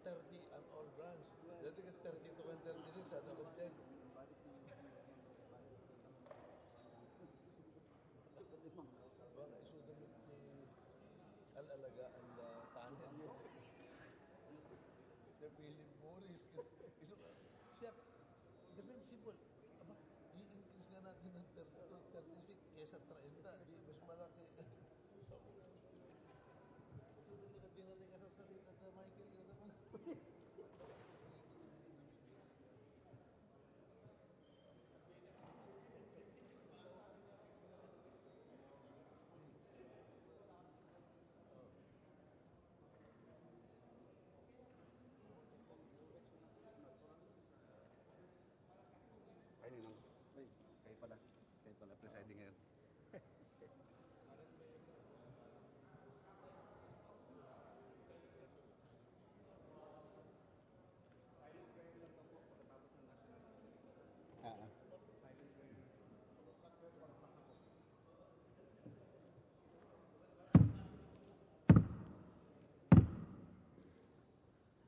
30 ang all branch. Dito ka 32 and 36, ada ko dyan. Baka isudamit ni Al-Alagaan na tanin mo. The Philip Morris. Siya, defensible. Aba, i-increase nga natin ng 32, 36 kesa 30. Di mas malaki. Hindi ka sa salita na Michael. Kayo pala presiding ngayon.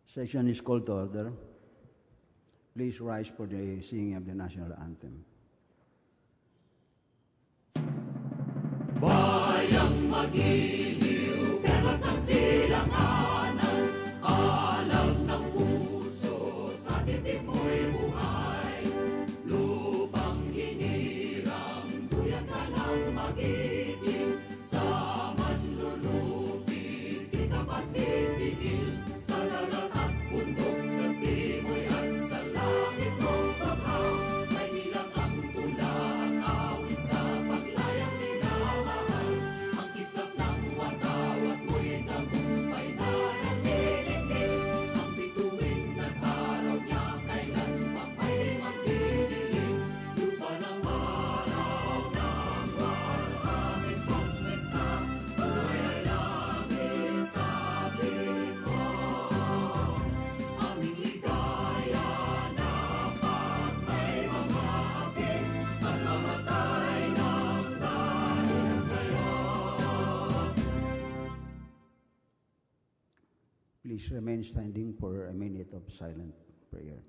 Session is called to order. Please rise for the singing of the national anthem. Bayang magiliw, perlas ng silanganan, alam ng puso, sa titik mo'y buhay. Lupang hinirang, duyan ka ng magiging, sa manlulupig, di ka masisingil, sa dagat at bundok, sa simoy at sa langit mong paghaw, may nilang ang tula at awit sa paglayang minamahal. Ang kislap ng watawat mo'y tagumpay na nagtitigil, ang bituin at araw niya kailan pa may magdidilim. Lupa ng araw ng waraming pagsinta, buhay ay langit sa piling mo. Aming ligaya na pag may mga aking at mamatay ng dahil sa'yo. Please remain standing for a minute of silent prayer.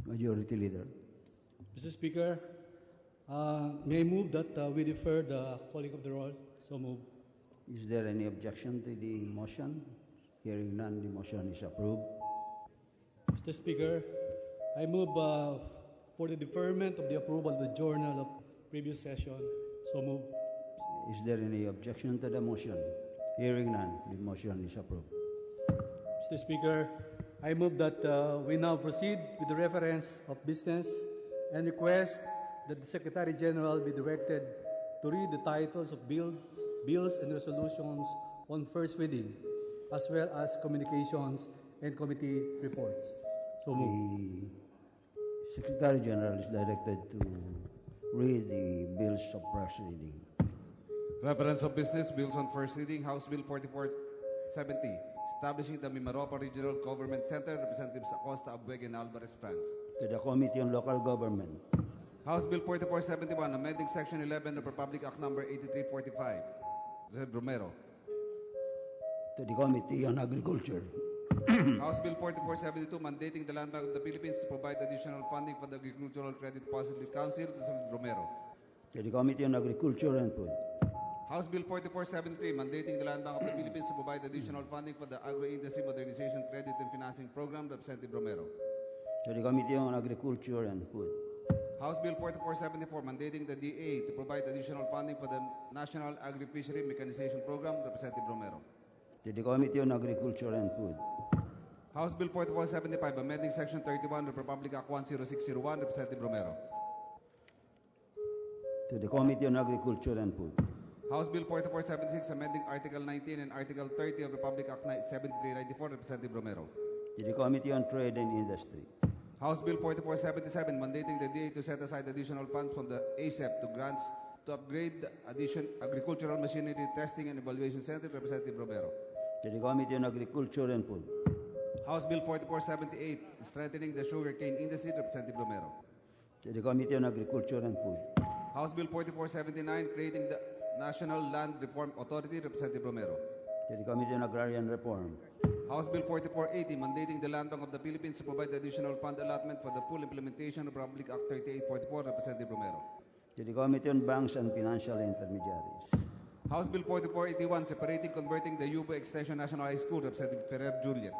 Majority Leader. Mr. Speaker, may I move that we defer the calling of the roll? So move. Is there any objection to the motion? Hearing none, the motion is approved. Mr. Speaker, I move for the deferment of the approval of the journal of previous session. So move. Is there any objection to the motion? Hearing none, the motion is approved. Mr. Speaker, I move that we now proceed with the reference of business and request that the Secretary General be directed to read the titles of bills and resolutions on first reading, as well as communications and committee reports. So move. The Secretary General is directed to read the bills of first reading. Reference of business, bills on first reading, House Bill 4470, establishing the Mimaropa Regional Government Center, Representatives Acosta, Abueg, and Alvarez, France. To the Committee on Local Government. House Bill 4471, amending Section 11 of Republic Act Number 8345. Jose Bromero. To the Committee on Agriculture. House Bill 4472, mandating the Land Bank of the Philippines to provide additional funding for the Agricultural Credit Deposit Council. Jose Bromero. To the Committee on Agriculture and Food. House Bill 4473, mandating the Land Bank of the Philippines to provide additional funding for the Agro-Industry Modernization Credit and Financing Program. Representative Romero. To the Committee on Agriculture and Food. House Bill 4474, mandating the DA to provide additional funding for the National Agri-Fishery Mechanization Program. Representative Romero. To the Committee on Agriculture and Food. House Bill 4475, amending Section 31 of Republic Act 10601. Representative Romero. To the Committee on Agriculture and Food. House Bill 4476, amending Article 19 and Article 30 of Republic Act 7394. Representative Romero. To the Committee on Trade and Industry. House Bill 4477, mandating the DA to set aside additional funds from the ASEP to grants to upgrade agricultural machinery testing and evaluation center, Representative Romero. to the Committee on Agriculture and Food, House Bill 4478, strengthening the sugarcane industry, Representative Romero. to the Committee on Agriculture and Food, House Bill 4479, creating the National Land Reform Authority, Representative Romero. to the Committee on Agrarian Reform, House Bill 4480, mandating the Land Bank of the Philippines to provide additional fund allotment for the full implementation of Republic Act 3844, Representative Romero. to the Committee on Banks and Financial Intermediaries, House Bill 4481, separating converting the Yuba Extension National High School, Representative Ferrer Juliet.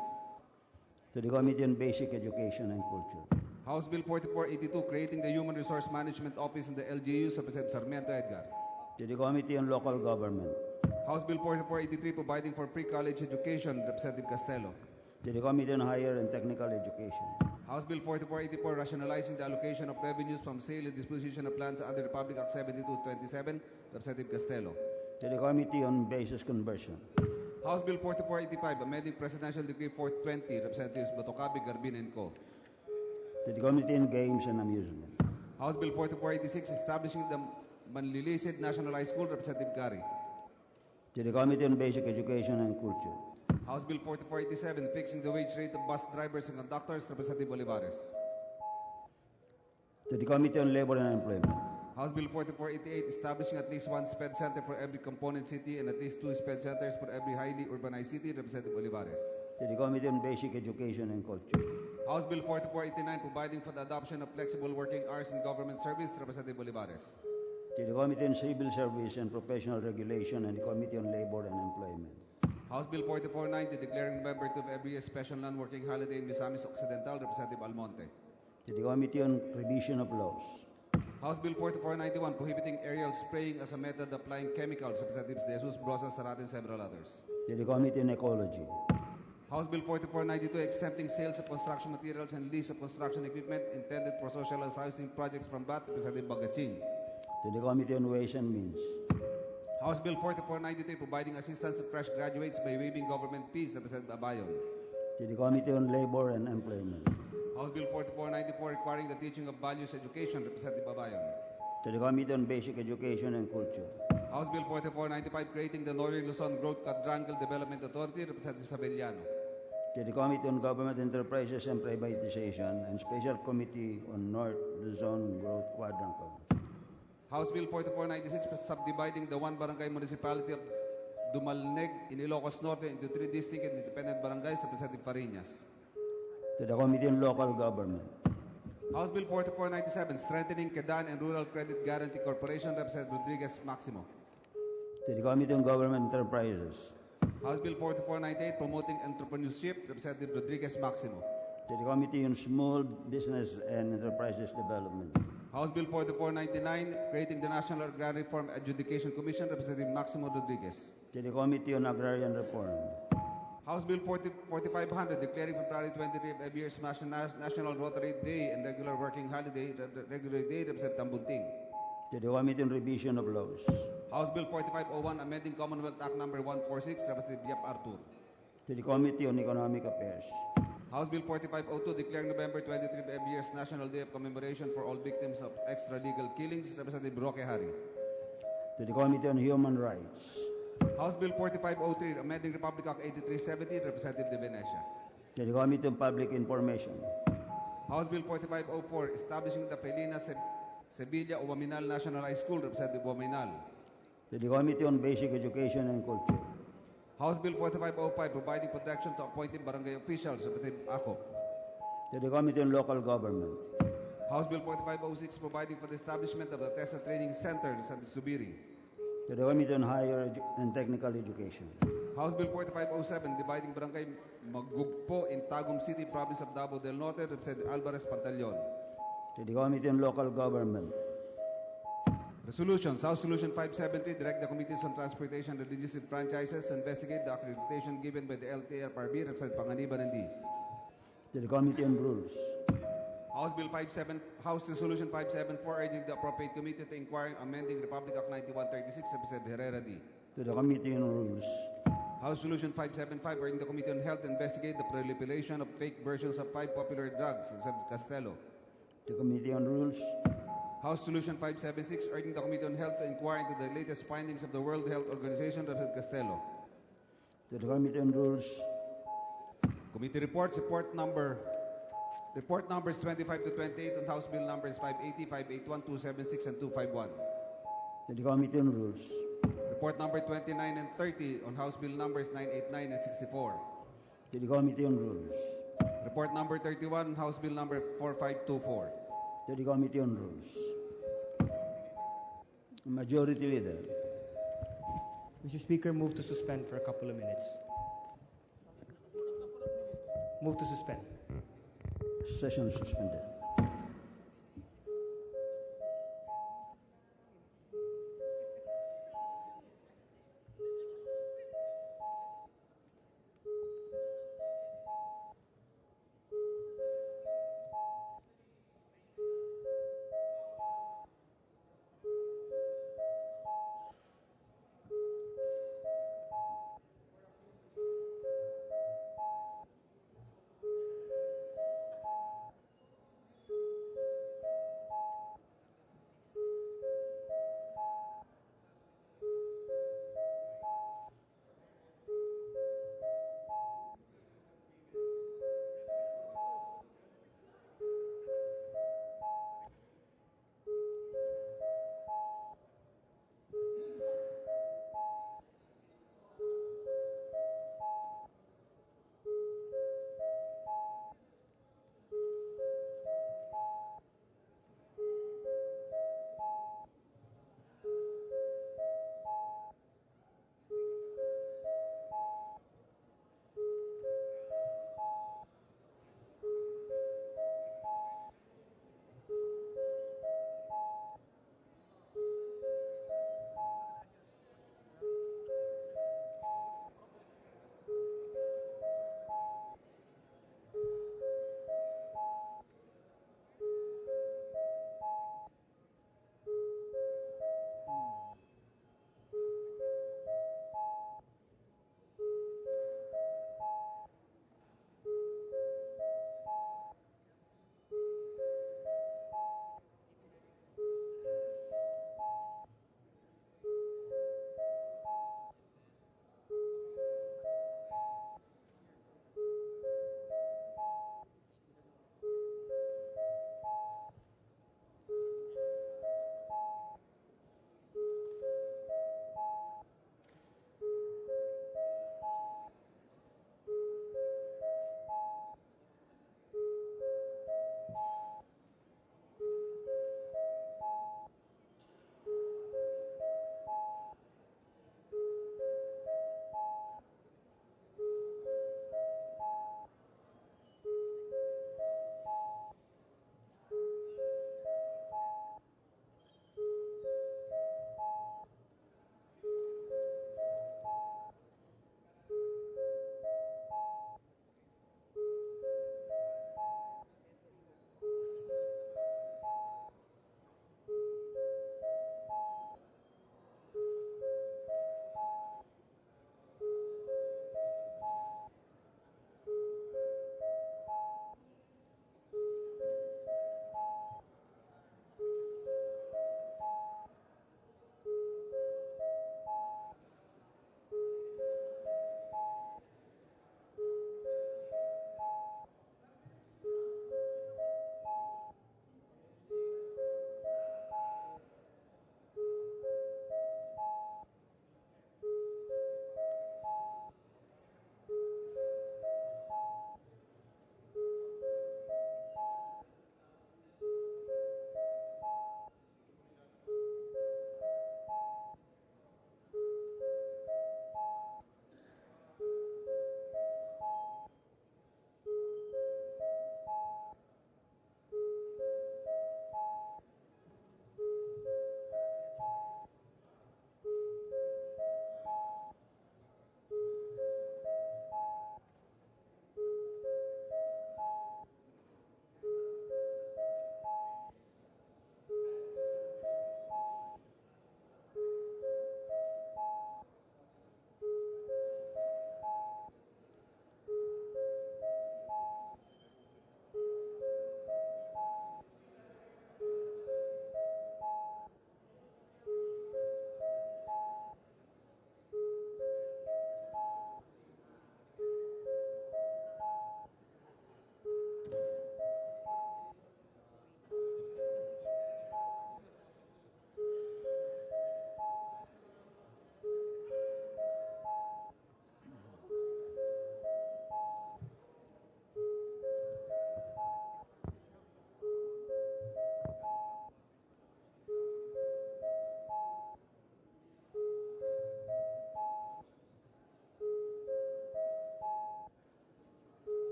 to the Committee on Basic Education and Culture, House Bill 4482, creating the Human Resource Management Office in the LGUs, Representative Sarmiento Edgar. to the Committee on Local Government, House Bill 4483, providing for pre-college education, Representative Castelo. to the Committee on Higher and Technical Education, House Bill 4484, rationalizing the allocation of revenues from sale and disposition of lands under Republic Act 7227, Representative Castelo. to the Committee on Basis Conversion, House Bill 4485, amending Presidential Decree 420, Representatives Batocabi, Garbin, and Co. to the Committee on Games and Amusement, House Bill 4486, establishing the Manlilisid National High School, Representative Gary. to the Committee on Basic Education and Culture, House Bill 4487, fixing the wage rate of bus drivers and conductors, Representative Olivares. to the Committee on Labor and Employment, House Bill 4488, establishing at least one SPED center for every component city and at least two SPED centers for every highly urbanized city, Representative Olivares. to the Committee on Basic Education and Culture, House Bill 4489, providing for the adoption of flexible working hours in government service, Representative Olivares. to the Committee on Civil Service and Professional Regulation and the Committee on Labor and Employment, House Bill 4490, declaring November 2 of every year special non-working holiday in Misamis Occidental, Representative Almonte. to the Committee on Revision of Laws, House Bill 4491, prohibiting aerial spraying as a method of applying chemicals, Representatives De Jesus, Brosas, Sarat, and several others. to the Committee on Ecology, House Bill 4492, exempting sales of construction materials and lease of construction equipment intended for social housing projects from BAT, Representative Bagaching. to the Committee on Ways and Means, House Bill 4493, providing assistance to fresh graduates by waiving government fees, Representative Abayon. to the Committee on Labor and Employment, House Bill 4494, requiring the teaching of values education, Representative Abayon. to the Committee on Basic Education and Culture, House Bill 4495, creating the Northern Luzon Growth Quadrangle Development Authority, Representative Sabelliano. to the Committee on Government Enterprises and Privatization and Special Committee on North Luzon Growth Quadrangle, House Bill 4496, subdividing the one barangay municipality of Dumalneg in Ilocos Norte into 3 distinct and independent barangays, Representative Fariñas. to the Committee on Local Government, House Bill 4497, strengthening Kedan and Rural Credit Guarantee Corporation, Representative Rodriguez Maximo. to the Committee on Government Enterprises, House Bill 4498, promoting entrepreneurship, Representative Rodriguez Maximo. to the Committee on Small Business and Enterprises Development, House Bill 4499, creating the National Agrarian Reform Adjudication Commission, Representative Maximo Rodriguez. to the Committee on Agrarian Reform, House Bill 4500, declaring February 23 of every year's National Rotary Day and regular working holiday, regular day, Representative Tambunting. to the Committee on Revision of Laws, House Bill 4501, amending Commonwealth Act Number 146, Representative Yap Artur. to the Committee on Economic Affairs, House Bill 4502, declaring November 23 of every year's National Day of Commemoration for all victims of extralegal killings, Representative Roque Hari. to the Committee on Human Rights, House Bill 4503, amending Republic Act 8370, Representative De Venecia. to the Committee on Public Information, House Bill 4504, establishing the Felina Sevilla Uwaminal National High School, Representative Uwaminal. to the Committee on Basic Education and Culture, House Bill 4505, providing protection to appointed barangay officials, Representative Acop. to the Committee on Local Government, House Bill 4506, providing for the establishment of the TESA Training Center sa Subiri. to the Committee on Higher and Technical Education, House Bill 4507, dividing barangay Magugpo in Tagum City, Province of Davao del Norte, Representative Alvarez Pantaleon. to the Committee on Local Government, Resolutions. House Resolution 570, direct the Committees on Transportation and Religious Franchises to investigate the accreditation given by the LTFRB, Representative Panganiban and D. to the Committee on Rules, House Resolution 574, urging the appropriate committee to inquire amending Republic Act 9136, Representative Herrera D. to the Committee on Rules, House Resolution 575, urging the Committee on Health to investigate the proliferation of fake versions of 5 popular drugs, Representative Castelo. The Committee on Rules. House Resolution 576, urging the Committee on Health to inquire into the latest findings of the World Health Organization, Representative Castelo. To the Committee on Rules. Committee reports, report numbers 25 to 28 on House Bill numbers 580, 581, 276, and 251. To the Committee on Rules. Report number 29 and 30 on House Bill numbers 989 and 64. To the Committee on Rules. Report number 31 on House Bill number 4524. To the Committee on Rules. Majority Leader. Mr. Speaker, move to suspend for a couple of minutes. Move to suspend. Session suspended.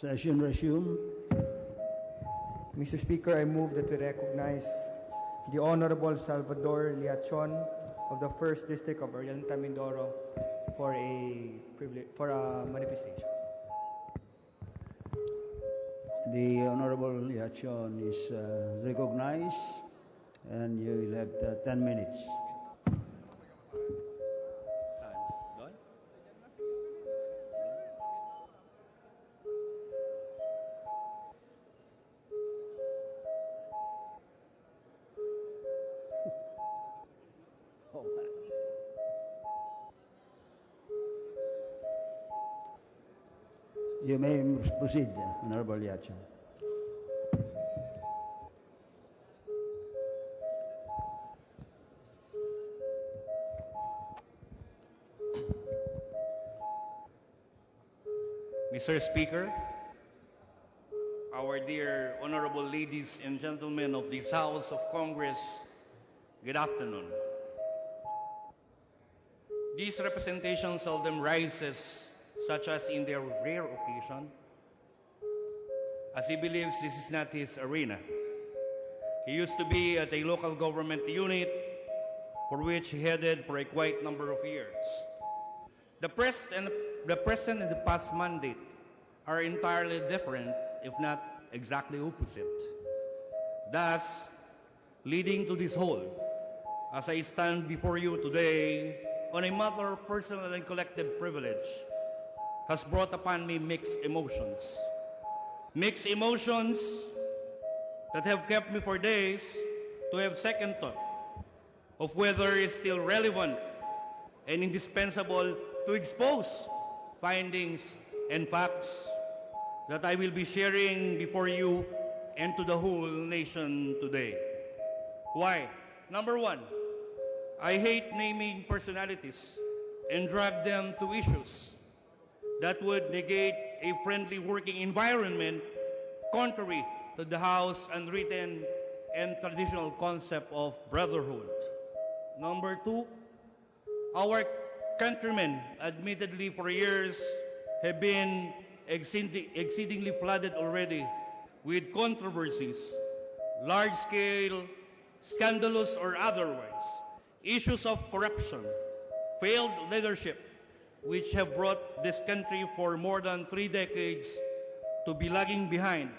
Session resumed. Mr. Speaker, I move that we recognize the Honorable Salvador Liachon of the 1st District of Oriental Mindoro for a manifestation. The Honorable Liachon is recognized, and you will have 10 minutes. You may proceed, Honorable Liachon. Mr. Speaker, our dear honorable ladies and gentlemen of this House of Congress, good afternoon. This representation seldom rises, such as in their rare occasion, as he believes this is not his arena. He used to be at a local government unit for which he headed for a quite number of years. The present and the past mandate are entirely different, if not exactly opposite. Thus, leading to this whole, as I stand before you today on a matter of personal and collective privilege, has brought upon me mixed emotions. Mixed emotions that have kept me for days to have second thought of whether it's still relevant and indispensable to expose findings and facts that I will be sharing before you and to the whole nation today. Why? Number one, I hate naming personalities and drag them to issues that would negate a friendly working environment contrary to the House unwritten and traditional concept of brotherhood. Number two, our countrymen, admittedly for years, have been exceedingly flooded already with controversies, large-scale, scandalous or otherwise, issues of corruption, failed leadership, which have brought this country for more than 3 decades to be lagging behind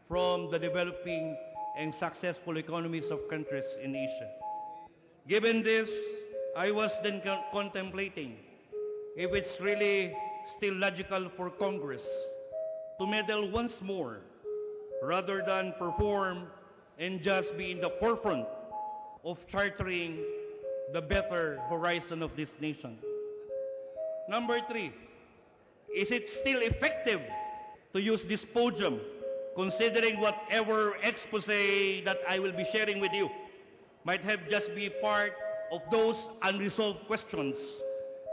from the developing and successful economies of countries in Asia. Given this, I was then contemplating if it's really still logical for Congress to meddle once more rather than perform and just be in the forefront of chartering the better horizon of this nation. Number three, is it still effective to use this podium considering whatever expose that I will be sharing with you might have just be part of those unresolved questions,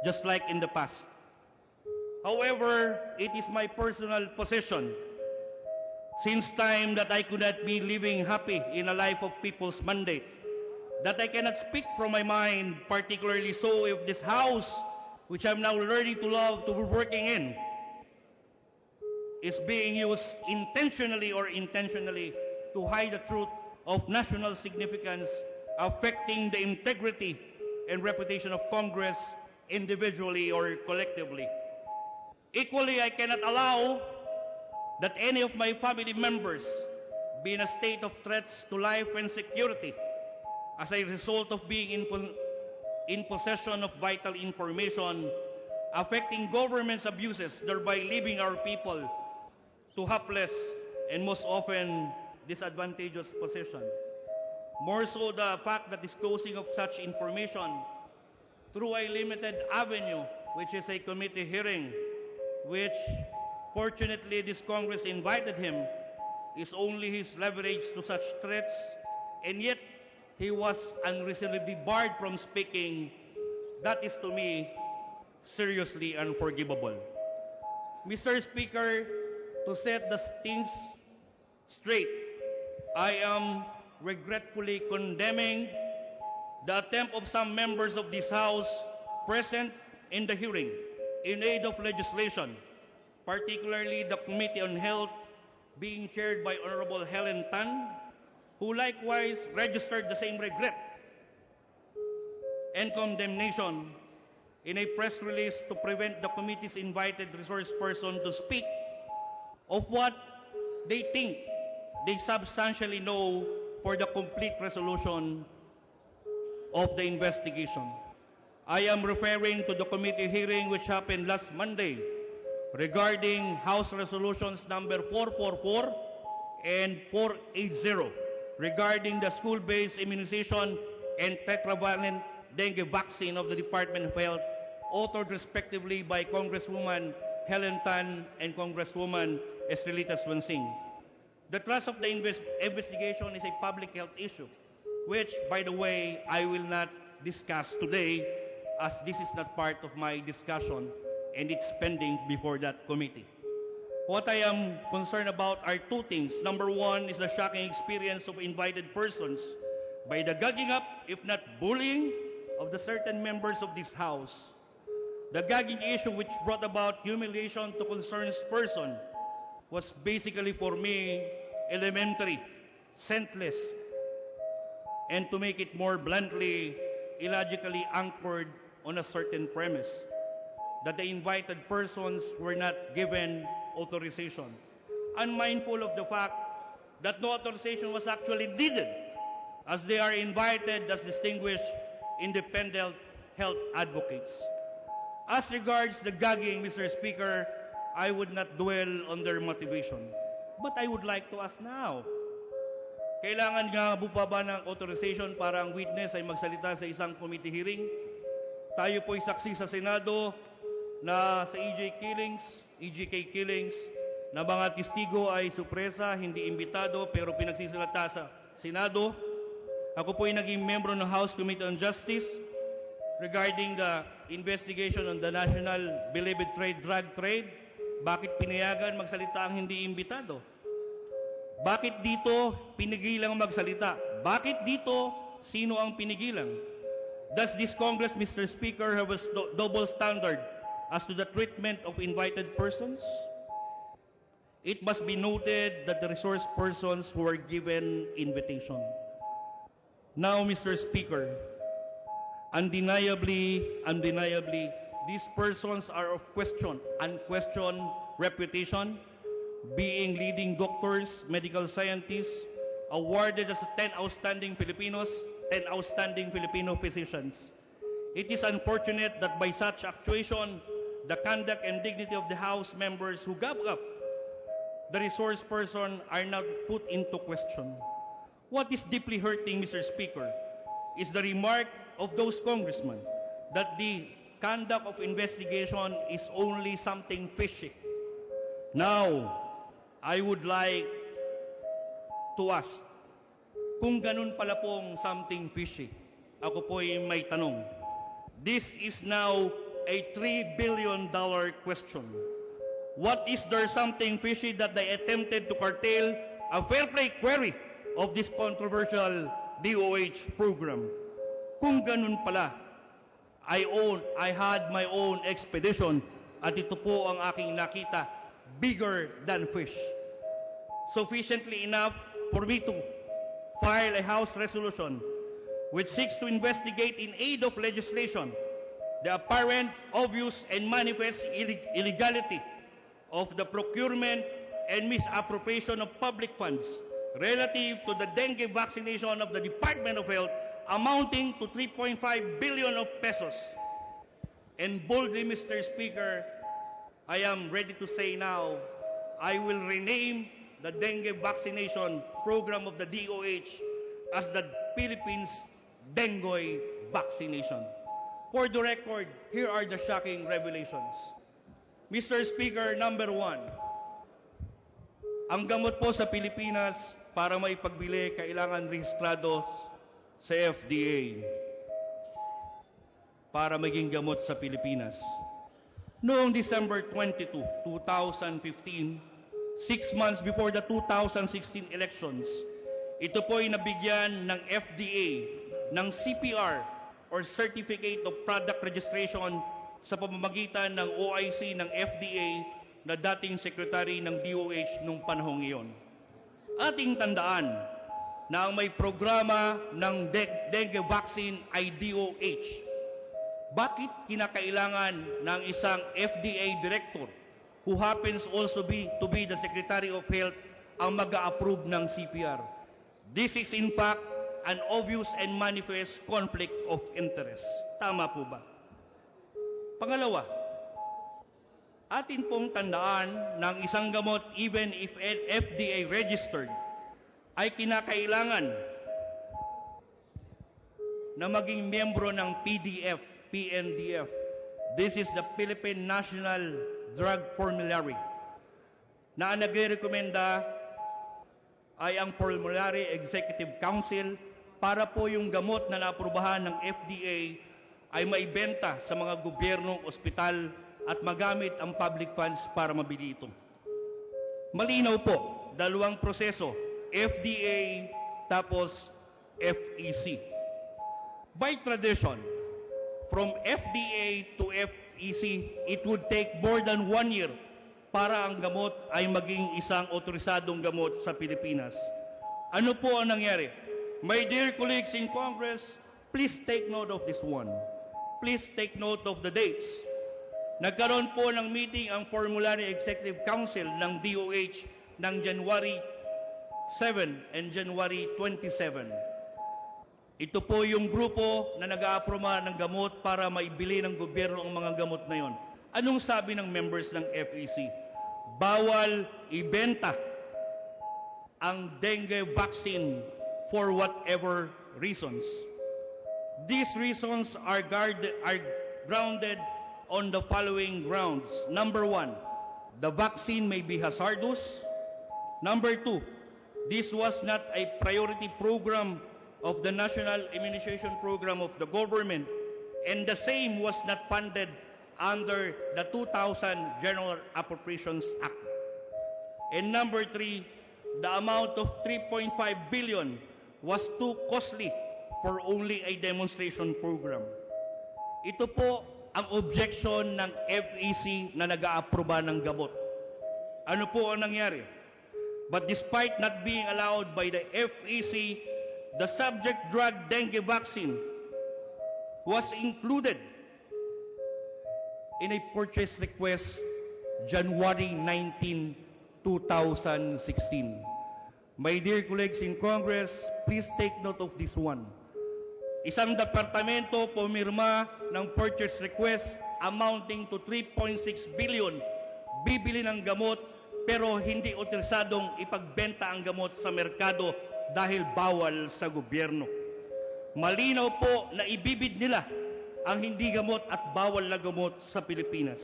just like in the past. However, it is my personal position, since time that I could not be living happy in a life of people's mandate, that I cannot speak from my mind, particularly so if this house, which I'm now learning to love to be working in, is being used intentionally or intentionally to hide the truth of national significance affecting the integrity and reputation of Congress individually or collectively. Equally, I cannot allow that any of my family members be in a state of threats to life and security as a result of being in possession of vital information affecting government's abuses, thereby leaving our people to helpless and most often disadvantageous position. More so the fact that disclosing of such information through a limited avenue, which is a committee hearing, which fortunately this Congress invited him, is only his leverage to such threats, and yet he was unreasonably barred from speaking. That is to me seriously unforgivable. Mr. Speaker, to set the things straight, I am regretfully condemning the attempt of some members of this House present in the hearing in aid of legislation particularly the Committee on Health being chaired by Honorable Helen Tan, who likewise registered the same regret and condemnation in a press release to prevent the committee's invited resource person to speak of what they think they substantially know for the complete resolution of the investigation. I am referring to the committee hearing which happened last Monday regarding House Resolutions number 444 and 480 regarding the school-based immunization and tetravalent dengue vaccine of the Department of Health, authored respectively by Congresswoman Helen Tan and Congresswoman Estrelita Swansing. The thrust of the investigation is a public health issue, which, by the way, I will not discuss today as this is not part of my discussion and it's pending before that committee. What I am concerned about are two things. Number one is the shocking experience of invited persons by the gagging up, if not bullying, of the certain members of this House. The gagging issue which brought about humiliation to concerned person was basically for me elementary, senseless, and to make it more bluntly, illogically anchored on a certain premise that the invited persons were not given authorization, unmindful of the fact that no authorization was actually needed as they are invited as distinguished independent health advocates. As regards the gagging, Mr. Speaker, I would not dwell on their motivation. But I would like to ask now, kailangan nga po ba ng authorization para ang witness ay magsalita sa isang committee hearing? Tayo po'y saksi sa Senado na sa EJK killings, na mga testigo ay supresa, hindi imbitado, pero pinagsisalita sa Senado. Ako po'y naging membro ng House Committee on Justice regarding the investigation on the national beloved drug trade. Bakit pinayagan magsalita ang hindi imbitado? Bakit dito pinigilang magsalita? Bakit dito sino ang pinigilang? Does this Congress, Mr. Speaker, have a double standard as to the treatment of invited persons? It must be noted that the resource persons who were given invitation. Now, Mr. Speaker, undeniably, these persons are of unquestioned reputation, being leading doctors, medical scientists, awarded as 10 outstanding Filipinos, 10 outstanding Filipino physicians. It is unfortunate that by such actuation, the conduct and dignity of the House members who gave up the resource person are not put into question. What is deeply hurting, Mr. Speaker, is the remark of those congressmen that the conduct of investigation is only something fishy. Now, I would like to ask, kung ganun pala pong something fishy, ako po'y may tanong. This is now a $3 billion question. What is there something fishy that they attempted to curtail a fair play query of this controversial DOH program? Kung ganun pala, I had my own expedition at ito po ang aking nakita, bigger than fish. Sufficiently enough for me to file a House resolution which seeks to investigate in aid of legislation the apparent, obvious, and manifest illegality of the procurement and misappropriation of public funds relative to the dengue vaccination of the Department of Health amounting to 3.5 billion of pesos. And boldly, Mr. Speaker, I am ready to say now, I will rename the dengue vaccination program of the DOH as the Philippines Dengue Vaccination. For the record, here are the shocking revelations. Mr. Speaker, number one, ang gamot po sa Pilipinas para maipagbili kailangan rehistrado sa FDA para maging gamot sa Pilipinas. Noong December 22, 2015, 6 months before the 2016 elections, ito po ay nabigyan ng FDA ng CPR or Certificate of Product Registration sa pamamagitan ng OIC ng FDA na dating sekretary ng DOH nung panahong iyon. Ating tandaan na ang may programa ng dengue vaccine ay DOH. Bakit kinakailangan ng isang FDA director who happens also to be the Secretary of Health ang mag-a-approve ng CPR? This is in fact an obvious and manifest conflict of interest. Tama po ba? Pangalawa, atin pong tandaan ng isang gamot even if FDA registered ay kinakailangan na maging miyembro ng PNDF. This is the Philippine National Drug Formulary na nagre-rekomenda ay ang Formulary Executive Council para po yung gamot na naaprubahan ng FDA ay maibenta sa mga gobyernong ospital at magamit ang public funds para mabili ito. Malinaw po, dalawang proseso, FDA tapos FEC. By tradition, from FDA to FEC, it would take more than 1 year para ang gamot ay maging isang otorisadong gamot sa Pilipinas. Ano po ang nangyari? My dear colleagues in Congress, please take note of this one. Please take note of the dates. Nagkaroon po ng meeting ang Formulary Executive Council ng DOH ng January 7 and January 27. Ito po yung grupo na nag-aaproma ng gamot para maibili ng gobyerno ang mga gamot na yon. Anong sabi ng members ng FEC? Bawal ibenta ang dengue vaccine for whatever reasons. These reasons are grounded on the following grounds. Number 1, the vaccine may be hazardous. Number 2, this was not a priority program of the National Immunization Program of the government, and the same was not funded under the 2000 General Appropriations Act. And number 3, the amount of 3.5 billion was too costly for only a demonstration program. Ito po ang objection ng FEC na nag-aaproba ng gamot. Ano po ang nangyari? But despite not being allowed by the FEC, the subject drug dengue vaccine was included in a purchase request January 19, 2016. My dear colleagues in Congress, please take note of this one. Isang departamento pumirma ng purchase request amounting to 3.6 billion bibili ng gamot pero hindi otorisadong ipagbenta ang gamot sa merkado dahil bawal sa gobyerno. Malinaw po na ibibid nila ang hindi gamot at bawal na gamot sa Pilipinas.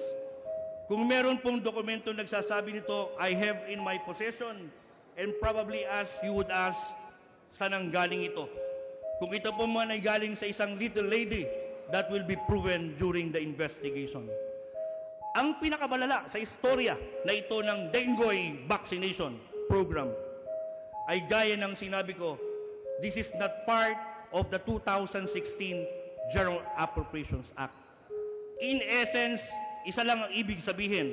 Kung meron pong dokumento nagsasabi nito, I have in my possession, and probably as you would ask, saan ang galing ito? Kung ito po man ay galing sa isang little lady, that will be proven during the investigation. Ang pinakabalala sa istorya na ito ng dengue vaccination program ay gaya ng sinabi ko, this is not part of the 2016 General Appropriations Act. In essence, isa lang ang ibig sabihin,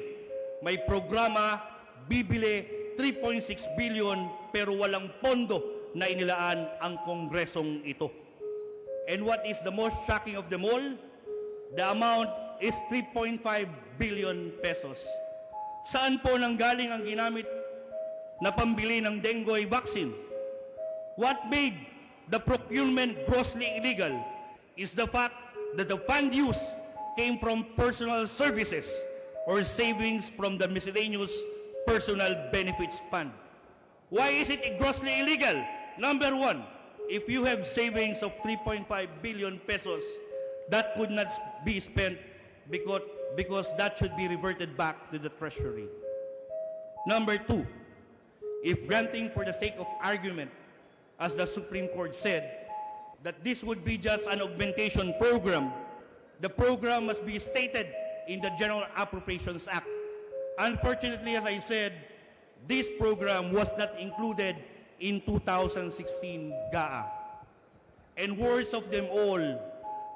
may programa, bibili 3.6 billion pero walang pondo na inilaan ang kongresong ito. And what is the most shocking of them all? The amount is 3.5 billion pesos. Saan po nanggaling ang ginamit na pambili ng dengue vaccine? What made the procurement grossly illegal is the fact that the fund use came from personal services or savings from the miscellaneous personal benefits fund. Why is it grossly illegal? Number 1, if you have savings of 3.5 billion pesos, that could not be spent because that should be reverted back to the treasury. Number 2, if granting for the sake of argument, as the Supreme Court said, that this would be just an augmentation program, the program must be stated in the General Appropriations Act. Unfortunately, as I said, this program was not included in 2016 GAA. And worst of them all,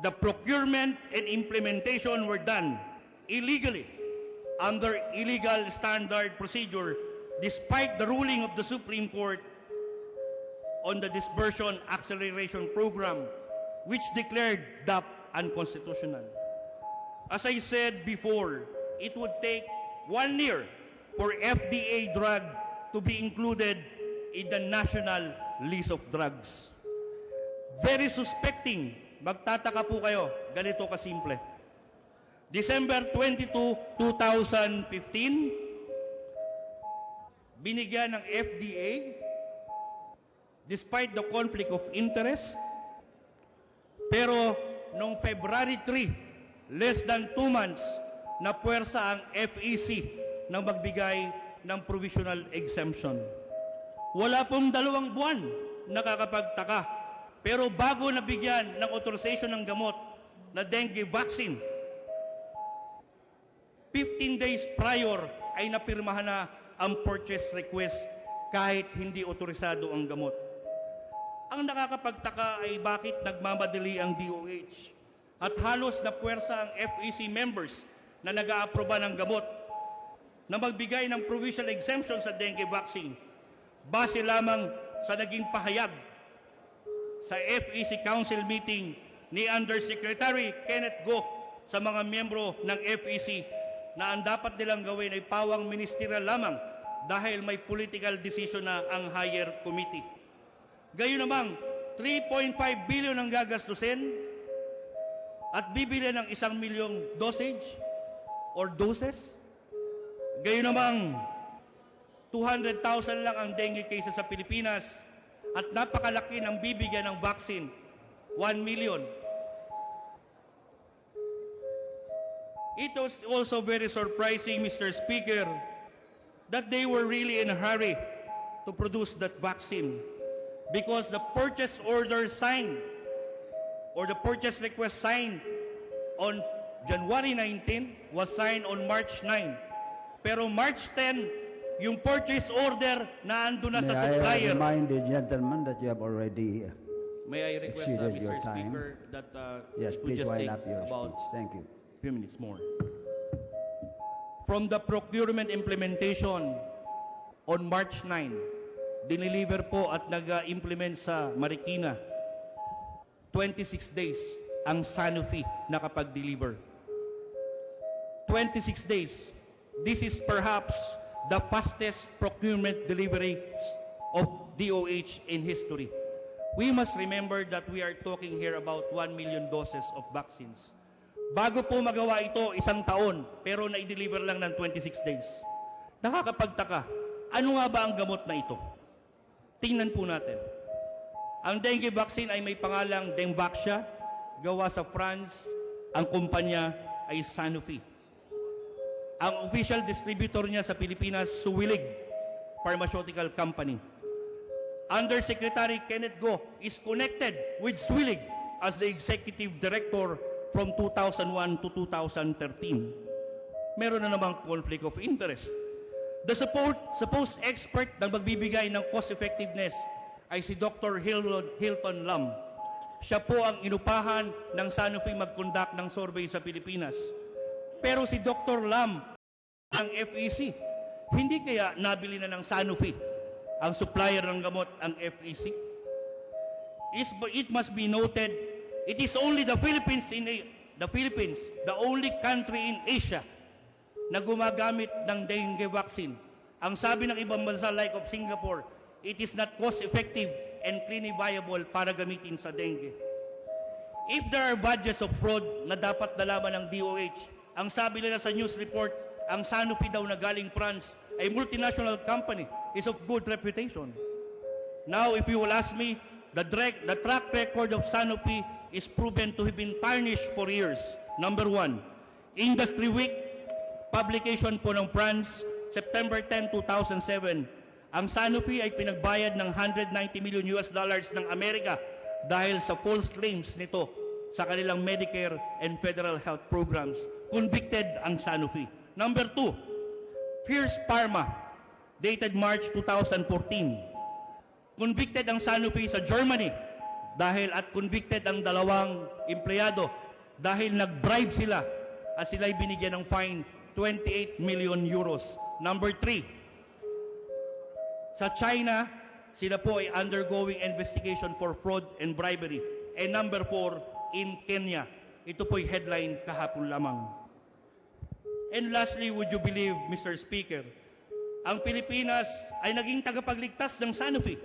the procurement and implementation were done illegally under illegal standard procedure despite the ruling of the Supreme Court on the Dispersion Acceleration Program, which declared DAP unconstitutional. As I said before, it would take 1 year for FDA drug to be included in the national list of drugs. Very suspecting, magtataka po kayo, ganito kasimple. December 22, 2015, binigyan ng FDA, despite the conflict of interest, pero noong February 3, less than 2 months, na puwersa ang FEC na magbigay ng provisional exemption. Wala pong 2 buwan, nakakapagtaka. Pero bago nabigyan ng authorization ng gamot na dengue vaccine, 15 days prior ay napirmahan na ang purchase request kahit hindi otorisado ang gamot. Ang nakakapagtaka ay bakit nagmamadali ang DOH at halos na puwersa ang FEC members na nag-aaproba ng gamot na magbigay ng provisional exemption sa dengue vaccine base lamang sa naging pahayag sa FEC Council meeting ni Undersecretary Kenneth Go sa mga miyembro ng FEC na ang dapat nilang gawin ay pawang ministerial lamang dahil may political decision na ang higher committee. Gayon namang 3.5 billion ang gagastusin at bibili ng 1 milyong dosage or doses. Gayon namang 200,000 lang ang dengue cases sa Pilipinas at napakalaki ng bibigyan ng vaccine, 1 million. It was also very surprising, Mr. Speaker, that they were really in a hurry to produce that vaccine because the purchase order signed or the purchase request signed on January 19 was signed on March 9. Pero March 10, yung purchase order na ando na sa May I supplier. remind the gentleman that you have already May I request, exceeded Mr. your time. Speaker, that Yes, we please just wind take up your about speech. Thank you. a few minutes more. From the procurement implementation on March 9, dineliver po at nag-implement sa Marikina, 26 days ang Sanofi nakapag-deliver. 26 days. This is perhaps the fastest procurement delivery of DOH in history. We must remember that we are talking here about 1 million doses of vaccines. Bago po magawa ito, 1 taon, pero na-deliver lang ng 26 days. Nakakapagtaka, ano nga ba ang gamot na ito? Tingnan po natin. Ang dengue vaccine ay may pangalang Dengvaxia, gawa sa France, ang kumpanya ay Sanofi. Ang official distributor niya sa Pilipinas, Suwilig Pharmaceutical Company. Undersecretary Kenneth Go is connected with Suwilig as the executive director from 2001 to 2013. Meron na namang conflict of interest. The supposed expert na magbibigay ng cost effectiveness ay si Dr. Hilton Lam. Siya po ang inupahan ng Sanofi mag-conduct ng survey sa Pilipinas. Pero si Dr. Lam ang FEC, hindi kaya nabili na ng Sanofi ang supplier ng gamot ang FEC? It must be noted, it is only the Philippines, the only country in Asia na gumagamit ng dengue vaccine. Ang sabi ng ibang bansa like of Singapore, it is not cost-effective and clinically viable para gamitin sa dengue. If there are badges of fraud na dapat nalaman ng DOH, ang sabi nila sa news report, ang Sanofi daw na galing France ay multinational company, is of good reputation. Now, if you will ask me, the track record of Sanofi is proven to have been tarnished for years. Number 1, Industry Week, publication po ng France, September 10, 2007. Ang Sanofi ay pinagbayad ng $190 million ng Amerika dahil sa false claims nito sa kanilang Medicare and federal health programs. Convicted ang Sanofi. Number 2, Fierce Pharma, dated March 2014. Convicted ang Sanofi sa Germany at convicted ang 2 empleyado dahil nag-bribe sila at sila'y binigyan ng fine 28 million euros. Number 3, sa China, sila po ay undergoing investigation for fraud and bribery. And number 4, in Kenya. Ito po'y headline kahapon lamang. And lastly, would you believe, Mr. Speaker, ang Pilipinas ay naging tagapagligtas ng Sanofi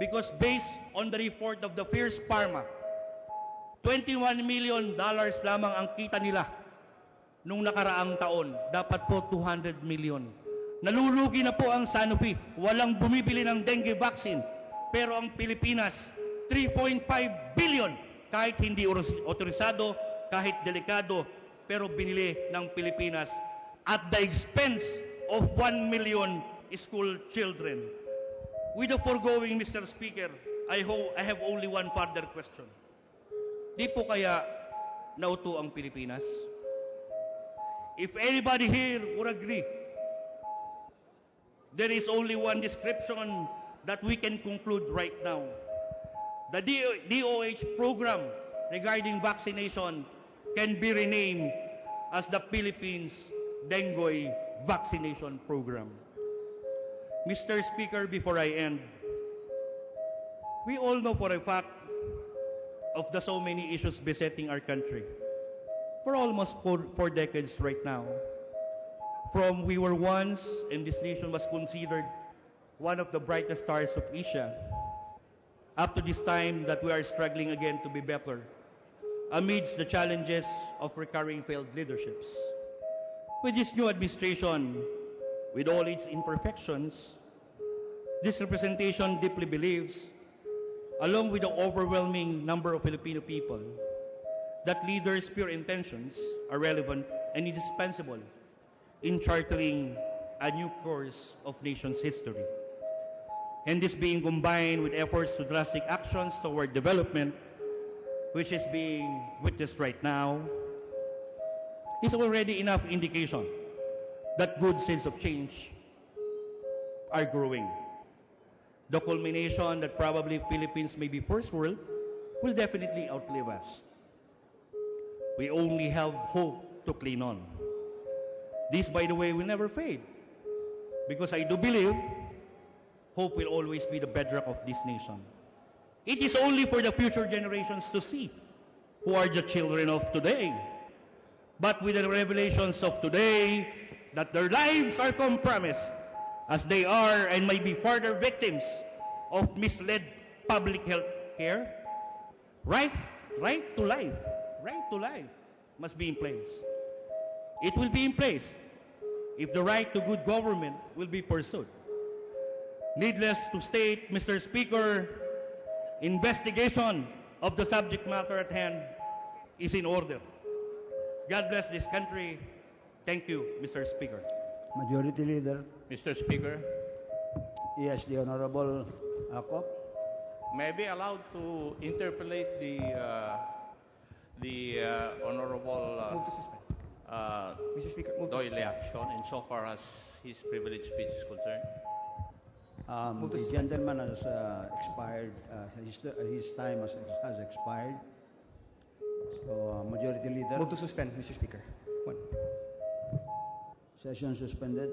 because based on the report of the Fierce Pharma, $21 million lamang ang kita nila nung nakaraang taon. Dapat po 200 million. Nalulugi na po ang Sanofi. Walang bumibili ng dengue vaccine. Pero ang Pilipinas, 3.5 billion. Kahit hindi otorisado, kahit delikado, pero binili ng Pilipinas at the expense of 1 million school children. With the foregoing, Mr. Speaker, I have only one further question. Di po kaya nauto ang Pilipinas? If anybody here would agree, there is only one description that we can conclude right now. The DOH program regarding vaccination can be renamed as the Philippines Dengue Vaccination Program. Mr. Speaker, before I end, we all know for a fact of the so many issues besetting our country for almost four decades right now. From we were once, and this nation was considered one of the brightest stars of Asia, up to this time that we are struggling again to be better amidst the challenges of recurring failed leaderships. With this new administration, with all its imperfections, this representation deeply believes, along with the overwhelming number of Filipino people, that leaders' pure intentions are relevant and indispensable in chartering a new course of nation's history. And this being combined with efforts to drastic actions toward development, which is being witnessed right now, is already enough indication that good sense of change are growing. The culmination that probably Philippines may be first world will definitely outlive us. We only have hope to cling on. This, by the way, will never fade, because I do believe hope will always be the bedrock of this nation. It is only for the future generations to see who are the children of today. But with the revelations of today, that their lives are compromised, as they are and may be further victims of misled public health care, right to life must be in place. It will be in place if the right to good government will be pursued. Needless to state, Mr. Speaker, investigation of the subject matter at hand is in order. God bless this country. Thank you, Mr. Speaker. Majority Leader. Mr. Speaker, Yes, the Honorable Akop. may I be allowed to interpolate the Honorable Move to suspend. Mr. Speaker, move to Doyle suspend. action insofar as his privileged speech is concerned? Move to The suspend. gentleman has expired, his time has expired. So, Majority Leader, Move to suspend, Mr. Speaker. One. session suspended.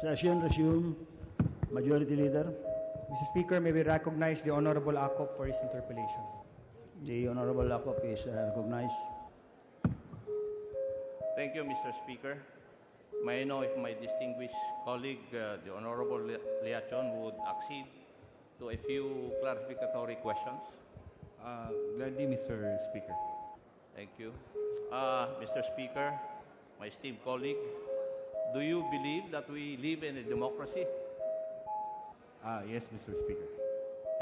Session resume. Majority Leader. Mr. Speaker, may we recognize the Honorable Acop for his interpellation. The Honorable Acop is recognized. Thank you, Mr. Speaker. May I know if my distinguished colleague, the Honorable Liachon, would accede to a few clarificatory questions? Gladly, Mr. Speaker. Thank you. Mr. Speaker, my esteemed colleague, do you believe that we live in a democracy? Yes, Mr. Speaker.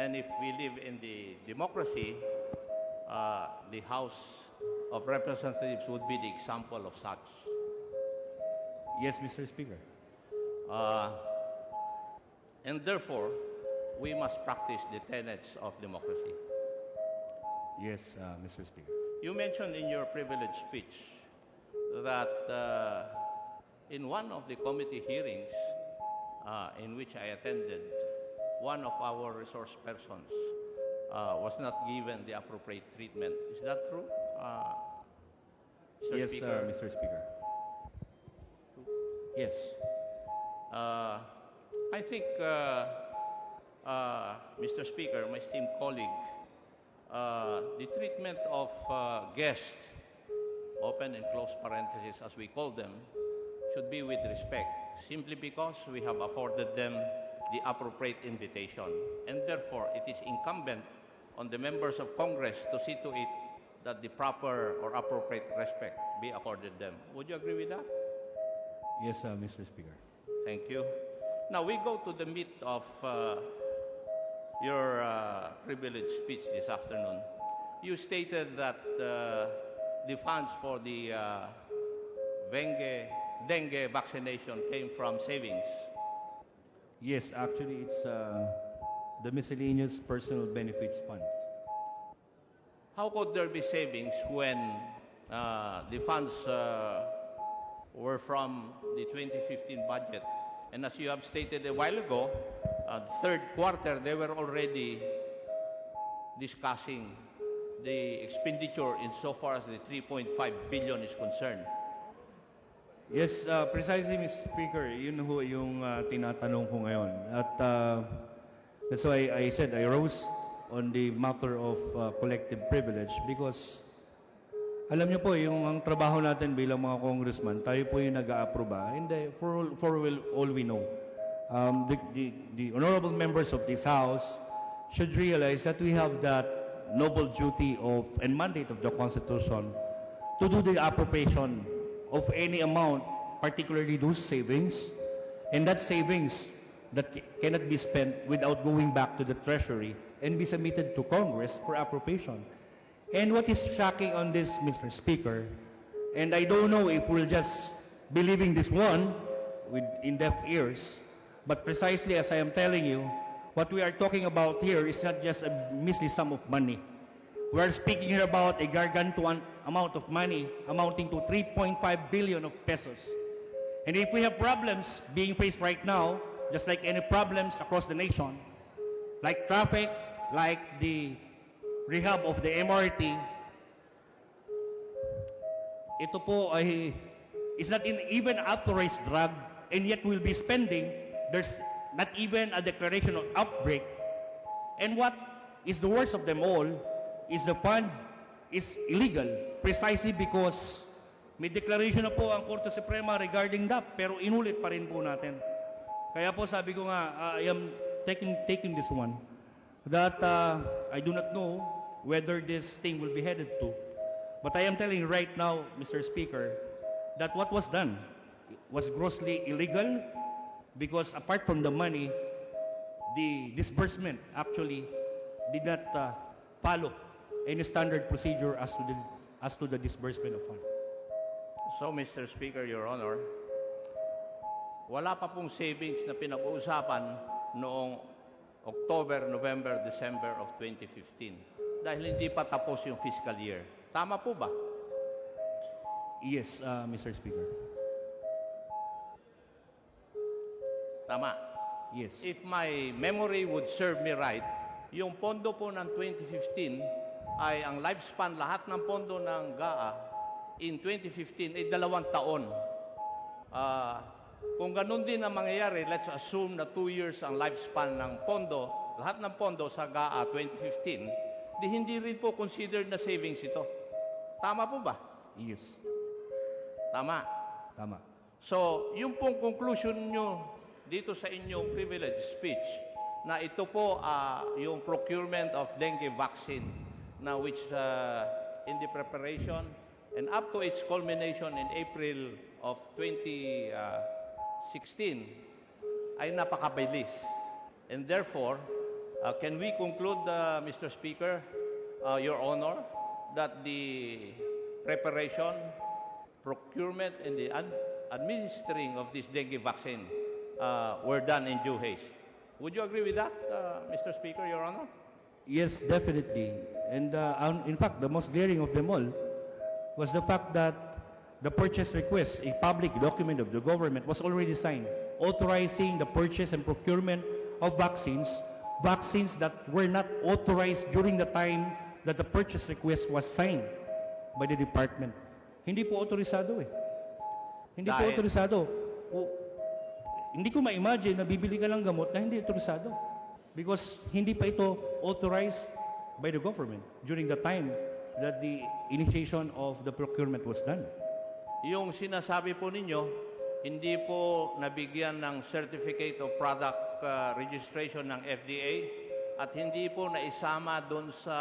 And if we live in the democracy, the House of Representatives would be the example of such. Yes, Mr. Speaker. And therefore, we must practice the tenets of democracy. Yes, Mr. Speaker. You mentioned in your privileged speech that in one of the committee hearings in which I attended, one of our resource persons was not given the appropriate treatment. Is that true, Mr. Yes, Speaker? Mr. Speaker. Yes. I think, Mr. Speaker, my esteemed colleague, the treatment of guests, open and close parentheses as we call them, should be with respect, simply because we have afforded them the appropriate invitation. And therefore, it is incumbent on the members of Congress to see to it that the proper or appropriate respect be accorded them. Would you agree with that? Yes, Mr. Speaker. Thank you. Now we go to the meat of your privileged speech this afternoon. You stated that the funds for the dengue vaccination came from savings. Yes, actually, it's the miscellaneous personal benefits fund. How could there be savings when the funds were from the 2015 budget? And as you have stated a while ago, the third quarter, they were already discussing the expenditure insofar as the 3.5 billion is concerned. Yes, precisely, Mr. Speaker. Yun ho yung tinatanong ko ngayon. At that's why I said I rose on the matter of collective privilege because alam niyo po, yung ang trabaho natin bilang mga congressman, tayo po yung nag-a-aproba. And for all we know, the honorable members of this House should realize that we have that noble duty of and mandate of the Constitution to do the appropriation of any amount, particularly those savings, and that savings that cannot be spent without going back to the Treasury and be submitted to Congress for appropriation. And what is shocking on this, Mr. Speaker, and I don't know if we'll just be leaving this one with in deaf ears, but precisely as I am telling you, what we are talking about here is not just a measly sum of money. We are speaking here about a gargantuan amount of money amounting to 3.5 billion of pesos. And if we have problems being faced right now, just like any problems across the nation, like traffic, like the rehab of the MRT, ito po ay is not even authorized drug, and yet we'll be spending. There's not even a declaration of outbreak. And what is the worst of them all is the fund is illegal precisely because may declaration na po ang Korte Suprema regarding that, pero inulit pa rin po natin. Kaya po sabi ko nga, I am taking this one, that I do not know whether this thing will be headed to. But I am telling you right now, Mr. Speaker, that what was done was grossly illegal because apart from the money, the disbursement actually did not follow any standard procedure as to the disbursement of funds. So, Mr. Speaker, Your Honor, wala pa pong savings na pinag-uusapan noong October, November, December of 2015 dahil hindi pa tapos yung fiscal year. Tama po ba? Yes, Mr. Speaker. Tama. Yes. If my memory would serve me right, yung pondo po ng 2015 ay ang lifespan lahat ng pondo ng GAA in 2015 ay 2 taon. Kung ganun din ang mangyayari, let's assume na 2 years ang lifespan ng pondo, lahat ng pondo sa GAA 2015, di hindi rin po considered na savings ito. Tama po ba? Yes. Tama. Tama. So, yung pong conclusion nyo dito sa inyong privilege speech, na ito po yung procurement of dengue vaccine na which in the preparation and up to its culmination in April of 2016 ay napakabilis. And therefore, can we conclude, Mr. Speaker, Your Honor, that the preparation, procurement, and the administering of this dengue vaccine were done in due haste? Would you agree with that, Mr. Speaker, Your Honor? Yes, definitely. And in fact, the most glaring of them all was the fact that the purchase request, a public document of the government, was already signed, authorizing the purchase and procurement of vaccines that were not authorized during the time that the purchase request was signed by the department. Hindi po autorisado eh. Hindi po autorisado. Hindi ko ma-imagine na bibili ka ng gamot na hindi autorisado. Because hindi pa ito authorized by the government during the time that the initiation of the procurement was done. Yung sinasabi po ninyo, hindi po nabigyan ng Certificate of Product Registration ng FDA at hindi po naisama doon sa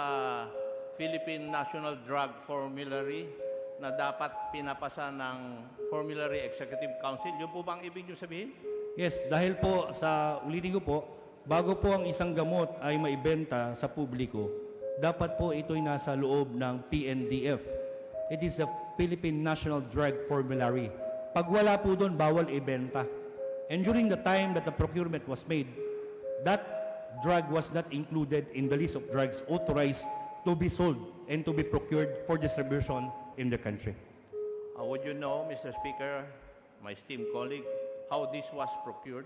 Philippine National Drug Formulary na dapat pinapasa ng Formulary Executive Council. Yun po bang ibig nyo sabihin? Yes, dahil po sa ulitin ko po, bago po ang isang gamot ay maibenta sa publiko, dapat po ito'y nasa loob ng PNDF. It is the Philippine National Drug Formulary. Pag wala po doon, bawal ibenta. And during the time that the procurement was made, that drug was not included in the list of drugs authorized to be sold and to be procured for distribution in the country. Would you know, Mr. Speaker, my esteemed colleague, how this was procured?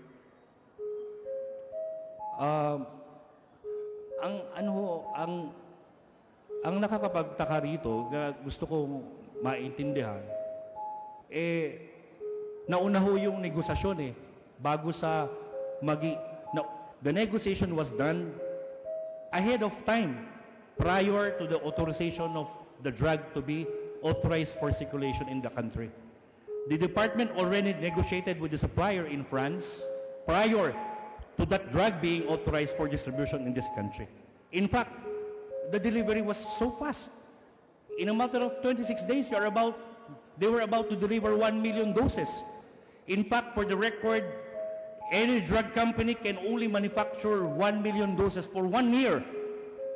Ang nakakapagtaka rito, gusto kong maintindihan, nauna ho yung negosasyon bago sa the negotiation was done ahead of time, prior to the authorization of the drug to be authorized for circulation in the country. The department already negotiated with the supplier in France prior to that drug being authorized for distribution in this country. In fact, the delivery was so fast. In a matter of 26 days, they were about to deliver 1 million doses. In fact, for the record, any drug company can only manufacture 1 million doses for 1 year,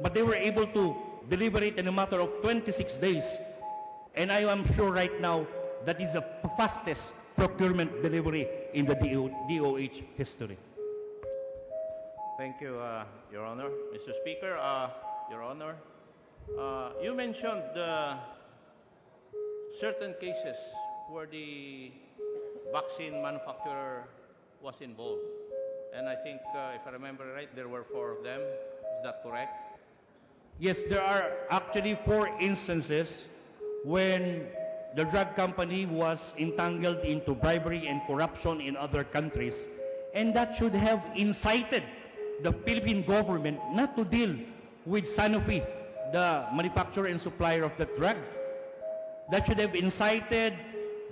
but they were able to deliver it in a matter of 26 days. And I am sure right now that is the fastest procurement delivery in the DOH history. Thank you, Your Honor. Mr. Speaker, Your Honor, you mentioned certain cases where the vaccine manufacturer was involved. And I think, if I remember right, there were 4 of them. Is that correct? Yes, there are actually 4 instances when the drug company was entangled into bribery and corruption in other countries, and that should have incited the Philippine government not to deal with Sanofi, the manufacturer and supplier of the drug. That should have incited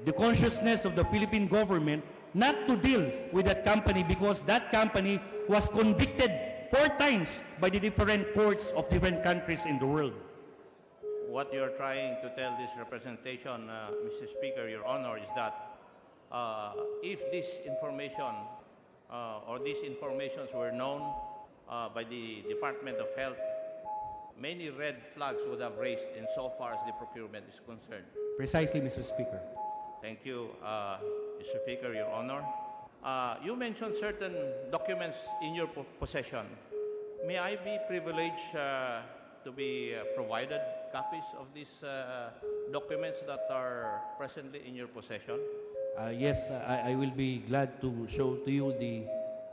the consciousness of the Philippine government not to deal with that company, because that company was convicted 4 times by the different courts of different countries in the world. What you're trying to tell this representation, Mr. Speaker, Your Honor, is that if this information or these informations were known by the Department of Health, many red flags would have raised insofar as the procurement is concerned. Precisely, Mr. Speaker. Thank you, Mr. Speaker, Your Honor. You mentioned certain documents in your possession. May I be privileged to be provided copies of these documents that are presently in your possession? Yes, I will be glad to show to you the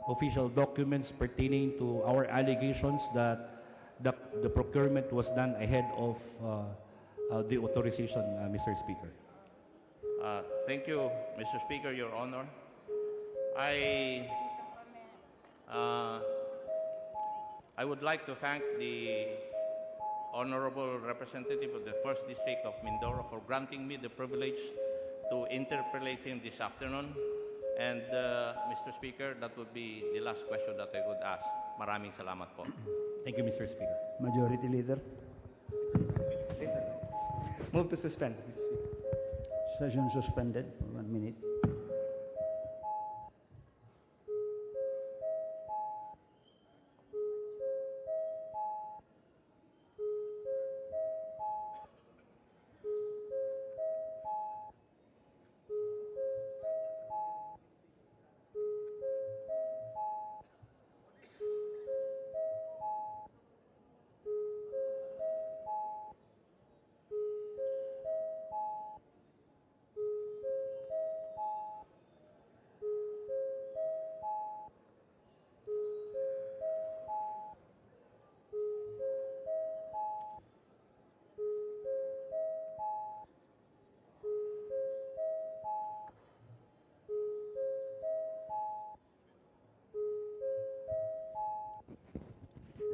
official documents pertaining to our allegations that the procurement was done ahead of the authorization, Mr. Speaker. Thank you, Mr. Speaker, Your Honor. I would like to thank the honorable representative of the 1st District of Mindoro for granting me the privilege to interpellate him this afternoon. And Mr. Speaker, that would be the last question that I would ask. Maraming salamat po. Thank you, Mr. Speaker. Majority Leader. Move to suspend, Mr. Speaker. Session suspended for 1 minute.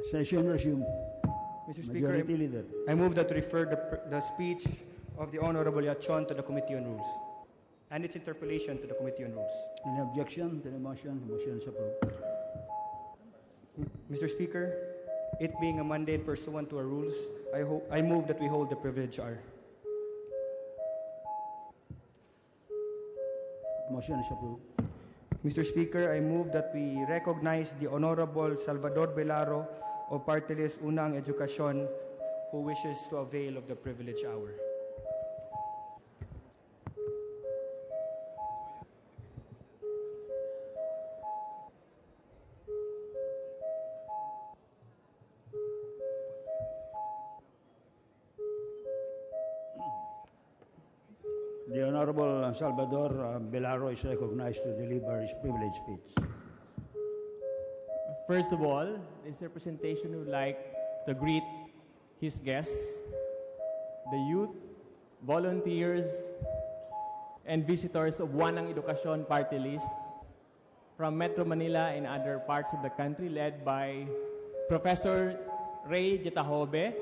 Session resumed. Mr. Speaker, Majority Leader. I move that to refer the speech of the Honorable Yachon to the Committee on Rules and its interpellation to the Committee on Rules. Any objection to the motion? The motion is approved. Mr. Speaker, it being a mandate pursuant to our rules, I move that we hold the privilege hour. Motion is approved. Mr. Speaker, I move that we recognize the Honorable Salvador Belaro of Party List Unang Educacion who wishes to avail of the privilege hour. The Honorable Salvador Belaro is recognized to deliver his privilege speech. First of all, this representation would like to greet his guests, the youth, volunteers, and visitors of Wanang Edukasyon Party List from Metro Manila and other parts of the country, led by Professor Ray Jetahobe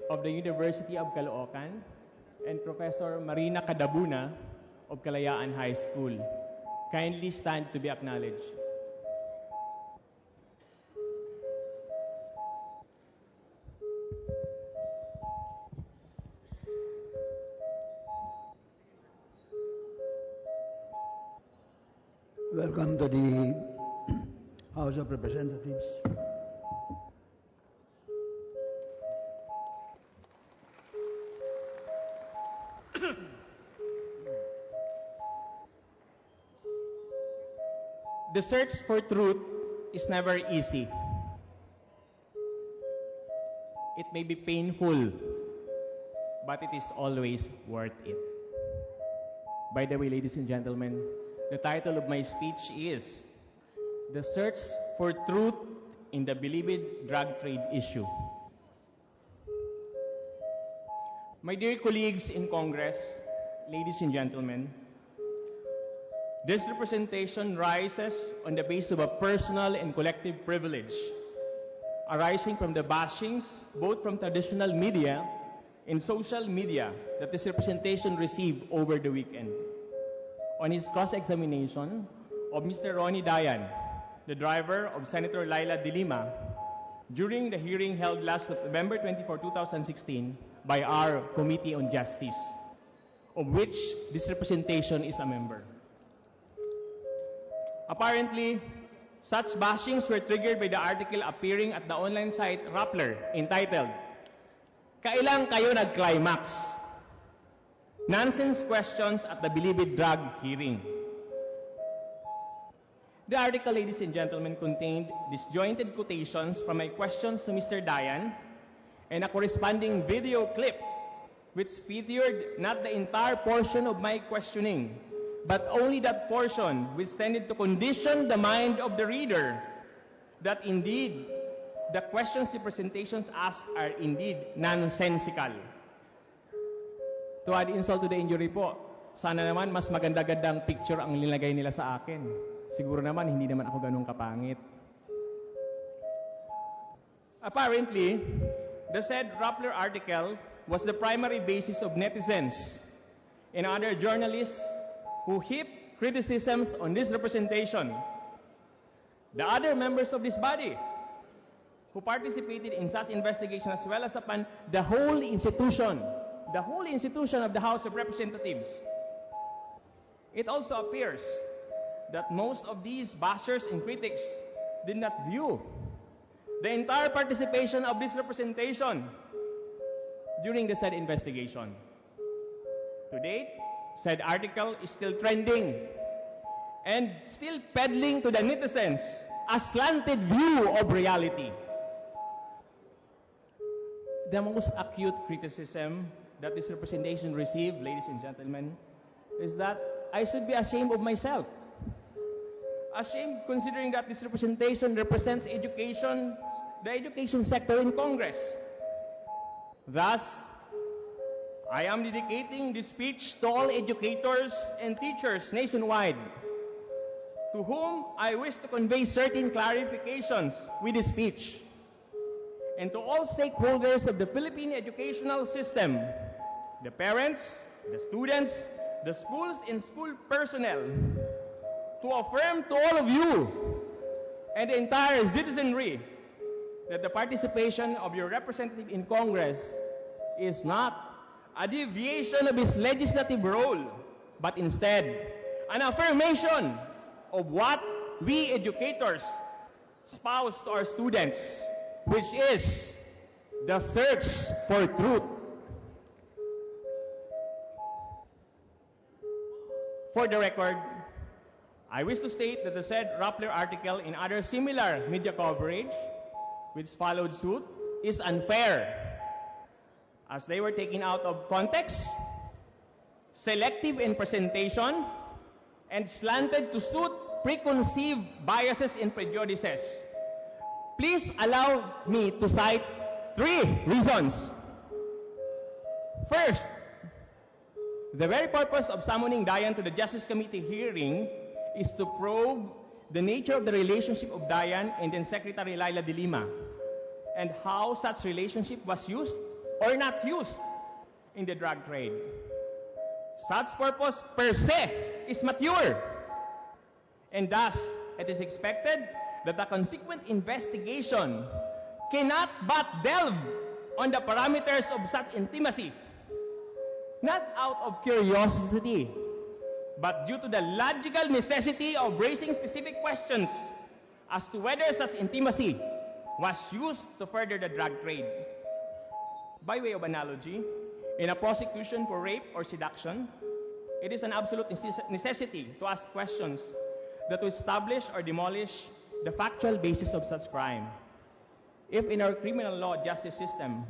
of the University of Caloocan and Professor Marina Cadabuna of Kalayaan High School. Kindly stand to be acknowledged. Welcome to the House of Representatives. The search for truth is never easy. It may be painful, but it is always worth it. By the way, ladies and gentlemen, the title of my speech is The Search for Truth in the Bilibid Drug Trade Issue. My dear colleagues in Congress, ladies and gentlemen, this representation rises on the basis of a personal and collective privilege arising from the bashings both from traditional media and social media that this representation received over the weekend. On his cross-examination of Mr. Ronnie Dayan, the driver of Senator Laila De Lima, during the hearing held last November 24, 2016 by our Committee on Justice, of which this representation is a member. Apparently, such bashings were triggered by the article appearing at the online site Rappler entitled, "Kailan kayo nag-climax? Nonsense questions at the Bilibid drug hearing." The article, ladies and gentlemen, contained disjointed quotations from my questions to Mr. Dayan and a corresponding video clip which featured not the entire portion of my questioning, but only that portion which tended to condition the mind of the reader that indeed the questions and presentations asked are indeed nonsensical. To add insult to the injury po, sana naman mas maganda-gandang picture ang nilagay nila sa akin. Siguro naman, hindi naman ako ganun kapangit. Apparently, the said Rappler article was the primary basis of netizens and other journalists who heaped criticisms on this representation. The other members of this body who participated in such investigation, as well as upon the whole institution of the House of Representatives. It also appears that most of these bashers and critics did not view the entire participation of this representation during the said investigation. To date, said article is still trending and still peddling to the netizens a slanted view of reality. The most acute criticism that this representation received, ladies and gentlemen, is that I should be ashamed of myself. Ashamed considering that this representation represents education, the education sector in Congress. Thus, I am dedicating this speech to all educators and teachers nationwide, to whom I wish to convey certain clarifications with this speech, and to all stakeholders of the Philippine educational system, the parents, the students, the schools and school personnel, to affirm to all of you and the entire citizenry that the participation of your representative in Congress is not a deviation of his legislative role, but instead an affirmation of what we educators espouse to our students, which is the search for truth. For the record, I wish to state that the said Rappler article and other similar media coverage which followed suit is unfair, as they were taken out of context, selective in presentation, and slanted to suit preconceived biases and prejudices. Please allow me to cite 3 reasons. First, the very purpose of summoning Dayan to the Justice Committee hearing is to probe the nature of the relationship of Dayan and then Secretary Laila de Lima, and how such relationship was used or not used in the drug trade. Such purpose per se is mature, and thus it is expected that the consequent investigation cannot but delve on the parameters of such intimacy, not out of curiosity, but due to the logical necessity of raising specific questions as to whether such intimacy was used to further the drug trade. By way of analogy, in a prosecution for rape or seduction, it is an absolute necessity to ask questions that will establish or demolish the factual basis of such crime. If in our criminal law justice system,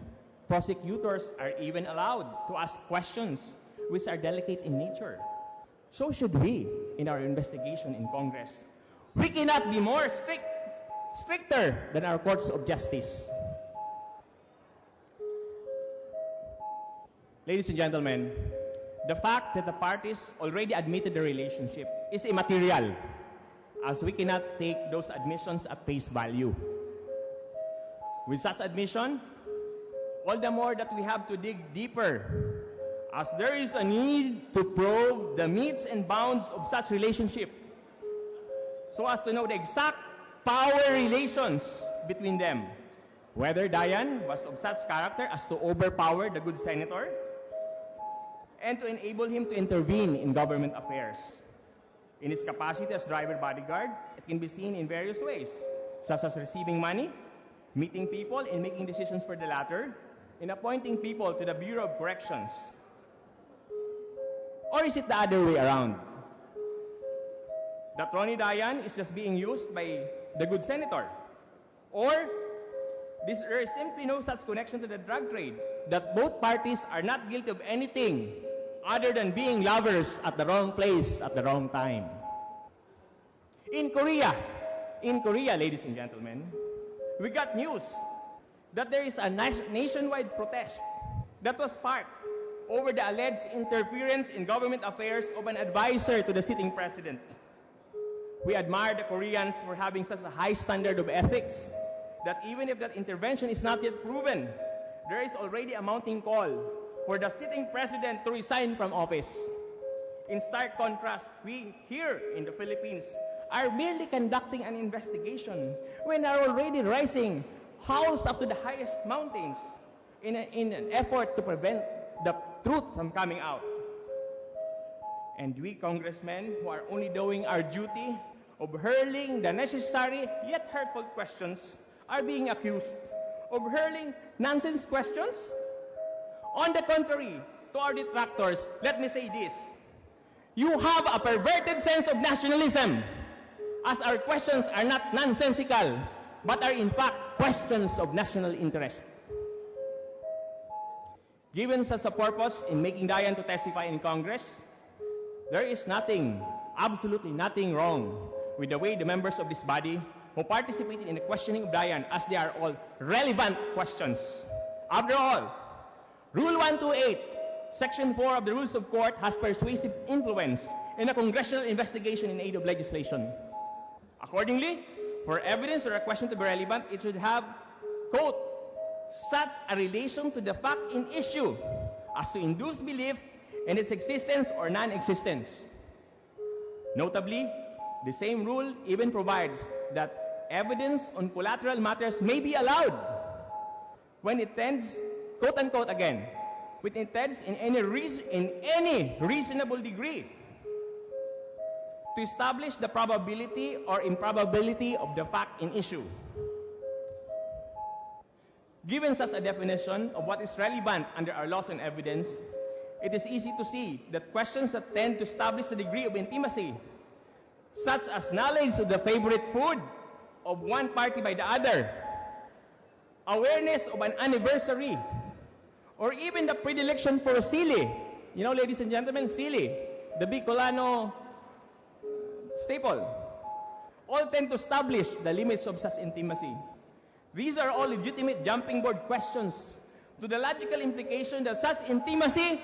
prosecutors are even allowed to ask questions which are delicate in nature, so should we in our investigation in Congress. We cannot be more stricter than our courts of justice. Ladies and gentlemen, the fact that the parties already admitted the relationship is immaterial, as we cannot take those admissions at face value. With such admission, all the more that we have to dig deeper, as there is a need to probe the metes and bounds of such relationship, so as to know the exact power relations between them, whether Dayan was of such character as to overpower the good senator and to enable him to intervene in government affairs. In his capacity as driver bodyguard, it can be seen in various ways, such as receiving money, meeting people and making decisions for the latter, and appointing people to the Bureau of Corrections. Or is it the other way around? That Ronnie Dayan is just being used by the good senator? Or there is simply no such connection to the drug trade, that both parties are not guilty of anything other than being lovers at the wrong place at the wrong time? In Korea, ladies and gentlemen, we got news that there is a nationwide protest that was sparked over the alleged interference in government affairs of an advisor to the sitting president. We admire the Koreans for having such a high standard of ethics that even if that intervention is not yet proven, there is already a mounting call for the sitting president to resign from office. In stark contrast, we here in the Philippines are merely conducting an investigation when are already rising howls up to the highest mountains in an effort to prevent the truth from coming out. And we congressmen who are only doing our duty of hurling the necessary yet hurtful questions are being accused of hurling nonsense questions? On the contrary, to our detractors, let me say this. You have a perverted sense of nationalism, as our questions are not nonsensical, but are in fact questions of national interest. Given such a purpose in making Dayan to testify in Congress, there is nothing, absolutely nothing wrong with the way the members of this body who participated in the questioning of Dayan, as they are all relevant questions. After all, Rule 128, Section 4 of the Rules of Court has persuasive influence in a congressional investigation in aid of legislation. Accordingly, for evidence or a question to be relevant, it should have, quote, such a relation to the fact in issue as to induce belief in its existence or non-existence. Notably, the same rule even provides that evidence on collateral matters may be allowed when it tends, quote-unquote again, when it tends in any reasonable degree to establish the probability or improbability of the fact in issue. Given such a definition of what is relevant under our laws and evidence, it is easy to see that questions that tend to establish a degree of intimacy, such as knowledge of the favorite food of one party by the other, awareness of an anniversary, or even the predilection for sili. You know, ladies and gentlemen, sili, the Bicolano staple, all tend to establish the limits of such intimacy. These are all legitimate jumping board questions to the logical implication that such intimacy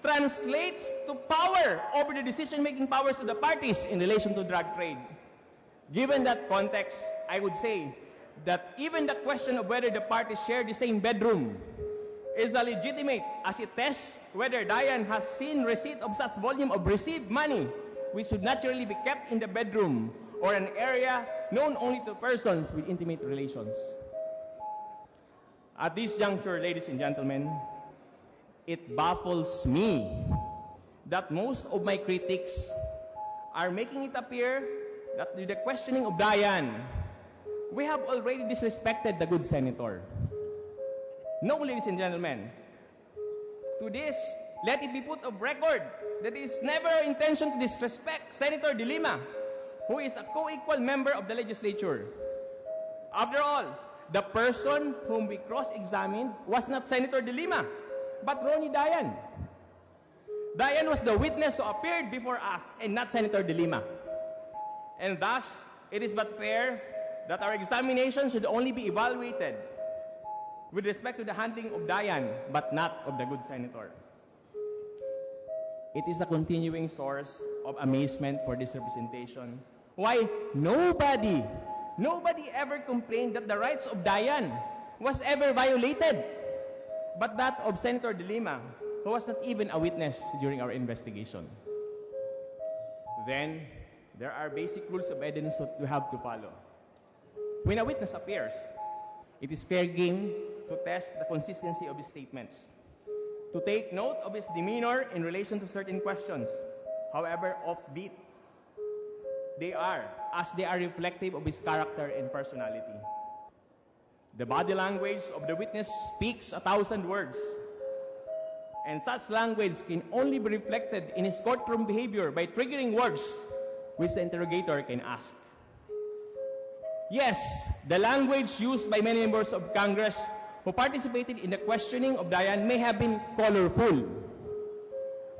translates to power over the decision-making powers of the parties in relation to drug trade. Given that context, I would say that even the question of whether the parties share the same bedroom is a legitimate, as it tests whether Dayan has seen receipt of such volume of received money, which should naturally be kept in the bedroom or an area known only to persons with intimate relations. At this juncture, ladies and gentlemen, it baffles me that most of my critics are making it appear that with the questioning of Dayan, we have already disrespected the good senator. No, ladies and gentlemen, to this, let it be put of record that it is never our intention to disrespect Senator De Lima, who is a co-equal member of the legislature. After all, the person whom we cross-examined was not Senator De Lima, but Ronnie Dayan. Dayan was the witness who appeared before us and not Senator De Lima. And thus, it is but fair that our examination should only be evaluated with respect to the handling of Dayan, but not of the good senator. It is a continuing source of amazement for this representation. Why nobody ever complained that the rights of Dayan was ever violated, but that of Senator De Lima, who was not even a witness during our investigation. Then, there are basic rules of evidence that we have to follow. When a witness appears, it is fair game to test the consistency of his statements, to take note of his demeanor in relation to certain questions, however offbeat they are, as they are reflective of his character and personality. The body language of the witness speaks 1,000 words, and such language can only be reflected in his courtroom behavior by triggering words which the interrogator can ask. Yes, the language used by many members of Congress who participated in the questioning of Dayan may have been colorful,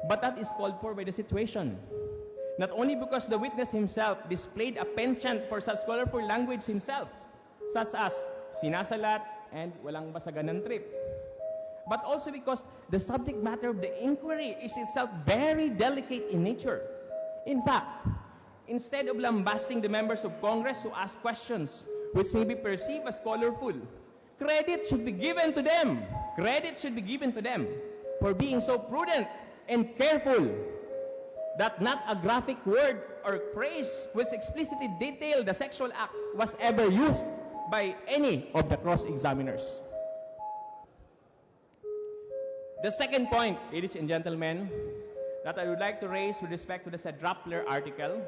but that is called for by the situation. Not only because the witness himself displayed a penchant for such colorful language himself, such as sinasalat and walang basagan ng trip, but also because the subject matter of the inquiry is itself very delicate in nature. In fact, instead of lambasting the members of Congress who ask questions which may be perceived as colorful, credit should be given to them. Credit should be given to them for being so prudent and careful that not a graphic word or phrase which explicitly detailed the sexual act was ever used by any of the cross-examiners. The second point, ladies and gentlemen, that I would like to raise with respect to the said Rappler article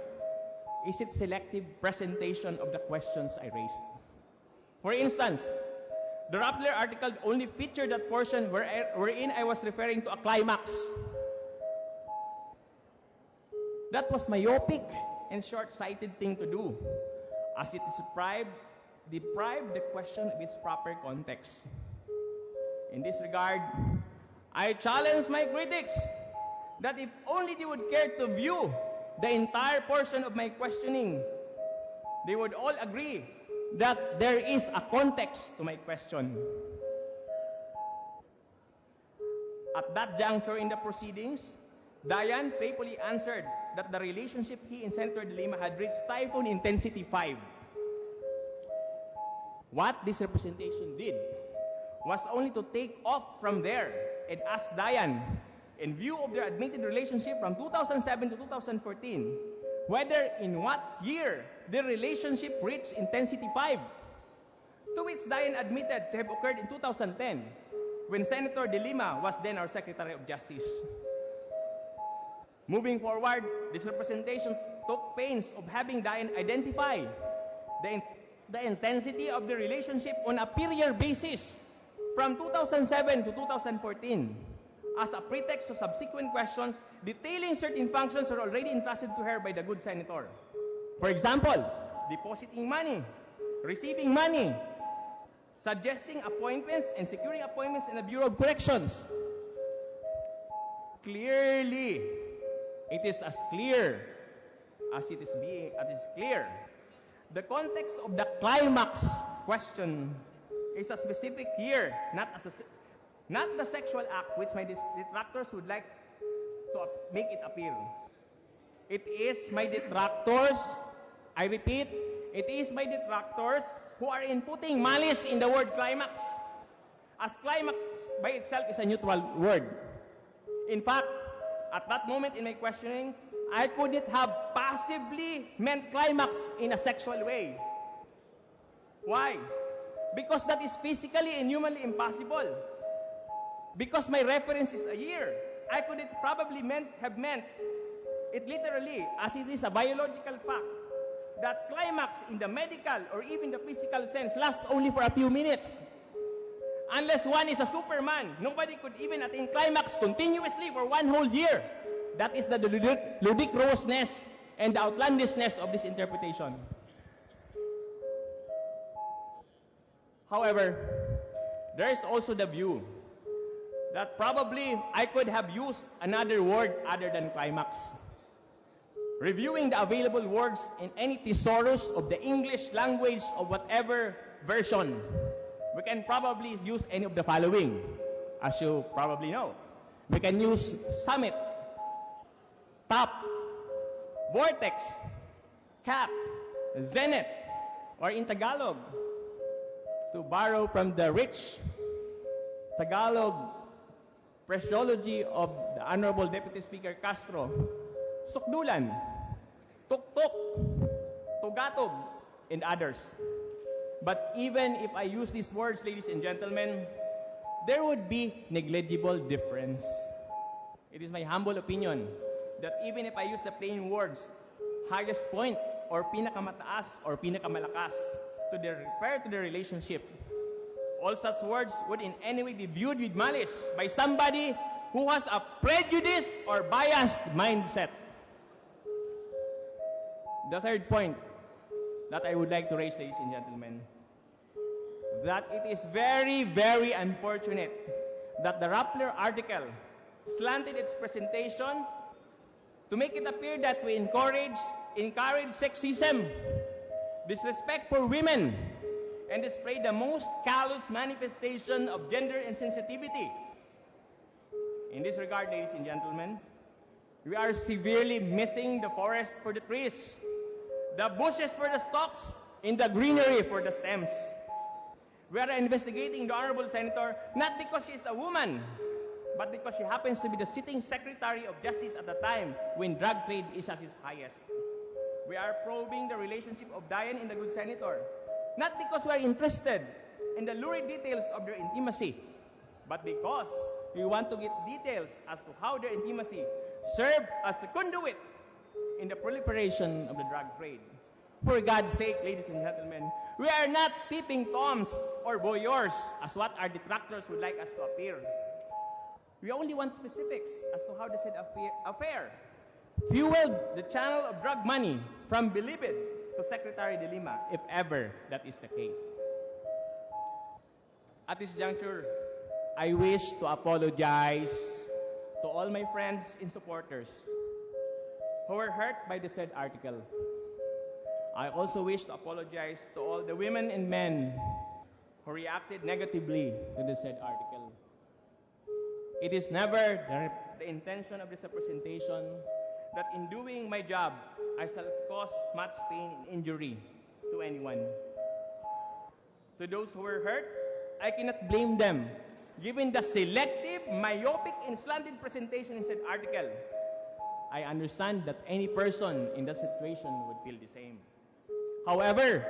is its selective presentation of the questions I raised. For instance, the Rappler article only featured that portion wherein I was referring to a climax. That was myopic and short-sighted thing to do, as it deprived the question of its proper context. In this regard, I challenge my critics that if only they would care to view the entire portion of my questioning, they would all agree that there is a context to my question. At that juncture in the proceedings, Dayan playfully answered that the relationship he and Senator De Lima had reached typhoon intensity 5. What this representation did was only to take off from there and ask Dayan, in view of their admitted relationship from 2007 to 2014, whether in what year their relationship reached intensity 5, to which Dayan admitted to have occurred in 2010, when Senator De Lima was then our Secretary of Justice. Moving forward, this representation took pains of having Dayan identify the intensity of the relationship on a per-year basis from 2007 to 2014 as a pretext to subsequent questions detailing certain functions that are already entrusted to her by the good senator. For example, depositing money, receiving money, suggesting appointments and securing appointments in the Bureau of Corrections. Clearly, it is as clear as it is clear. The context of the climax question is a specific year, not the sexual act which my detractors would like to make it appear. It is my detractors, I repeat, it is my detractors who are inputting malice in the word climax, as climax by itself is a neutral word. In fact, at that moment in my questioning, I couldn't have possibly meant climax in a sexual way. Why? Because that is physically and humanly impossible. Because my reference is a year. I couldn't probably have meant it literally, as it is a biological fact, that climax in the medical or even the physical sense lasts only for a few minutes. Unless one is a Superman, nobody could even attain climax continuously for one whole year. That is the ludicrousness and the outlandishness of this interpretation. However, there is also the view that probably I could have used another word other than climax. Reviewing the available words in any thesaurus of the English language of whatever version, we can probably use any of the following. As you probably know, we can use summit, top, vortex, cap, zenith, or in Tagalog, to borrow from the rich Tagalog phraseology of the Honorable Deputy Speaker Castro, sukdulan, tuktok, tugatog, and others. But even if I use these words, ladies and gentlemen, there would be negligible difference. It is my humble opinion that even if I use the plain words, highest point, or pinakamataas, or pinakamalakas, to refer to the relationship, all such words would in any way be viewed with malice by somebody who has a prejudiced or biased mindset. The third point that I would like to raise, ladies and gentlemen, that it is very, very unfortunate that the Rappler article slanted its presentation to make it appear that we encourage sexism, disrespect for women, and display the most callous manifestation of gender insensitivity. In this regard, ladies and gentlemen, we are severely missing the forest for the trees The bushes for the stalks, and the greenery for the stems. We are investigating the Honorable Senator not because she is a woman, but because she happens to be the sitting Secretary of Justice at the time when drug trade is at its highest. We are probing the relationship of Diane and the good senator, not because we are interested in the lurid details of their intimacy, but because we want to get details as to how their intimacy served as a conduit in the proliferation of the drug trade. For God's sake, ladies and gentlemen, we are not peeping toms or voyeurs as what our detractors would like us to appear. We only want specifics as to how the said affair fueled the channel of drug money from Bilibid to Secretary de Lima, if ever that is the case. At this juncture, I wish to apologize to all my friends and supporters who were hurt by the said article. I also wish to apologize to all the women and men who reacted negatively to the said article. It is never the intention of this representation that in doing my job, I shall cause much pain and injury to anyone. To those who were hurt, I cannot blame them, given the selective, myopic, and slanted presentation in said article. I understand that any person in that situation would feel the same. However,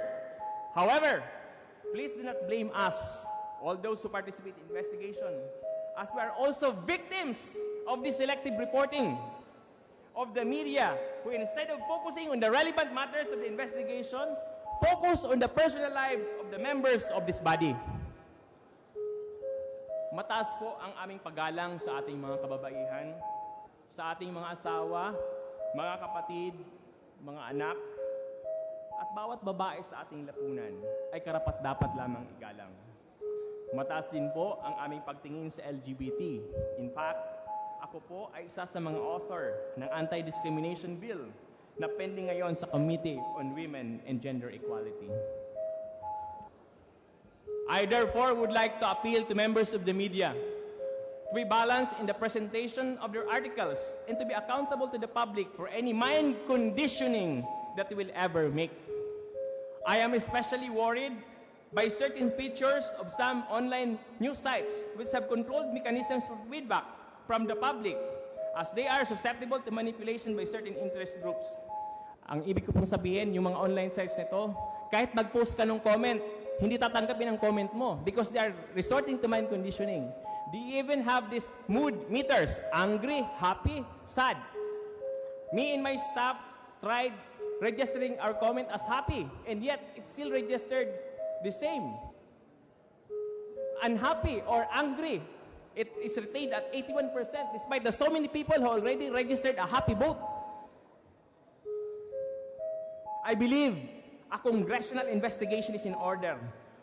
please do not blame us, all those who participate in investigation, as we are also victims of this selective reporting of the media, who instead of focusing on the relevant matters of the investigation, focus on the personal lives of the members of this body. Mataas po ang aming paggalang sa ating mga kababaihan, sa ating mga asawa, mga kapatid, mga anak, at bawat babae sa ating lapunan ay karapat-dapat lamang igalang. Mataas din po ang aming pagtingin sa LGBT. In fact, ako po ay isa sa mga author ng Anti-Discrimination Bill na pending ngayon sa Committee on Women and Gender Equality. I therefore would like to appeal to members of the media to be balanced in the presentation of their articles and to be accountable to the public for any mind conditioning that they will ever make. I am especially worried by certain features of some online news sites which have controlled mechanisms for feedback from the public as they are susceptible to manipulation by certain interest groups. Ang ibig ko pong sabihin, yung mga online sites nito, kahit mag-post ka ng comment, hindi tatanggapin ang comment mo because they are resorting to mind conditioning. They even have these mood meters, angry, happy, sad. Me and my staff tried registering our comment as happy, and yet it's still registered the same. Unhappy or angry, it is retained at 81% despite the so many people who already registered a happy vote. I believe a congressional investigation is in order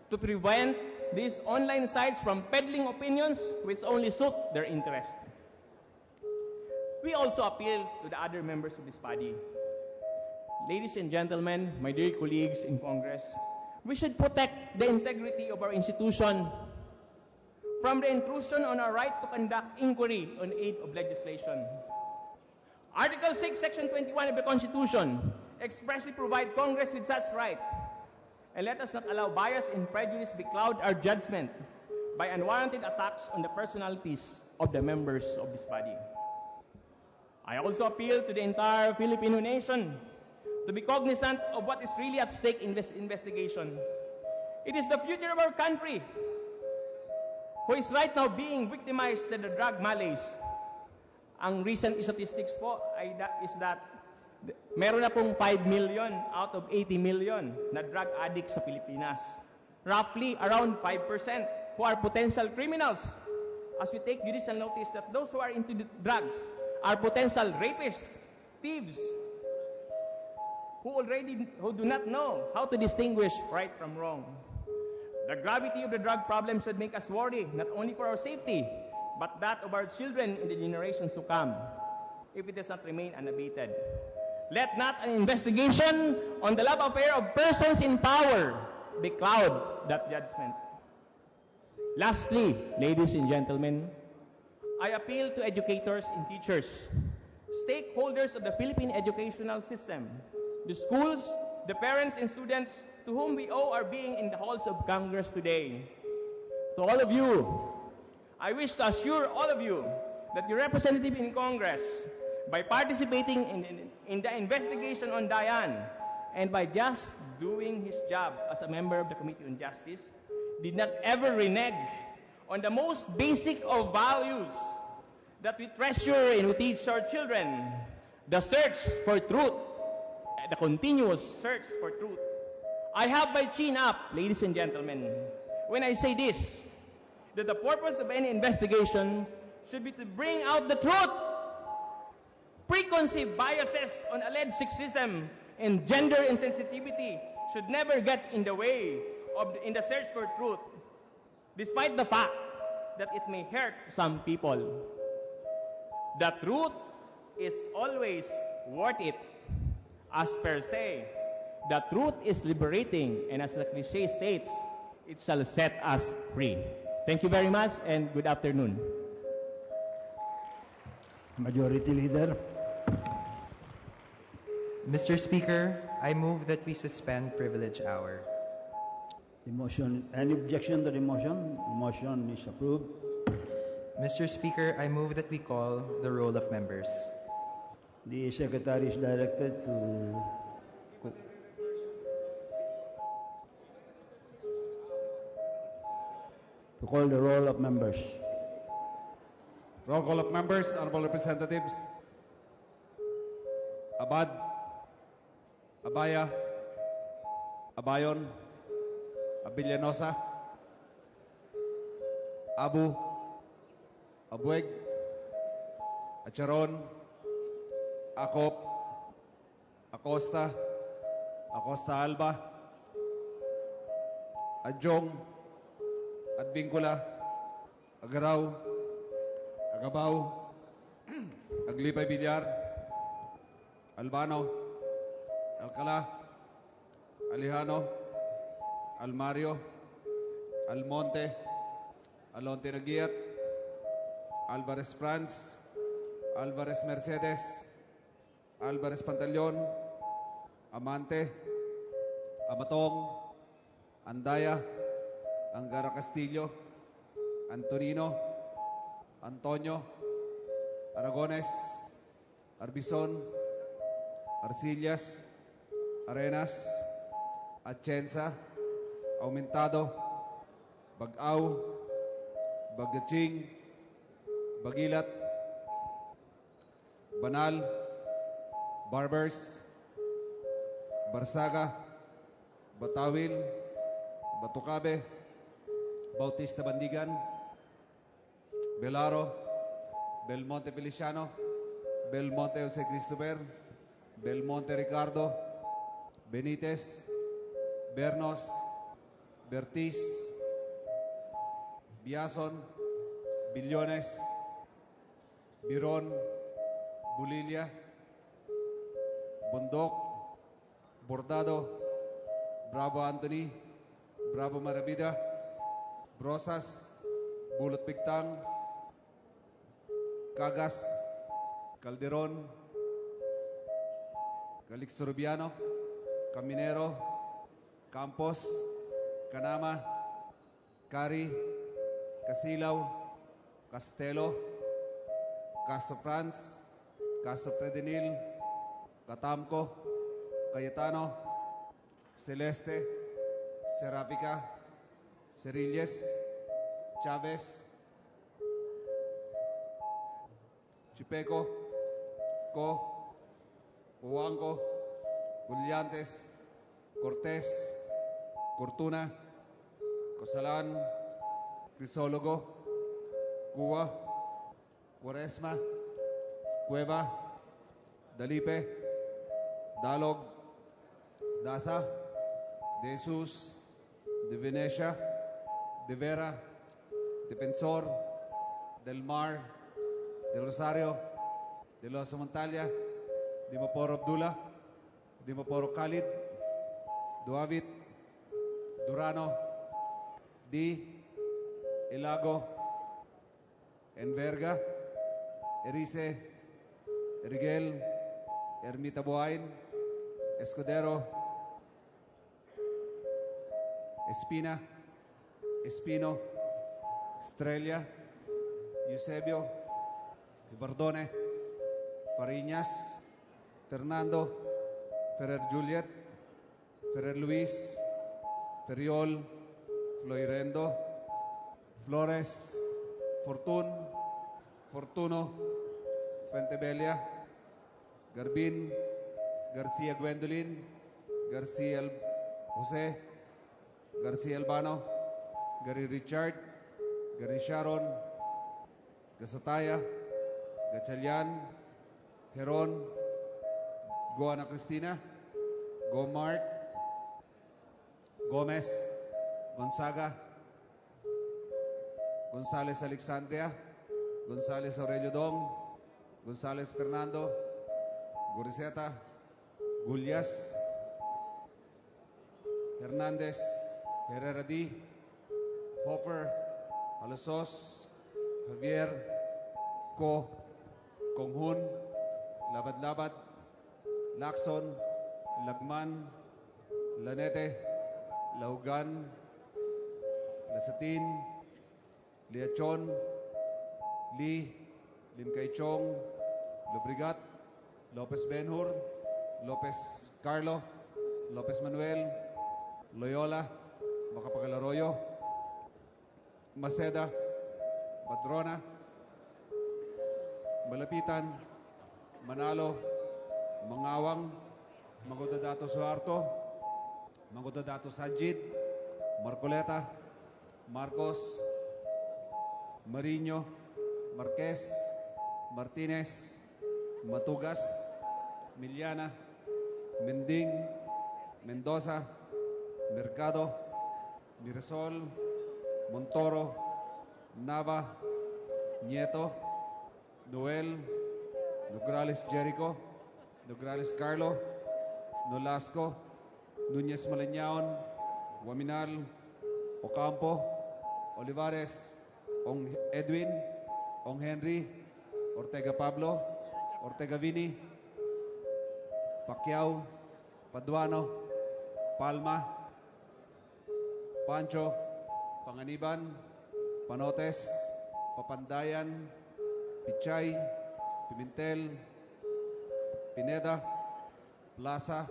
to prevent these online sites from peddling opinions which only suit their interest. We also appeal to the other members of this body. Ladies and gentlemen, my dear colleagues in Congress, we should protect the integrity of our institution from the intrusion on our right to conduct inquiry on aid of legislation. Article 6, Section 21 of the Constitution expressly provide Congress with such right. And let us not allow bias and prejudice becloud our judgment by unwarranted attacks on the personalities of the members of this body. I also appeal to the entire Filipino nation to be cognizant of what is really at stake in this investigation. It is the future of our country who is right now being victimized by the drug malaise. Ang recent statistics po is that meron na pong 5 million out of 80 million na drug addicts sa Pilipinas. Roughly around 5% who are potential criminals. As we take judicial notice that those who are into the drugs are potential rapists, thieves, who do not know how to distinguish right from wrong. The gravity of the drug problem should make us worry not only for our safety, but that of our children in the generations to come, if it does not remain unabated. Let not an investigation on the love affair of persons in power becloud that judgment. Lastly, ladies and gentlemen, I appeal to educators and teachers, stakeholders of the Philippine educational system, the schools, the parents and students to whom we owe our being in the halls of Congress today. To all of you, I wish to assure all of you that your representative in Congress, by participating in the investigation on Dayan and by just doing his job as a member of the Committee on Justice, did not ever renege on the most basic of values that we treasure and we teach our children, the search for truth, the continuous search for truth. I have my chin up, ladies and gentlemen, when I say this, that the purpose of any investigation should be to bring out the truth. Preconceived biases on alleged sexism and gender insensitivity should never get in the way of in the search for truth, despite the fact that it may hurt some people. The truth is always worth it. As per se, the truth is liberating, and as the cliche states, it shall set us free. Thank you very much, and good afternoon. Majority Leader. Mr. Speaker, I move that we suspend privilege hour. The motion, any objection to the motion? The motion is approved. Mr. Speaker, I move that we call the roll of members. The Secretary is directed to call the roll of members. Roll call of members, honorable representatives. Abad, Abaya, Abayon, Abilianosa, Abu, Abueg, Acharon, Acop, Acosta, Acosta Alba, Adjong, Advincula, Agaraw, Agabaw, Aglipay Villar, Albano, Alcala, Alejano, Almario, Almonte, Alonte Nagiat, Alvarez Franz, Alvarez Mercedes, Alvarez Pantaleon, Amante, Amatong, Andaya, Angara Castillo, Antonino, Antonio, Aragones, Arbizon, Arcillas, Arenas, Atienza, Aumentado, Bagaw, Bagaching, Bagilat, Banal, Barbers, Barsaga, Batawil, Batucabe, Bautista Bandigan, Belaro, Belmonte Feliciano, Belmonte Jose Christopher, Belmonte Ricardo, Benitez, Bernos, Bertiz, Biason, Billones, Biron, Bulilia, Bondok, Bordado, Bravo Anthony, Bravo Marabida, Brosas, Bulot Pigtang, Cagas, Calderon, Calixto Rubiano, Caminero, Campos, Canama, Cari, Casilaw, Castelo, Castro Franz, Castro Fredenil, Catamco, Cayetano, Celeste, Serapica, Cerilles, Chavez, Chipeco, Co, Huanco, Bullantes, Cortés, Cortuna, Cosalan, Crisólogo, Cuba, Cuaresma, Cueva, Dalipe, Dalog, Daza, De Jesus, De Venecia, De Vera, Defensor, Del Mar, Del Rosario, De Los Montalia, Dimaporo Abdullah, Dimaporo Khalid, Duavit, Durano, Di, Ilago, Enverga, Erice, Erigel, Ermita Buhain, Escudero, Espina, Espino, Estrella, Eusebio, Ibardone, Fariñas, Fernando, Ferrer Juliet, Ferrer Luis, Ferriol, Floirendo, Flores, Fortun, Fortuno, Fuentebella, Garbin, Garcia Gwendolyn, Garcia Jose, Garcia Albano, Gary Richard, Gary Sharon, Gasataya, Gatchalian, Heron, Go Ana Cristina, Go Mark, Gomez, Gonzaga, Gonzales Alexandria, Gonzales Aurelio Dong, Gonzales Fernando, Goriseta, Gullias, Hernandez, Herrera D, Hoffer, Alasos, Javier, Ko, Konghun, Labad-Labad, Lacson, Lagman, Lanete, Laugan, Lasatin, Liachon, Lee, Limkaichong, Lubrigat, Lopez Benhur, Lopez Carlo, Lopez Manuel, Loyola, Macapagal-Arroyo, Maceda, Padrona, Malapitan, Manalo, Mangawang, Mangudadato Suarto, Mangudadato Sajid, Marcoleta, Marcos, Mariño, Marquez, Martinez, Matugas, Miliana, Mending, Mendoza, Mercado, Miresol, Montoro, Nava, Nieto, Noel, Nograles Jericho, Nograles Carlo, Nolasco, Núñez Maleñaon, Waminal, Ocampo, Olivares, Ong Edwin, Ong Henry, Ortega Pablo, Ortega Vini, Pacquiao, Paduano, Palma, Pancho, Panganiban, Panotes, Papandayan, Pichay, Pimentel, Pineda, Plaza,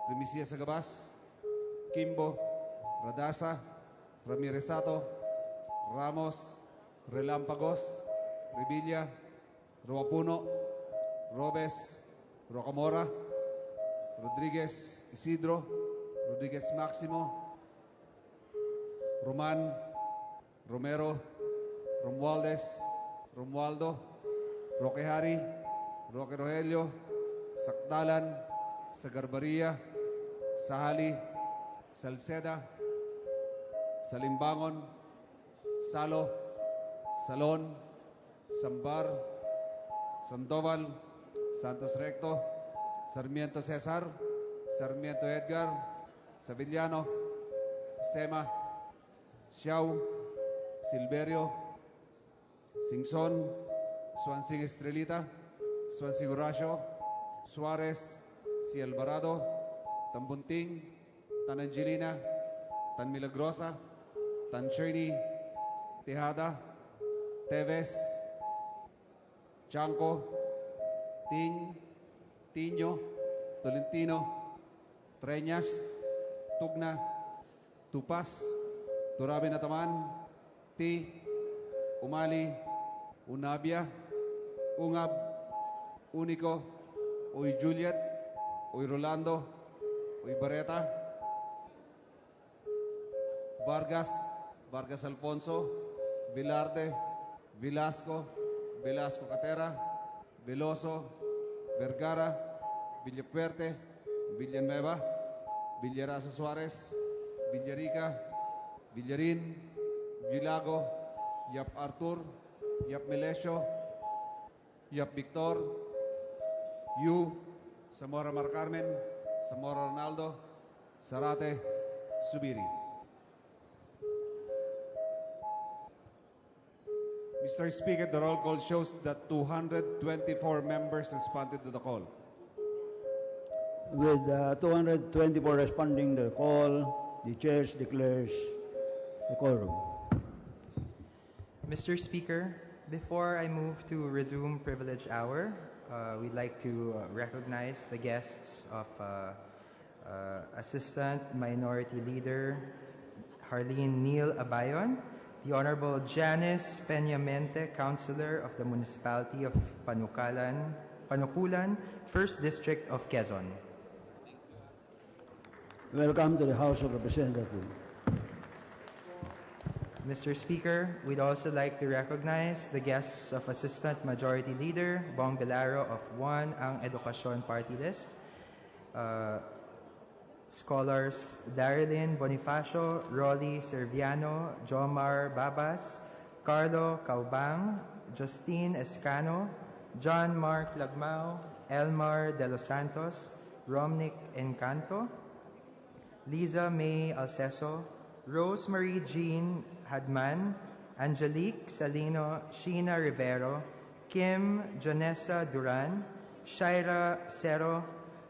Primicia Sagabas, Kimbo, Radasa, Ramiresato, Ramos, Relampagos, Revilla, Roapuno, Robes, Rocamora, Rodriguez Isidro, Rodriguez Maximo, Roman, Romero, Romualdez, Romualdo, Roque Hari, Roque Rogelio, Sakdalan, Sagarbaria, Sahali, Salceda, Salimbangon, Salo, Salon, Sambar, Sandoval, Santos Recto, Sarmiento Cesar, Sarmiento Edgar, Savillano, Sema, Xiao, Silverio, Singson, Swansing Estrelita, Swansing Horacio, Suarez, Si Alvarado, Tambunting, Tan Angelina, Tan Milagrosa, Tan Shirley, Tejada, Teves, Chanco, Ting, Tino, Tolentino, Treñas, Tugna, Tupas, Turabe Nataman, Ti, Umali, Unabia, Ungab, Unico, Uy Juliet, Uy Rolando, Uy Barreta, Vargas, Vargas Alfonso, Vilarde, Velasco, Velasco Catera, Veloso, Vergara, Villafuerte, Villanueva, Villarasa Suarez, Villarica, Villarin, Villago, Yap Artur, Yap Melesio, Yap Victor, Yu, Zamora Mar Carmen, Zamora Ronaldo, Sarate, Subiri. Mr. Speaker, the roll call shows that 224 members responded to the call. With 224 responding to the call, The chair declares a quorum. Mr. Speaker, before I move to resume privilege hour, we'd like to recognize the guests of Assistant Minority Leader Harleen Neal Abayon, the Honorable Janice Peñamente, Councilor of the Municipality of Panukulan, 1st District of Quezon. Welcome to the House of Representatives. Mr. Speaker, we'd also like to recognize the guests of Assistant Majority Leader Bong Belaro of 1 Ang Edukasyon Party List, Scholars Darilyn Bonifacio, Rolly Serviano, Jomar Babas, Carlo Caubang, Justine Escano, John Mark Lagmao, Elmar De Los Santos, Romnick Encanto, Liza May Alceso, Rosemary Jean Hadman, Angelique Salino, Sheena Rivero, Kim Janessa Duran, Shaira Cero,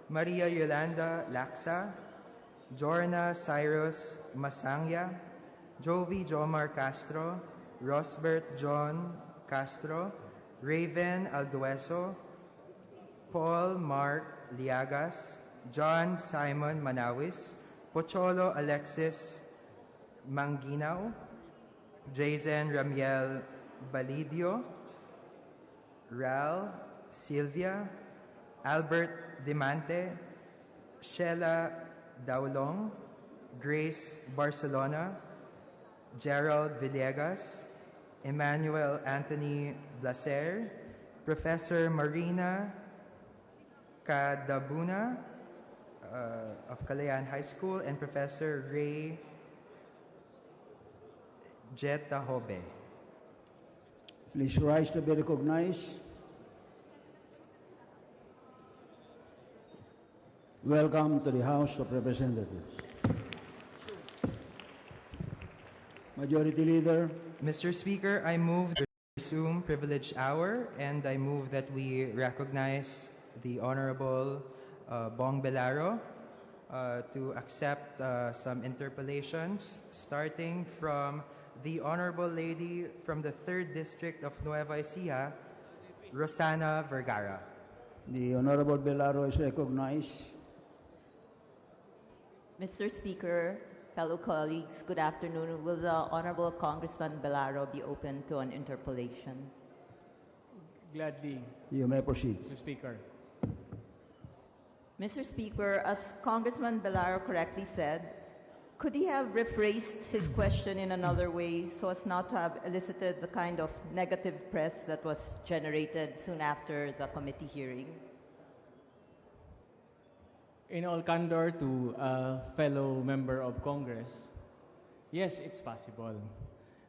Maria Yolanda Laksa, Jorna Cyrus Masangya, Jovi Jomar Castro, Rosbert John Castro, Raven Aldueso, Paul Mark Liagas, John Simon Manawis, Pocholo Alexis Manginao, Jason Ramiel Balidio, Ral Silvia, Albert Dimante, Sheila Daulong, Grace Barcelona, Gerald Villegas, Emmanuel Anthony Blaser, Professor Marina Cadabuna of Calayan High School, and Professor Ray Jetta Hobe. Please rise to be recognized. Welcome to the House of Representatives. Majority Leader. Mr. Speaker, I move to resume privilege hour, and I move that we recognize the Honorable Bong Belaro to accept some interpellations, starting from the Honorable Lady from the 3rd District of Nueva Ecija, Rosana Vergara. The Honorable Belaro is recognized. Mr. Speaker, fellow colleagues, good afternoon. Will the Honorable Congressman Belaro be open to an interpellation? Gladly, You may proceed. Mr. Speaker. Mr. Speaker, as Congressman Belaro correctly said, could he have rephrased his question in another way so as not to have elicited the kind of negative press that was generated soon after the committee hearing? In all candor to a fellow member of Congress, yes, it's possible.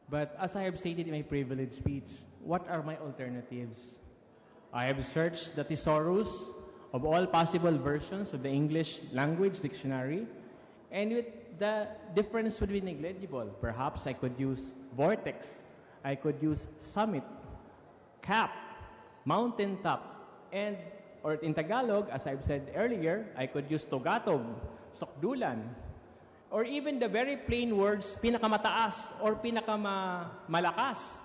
But as I have stated in my privilege speech, what are my alternatives? I have searched the thesaurus of all possible versions of the English language dictionary, and with the difference would be negligible. Perhaps I could use vortex, I could use summit, cap, mountaintop, and or in Tagalog, as I've said earlier, I could use togatog, sokdulan, or even the very plain words pinakamataas or pinakamalakas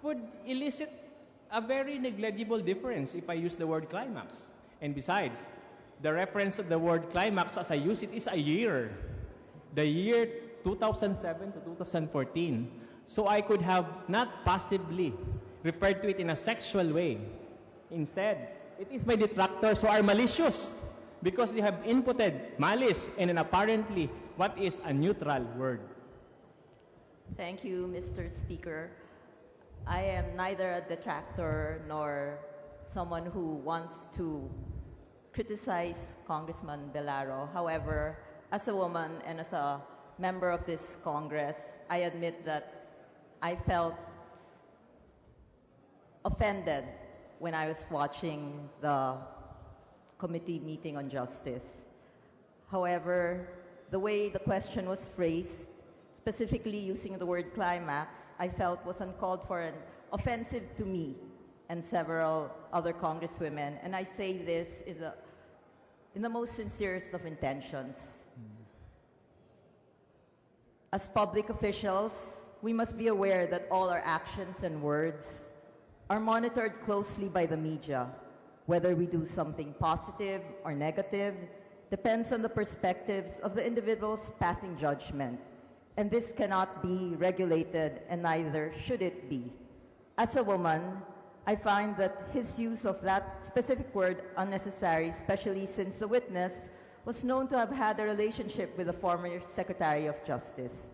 would elicit a very negligible difference if I use the word climax. And besides, the reference of the word climax as I use it is a year. The year 2007 to 2014. So I could have not possibly referred to it in a sexual way. Instead, it is my detractors who are malicious because they have inputted malice in an apparently what is a neutral word. Thank you, Mr. Speaker. I am neither a detractor nor someone who wants to criticize Congressman Belaro. However, as a woman and as a member of this Congress, I admit that I felt offended when I was watching the committee meeting on justice. However, the way the question was phrased, specifically using the word climax, I felt was uncalled for and offensive to me and several other congresswomen. And I say this in the most sincerest of intentions. As public officials, we must be aware that all our actions and words are monitored closely by the media. Whether we do something positive or negative depends on the perspectives of the individuals passing judgment, and this cannot be regulated, and neither should it be. As a woman, I find that his use of that specific word unnecessary, especially since the witness was known to have had a relationship with the former Secretary of Justice.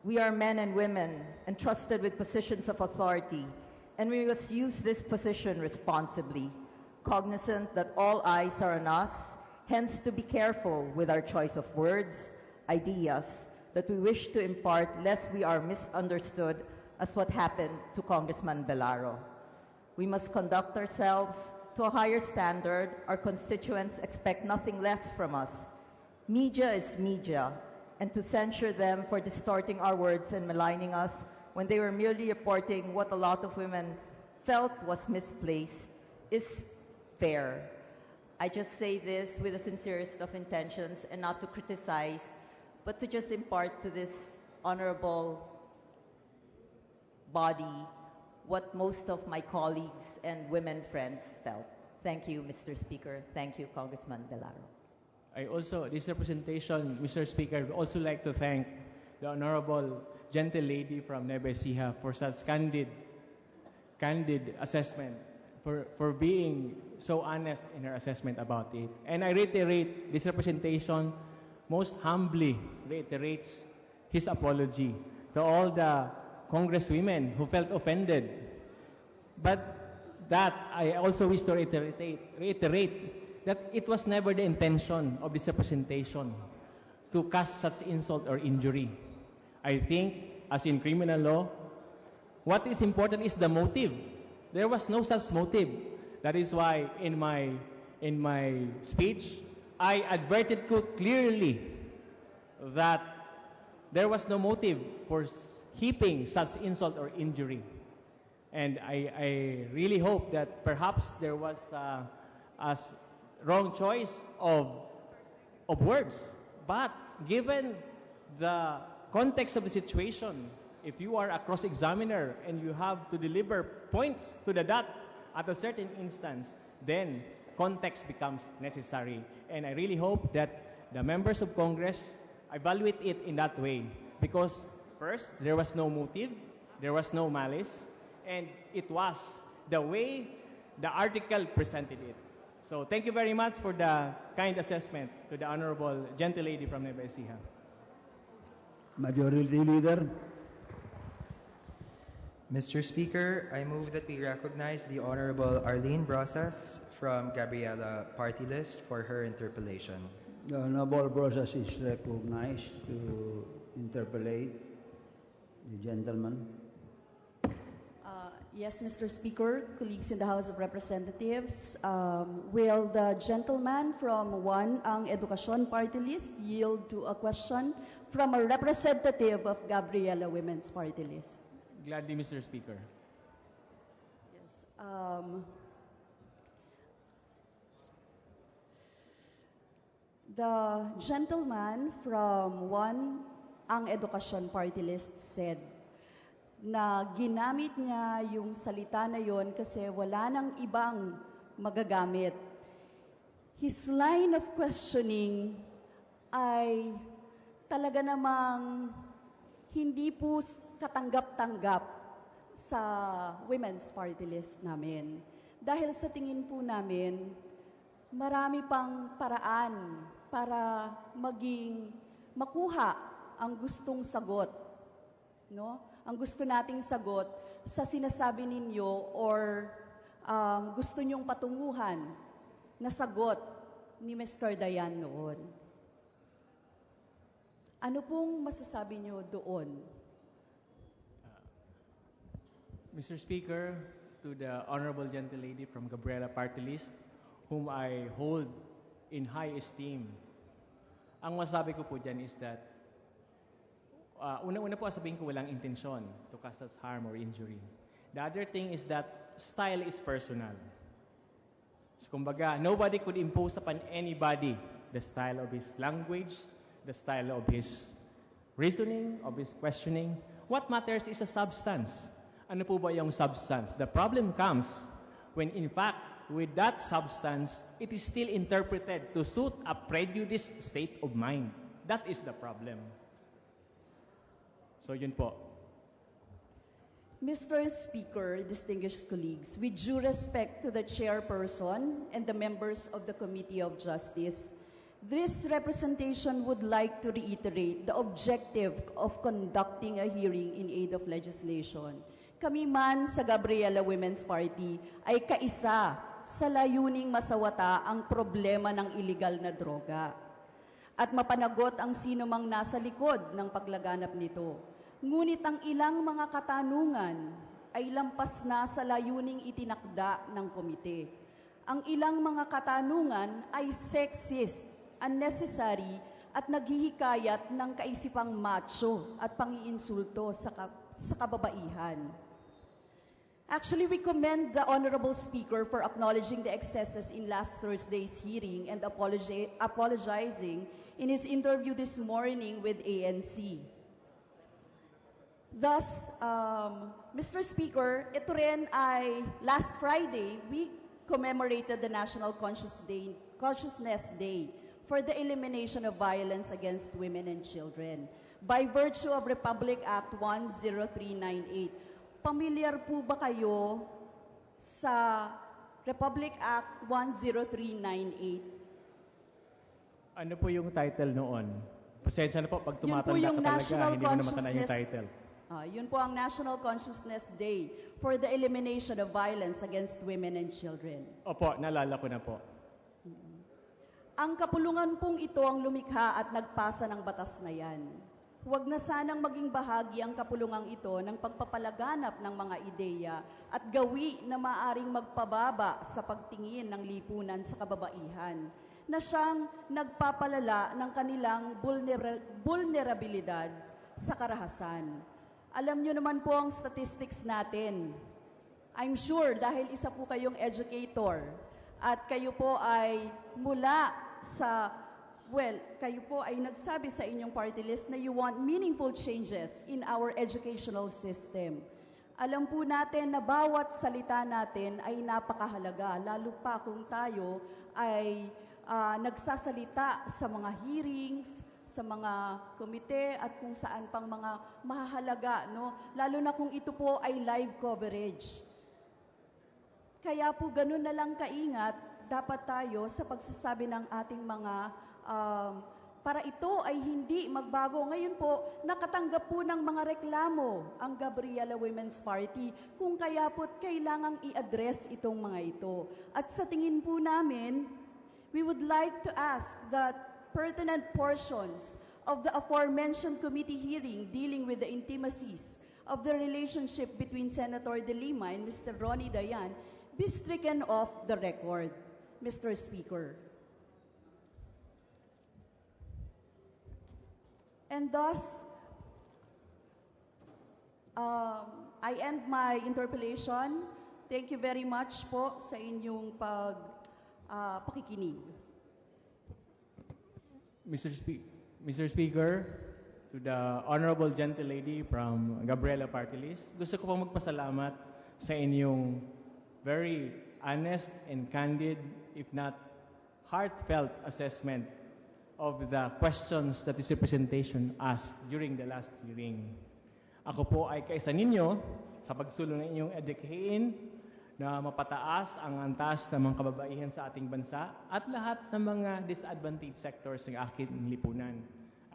We are men and women entrusted with positions of authority, and we must use this position responsibly, cognizant that all eyes are on us, hence to be careful with our choice of words, ideas that we wish to impart, lest we are misunderstood as what happened to Congressman Belaro. We must conduct ourselves to a higher standard. Our constituents expect nothing less from us. Media is media, and to censure them for distorting our words and maligning us when they were merely reporting what a lot of women felt was misplaced is fair. I just say this with the sincerest of intentions and not to criticize, but to just impart to this honorable body what most of my colleagues and women friends felt. Thank you, Mr. Speaker. Thank you, Congressman Belaro. I also, this representation, Mr. Speaker, I would also like to thank the Honorable Gentle Lady from Nueva Ecija for such candid assessment, for being so honest in her assessment about it. And I reiterate, this representation most humbly reiterates his apology to all the congresswomen who felt offended. But that I also wish to reiterate that it was never the intention of this representation to cause such insult or injury. I think, as in criminal law, what is important is the motive. There was no such motive. That is why in my speech, I adverted clearly that there was no motive for heaping such insult or injury. And I really hope that perhaps there was a wrong choice of words. But given the context of the situation, if you are a cross-examiner and you have to deliver points to the dot at a certain instance, then context becomes necessary. And I really hope that the members of Congress evaluate it in that way. Because first, there was no motive, there was no malice, and it was the way the article presented it. So thank you very much for the kind assessment to the Honorable Gentle Lady from Nueva Ecija. Majority Leader. Mr. Speaker, I move that we recognize the Honorable Arlene Brosas from Gabriela Party List for her interpellation. The Honorable Brosas is recognized to interpellate the gentleman. Yes, Mr. Speaker, colleagues in the House of Representatives, will the gentleman from Ang Edukasyon Party List yield to a question from a representative of Gabriela Women's Party List? Gladly, Mr. Speaker. Yes. The gentleman from Ang Edukasyon Party List said na ginamit niya yung salita na yon kasi wala nang ibang magagamit. His line of questioning ay talaga namang hindi po katanggap-tanggap sa Women's Party List namin. Dahil sa tingin po namin, marami pang paraan para makuha ang gustong sagot. No? Ang gusto nating sagot sa sinasabi ninyo or gusto nyong patunguhan na sagot ni Mr. Dayan noon. Ano pong masasabi nyo doon? Mr. Speaker, to the Honorable Gentle Lady from Gabriela Party List, whom I hold in high esteem, ang masabi ko po dyan is that una-una po sabihin ko walang intensyon to cause us harm or injury. The other thing is that style is personal. So, kumbaga, nobody could impose upon anybody the style of his language, the style of his reasoning, of his questioning. What matters is the substance. Ano po ba yung substance? The problem comes when, in fact, with that substance, it is still interpreted to suit a prejudiced state of mind. That is the problem. So, yun po. Mr. Speaker, distinguished colleagues, with due respect to the chairperson and the members of the Committee of Justice, this representation would like to reiterate the objective of conducting a hearing in aid of legislation. Kami man sa Gabriela Women's Party ay kaisa sa layuning masawata ang problema ng iligal na droga at mapanagot ang sino mang nasa likod ng paglaganap nito. Ngunit ang ilang mga katanungan ay lampas na sa layuning itinakda ng komite. Ang ilang mga katanungan ay sexist, unnecessary, at naghihikayat ng kaisipang macho at pangiinsulto sa kababaihan. Actually, we commend the Honorable Speaker for acknowledging the excesses in last Thursday's hearing and apologizing in his interview this morning with ANC. Thus, Mr. Speaker, ito rin ay last Friday, we commemorated the National Consciousness Day for the elimination of violence against women and children by virtue of Republic Act 10398. Pamilyar po ba kayo sa Republic Act 10398? Ano po yung title noon? Pasensya na po, pag Yun po tumatanda yung ka talaga, National hindi mo na matandaan yung Consciousness- title. Yun po ang National Consciousness Day for the elimination of violence against women and children. Opo, naalala ko na po. Ang kapulungan pong ito ang lumikha at nagpasa ng batas na yan. Huwag na sanang maging bahagi ang kapulungang ito ng pagpapalaganap ng mga ideya at gawi na maaring magpababa sa pagtingin ng lipunan sa kababaihan na siyang nagpapalala ng kanilang vulnerabilidad sa karahasan. Alam nyo naman po ang statistics natin. I'm sure dahil isa po kayong educator at kayo po ay mula sa, kayo po ay nagsabi sa inyong party list na you want meaningful changes in our educational system. Alam po natin na bawat salita natin ay napakahalaga, lalo pa kung tayo ay nagsasalita sa mga hearings, sa mga komite at kung saan pang mga mahahalaga, no? Lalo na kung ito po ay live coverage. Kaya po ganun na lang kaingat dapat tayo sa pagsasabi ng ating mga para ito ay hindi magbago. Ngayon po, nakatanggap po ng mga reklamo ang Gabriela Women's Party kung kaya po't kailangang i-address itong mga ito. At sa tingin po namin, we would like to ask that pertinent portions of the aforementioned committee hearing dealing with the intimacies of the relationship between Senator De Lima and Mr. Ronnie Dayan be stricken off the record, Mr. Speaker. And thus, I end my interpellation. Thank you very much po sa inyong pakikinig. Mr. Speaker, to the Honorable Gentle Lady from Gabriela Party List, gusto ko pong magpasalamat sa inyong very honest and candid, if not heartfelt assessment of the questions that this representation asked during the last hearing. Ako po ay kaisa ninyo sa pagsulong ng inyong edikain na mapataas ang antas ng mga kababaihan sa ating bansa at lahat ng mga disadvantaged sectors ng aking lipunan.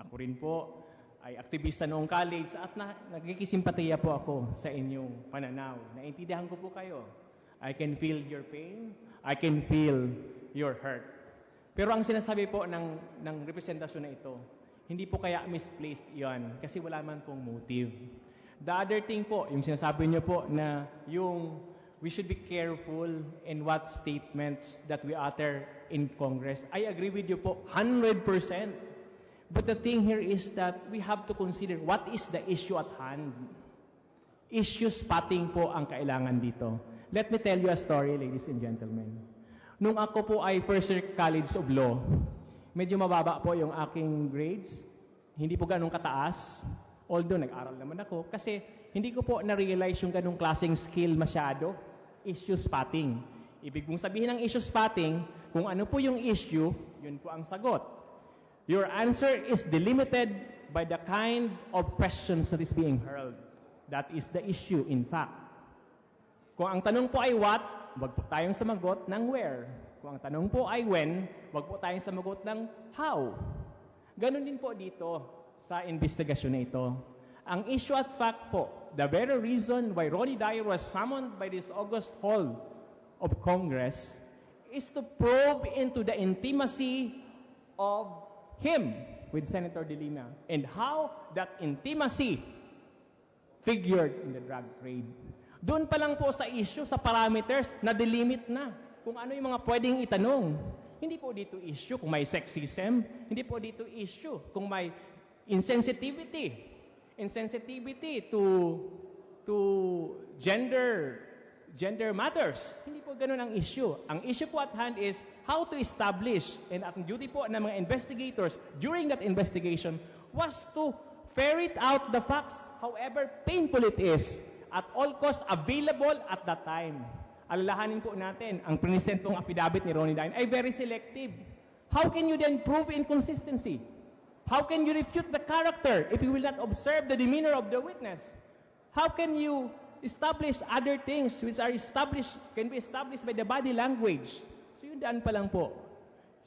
Ako rin po ay aktivista noong college at nagkikisimpatiya po ako sa inyong pananaw. Naintindihan ko po kayo. I can feel your pain. I can feel your hurt. Pero ang sinasabi po ng representasyon na ito, hindi po kaya misplaced yan kasi wala man pong motive. The other thing po, yung sinasabi niyo po na yung we should be careful in what statements that we utter in Congress. I agree with you po, 100%. But the thing here is that we have to consider what is the issue at hand. Issue spotting po ang kailangan dito. Let me tell you a story, ladies and gentlemen. Nung ako po ay first year College of Law, medyo mababa po yung aking grades. hindi po ganun kataas. Although nag-aral naman ako, kasi hindi ko po na-realize yung ganung klaseng skill masyado, issue spotting. Ibig mong sabihin ng issue spotting, kung ano po yung issue, yun po ang sagot. Your answer is delimited by the kind of questions that is being hurled. That is the issue, in fact. Kung ang tanong po ay what, wag po tayong sumagot ng where. Kung ang tanong po ay when, wag po tayong sumagot ng how. Ganon din po dito sa investigasyon na ito. Ang issue at fact po, the very reason why Ronnie Dyer was summoned by this August Hall of Congress is to probe into the intimacy of him with Senator De Lima and how that intimacy figured in the drug trade. Doon pa lang po sa issue, sa parameters, na delimit na kung ano yung mga pwedeng itanong. Hindi po dito issue kung may sexism, hindi po dito issue kung may insensitivity to gender matters. Hindi po ganun ang issue. Ang issue po at hand is how to establish, and ang duty po ng mga investigators during that investigation was to ferret out the facts, however painful it is, at all costs available at that time. Alalahanin po natin, ang prinisentong affidavit ni Ronnie Dyer ay very selective. How can you then prove inconsistency? How can you refute the character if you will not observe the demeanor of the witness? How can you establish other things which are can be established by the body language? So yun daan pa lang po.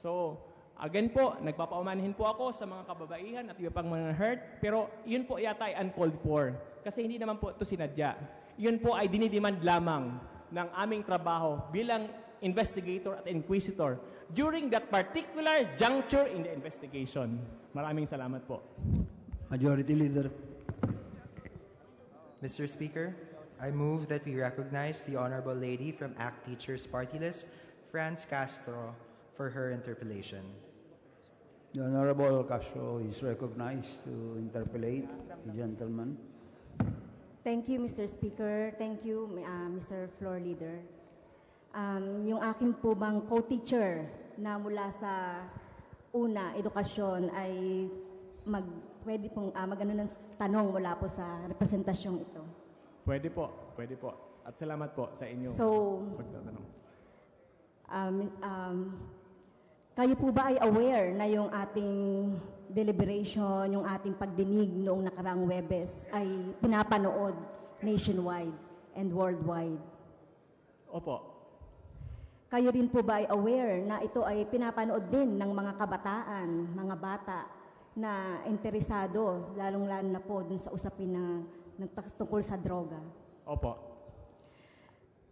So, again po, nagpapaumanhin po ako sa mga kababaihan at iba pang mga hurt, pero yun po yata ay uncalled for. Kasi hindi naman po ito sinadya. Yun po ay dinidemand lamang ng aming trabaho bilang investigator at inquisitor during that particular juncture in the investigation. Maraming salamat po. Majority Leader. Mr. Speaker, I move that we recognize the Honorable Lady from ACT Teachers Party List, Franz Castro, for her interpellation. The Honorable Castro is recognized to interpellate the gentleman. Thank you, Mr. Speaker. Thank you, Mr. Floor Leader. Yung akin po bang co-teacher na mula sa una, edukasyon, ay pwede pong magano ng tanong mula po sa representasyong ito. Pwede po. At salamat po sa inyong pagtatanong. Kayo po ba ay aware na yung ating deliberation, yung ating pagdinig noong nakaraang Webes ay pinapanood nationwide and worldwide? Opo. Kayo rin po ba ay aware na ito ay pinapanood din ng mga kabataan, mga bata na interesado, lalong-lalo na po dun sa usapin na tungkol sa droga? Opo.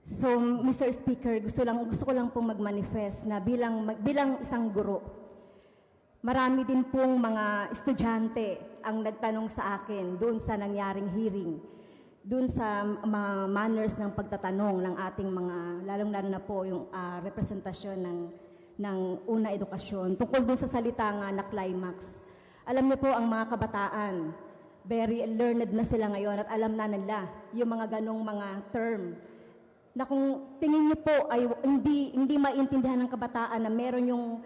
So, Mr. Speaker, gusto ko lang pong mag-manifest na bilang isang guro, marami din pong mga estudyante ang nagtanong sa akin doon sa nangyaring hearing, doon sa mga manners ng pagtatanong ng ating mga, lalong-lalo na po yung representasyon ng una edukasyon, tungkol doon sa salita nga na climax. Alam niyo po, ang mga kabataan, very learned na sila ngayon at alam na nila yung mga ganong mga term na kung tingin niyo po ay hindi maintindihan ng kabataan na meron yung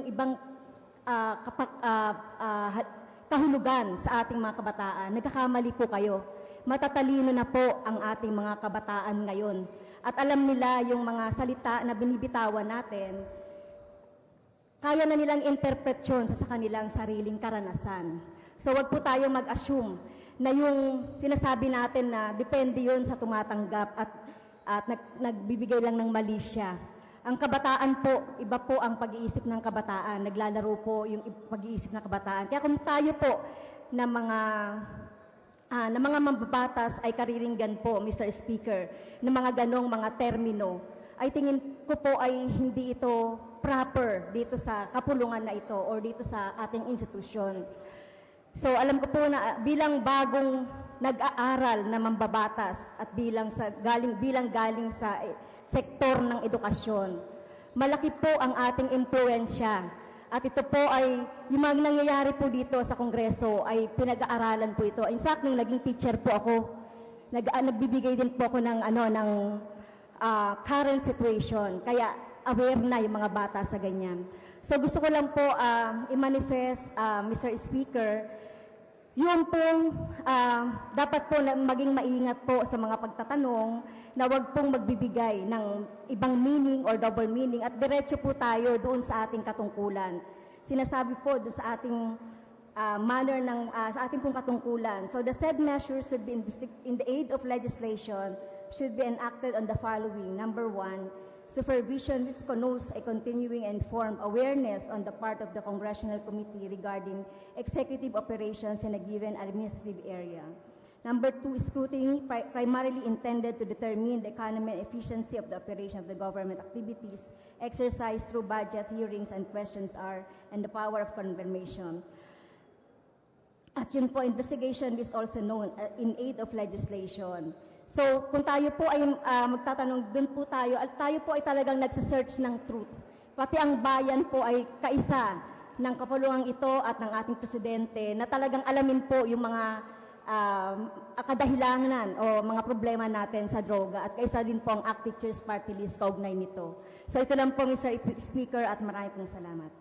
ibang kahulugan sa ating mga kabataan. Nagkakamali po kayo. Matatalino na po ang ating mga kabataan ngayon. At alam nila yung mga salita na binibitawan natin, kaya na nilang interpretasyon sa kanilang sariling karanasan. So wag po tayo mag-assume na yung sinasabi natin na depende yun sa tumatanggap at nagbibigay lang ng mali siya. Ang kabataan po, iba po ang pag-iisip ng kabataan. Naglalaro po yung pag-iisip ng kabataan. Kaya kung tayo po na mga mambabatas ay kariringgan po, Mr. Speaker, ng mga ganong mga termino, ay tingin ko po ay hindi ito proper dito sa kapulungan na ito or dito sa ating institusyon. So alam ko po na bilang bagong nag-aaral na mambabatas at bilang galing sa sektor ng edukasyon, malaki po ang ating impluwensya. At ito po ay, yung mga nangyayari po dito sa Kongreso ay pinag-aaralan po ito. In fact, nung naging teacher po ako, nagbibigay din po ako ng current situation. Kaya aware na yung mga bata sa ganyan. So gusto ko lang po i-manifest, Mr. Speaker, yung pong dapat po na maging maingat po sa mga pagtatanong na wag pong magbibigay ng ibang meaning or double meaning at diretso po tayo doon sa ating katungkulan. Sinasabi po doon sa ating manner ng sa ating pong katungkulan. So the said measures should be in the aid of legislation should be enacted on the following. Number 1, supervision which connotes a continuing and informed awareness on the part of the Congressional Committee regarding executive operations in a given administrative area. Number 2, scrutiny primarily intended to determine the economy and efficiency of the operation of the government activities exercised through budget hearings and questions are and the power of confirmation. At yun po, investigation is also known in aid of legislation. So, kung tayo po ay magtatanong, dun po tayo, at tayo po ay talagang nagsisearch ng truth. Pati ang bayan po ay kaisa ng kapulungang ito at ng ating presidente na talagang alamin po yung mga kadahilanan o mga problema natin sa droga at kaisa din po ang ACT Teachers Party List kaugnay nito. So, ito lang po, Mr. Speaker, at marami pong salamat.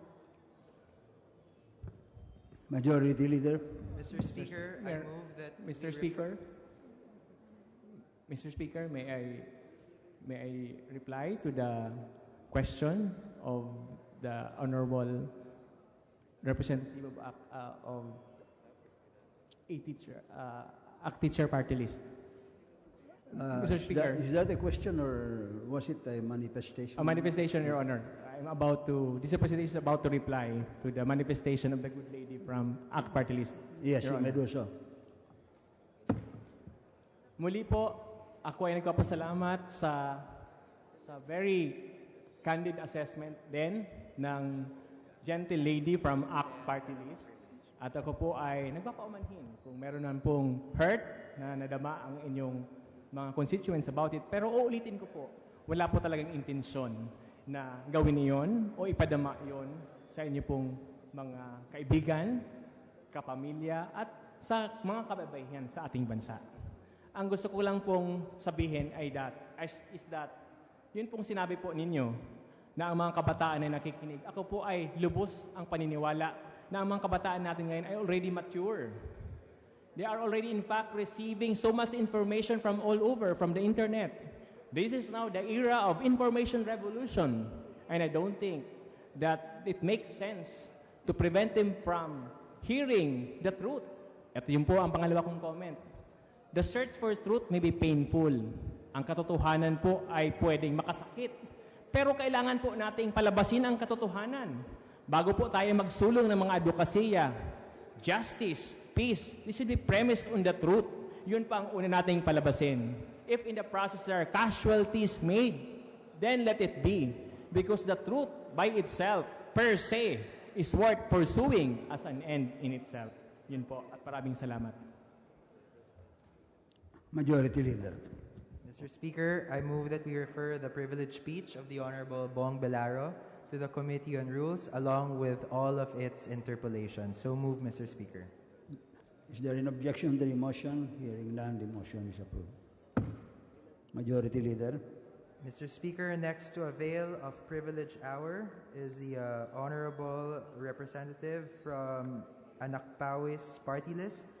Majority Leader. Mr. Speaker, I move that Mr. Speaker, may I reply to the question of the Honorable Representative of ACT Teacher Party List? Mr. Speaker. Is that a question or was it a manifestation? A manifestation, Your Honor. This presentation is about to reply to the manifestation of the good lady from ACT Party List. Yes, Your you may Honor. do so. Muli po, ako ay nagpapasalamat sa very candid assessment din ng gentle lady from ACT Party List. At ako po ay nagpapaumanhin kung meron naman pong hurt na nadama ang inyong mga constituents about it. Pero uulitin ko po, wala po talagang intensyon na gawin niyon o ipadama yon sa inyo pong mga kaibigan, kapamilya at sa mga kababaihan sa ating bansa. Ang gusto ko lang pong sabihin is that yun pong sinabi po ninyo na ang mga kabataan ay nakikinig. Ako po ay lubos ang paniniwala na ang mga kabataan natin ngayon ay already mature. They are already in fact receiving so much information from all over, from the internet. This is now the era of information revolution. And I don't think that it makes sense to prevent them from hearing the truth. Ito yun po ang pangalawa kong comment. The search for truth may be painful. Ang katotohanan po ay pwedeng makasakit. Pero kailangan po nating palabasin ang katotohanan. Bago po tayo magsulong ng mga advokasya, justice, peace, this should be premised on the truth. Yun pa ang una nating palabasin. If in the process there are casualties made, then let it be. Because the truth by itself, per se, is worth pursuing as an end in itself. Yun po. At maraming salamat. Majority Leader. Mr. Speaker, I move that we refer the privileged speech of the Honorable Bong Belaro to the Committee on Rules along with all of its interpolations. So move, Mr. Speaker. Is there an objection to the motion? Hearing none, the motion is approved. Majority Leader. Mr. Speaker, next to avail of privilege hour is the Honorable Representative from Anakpawis Party List,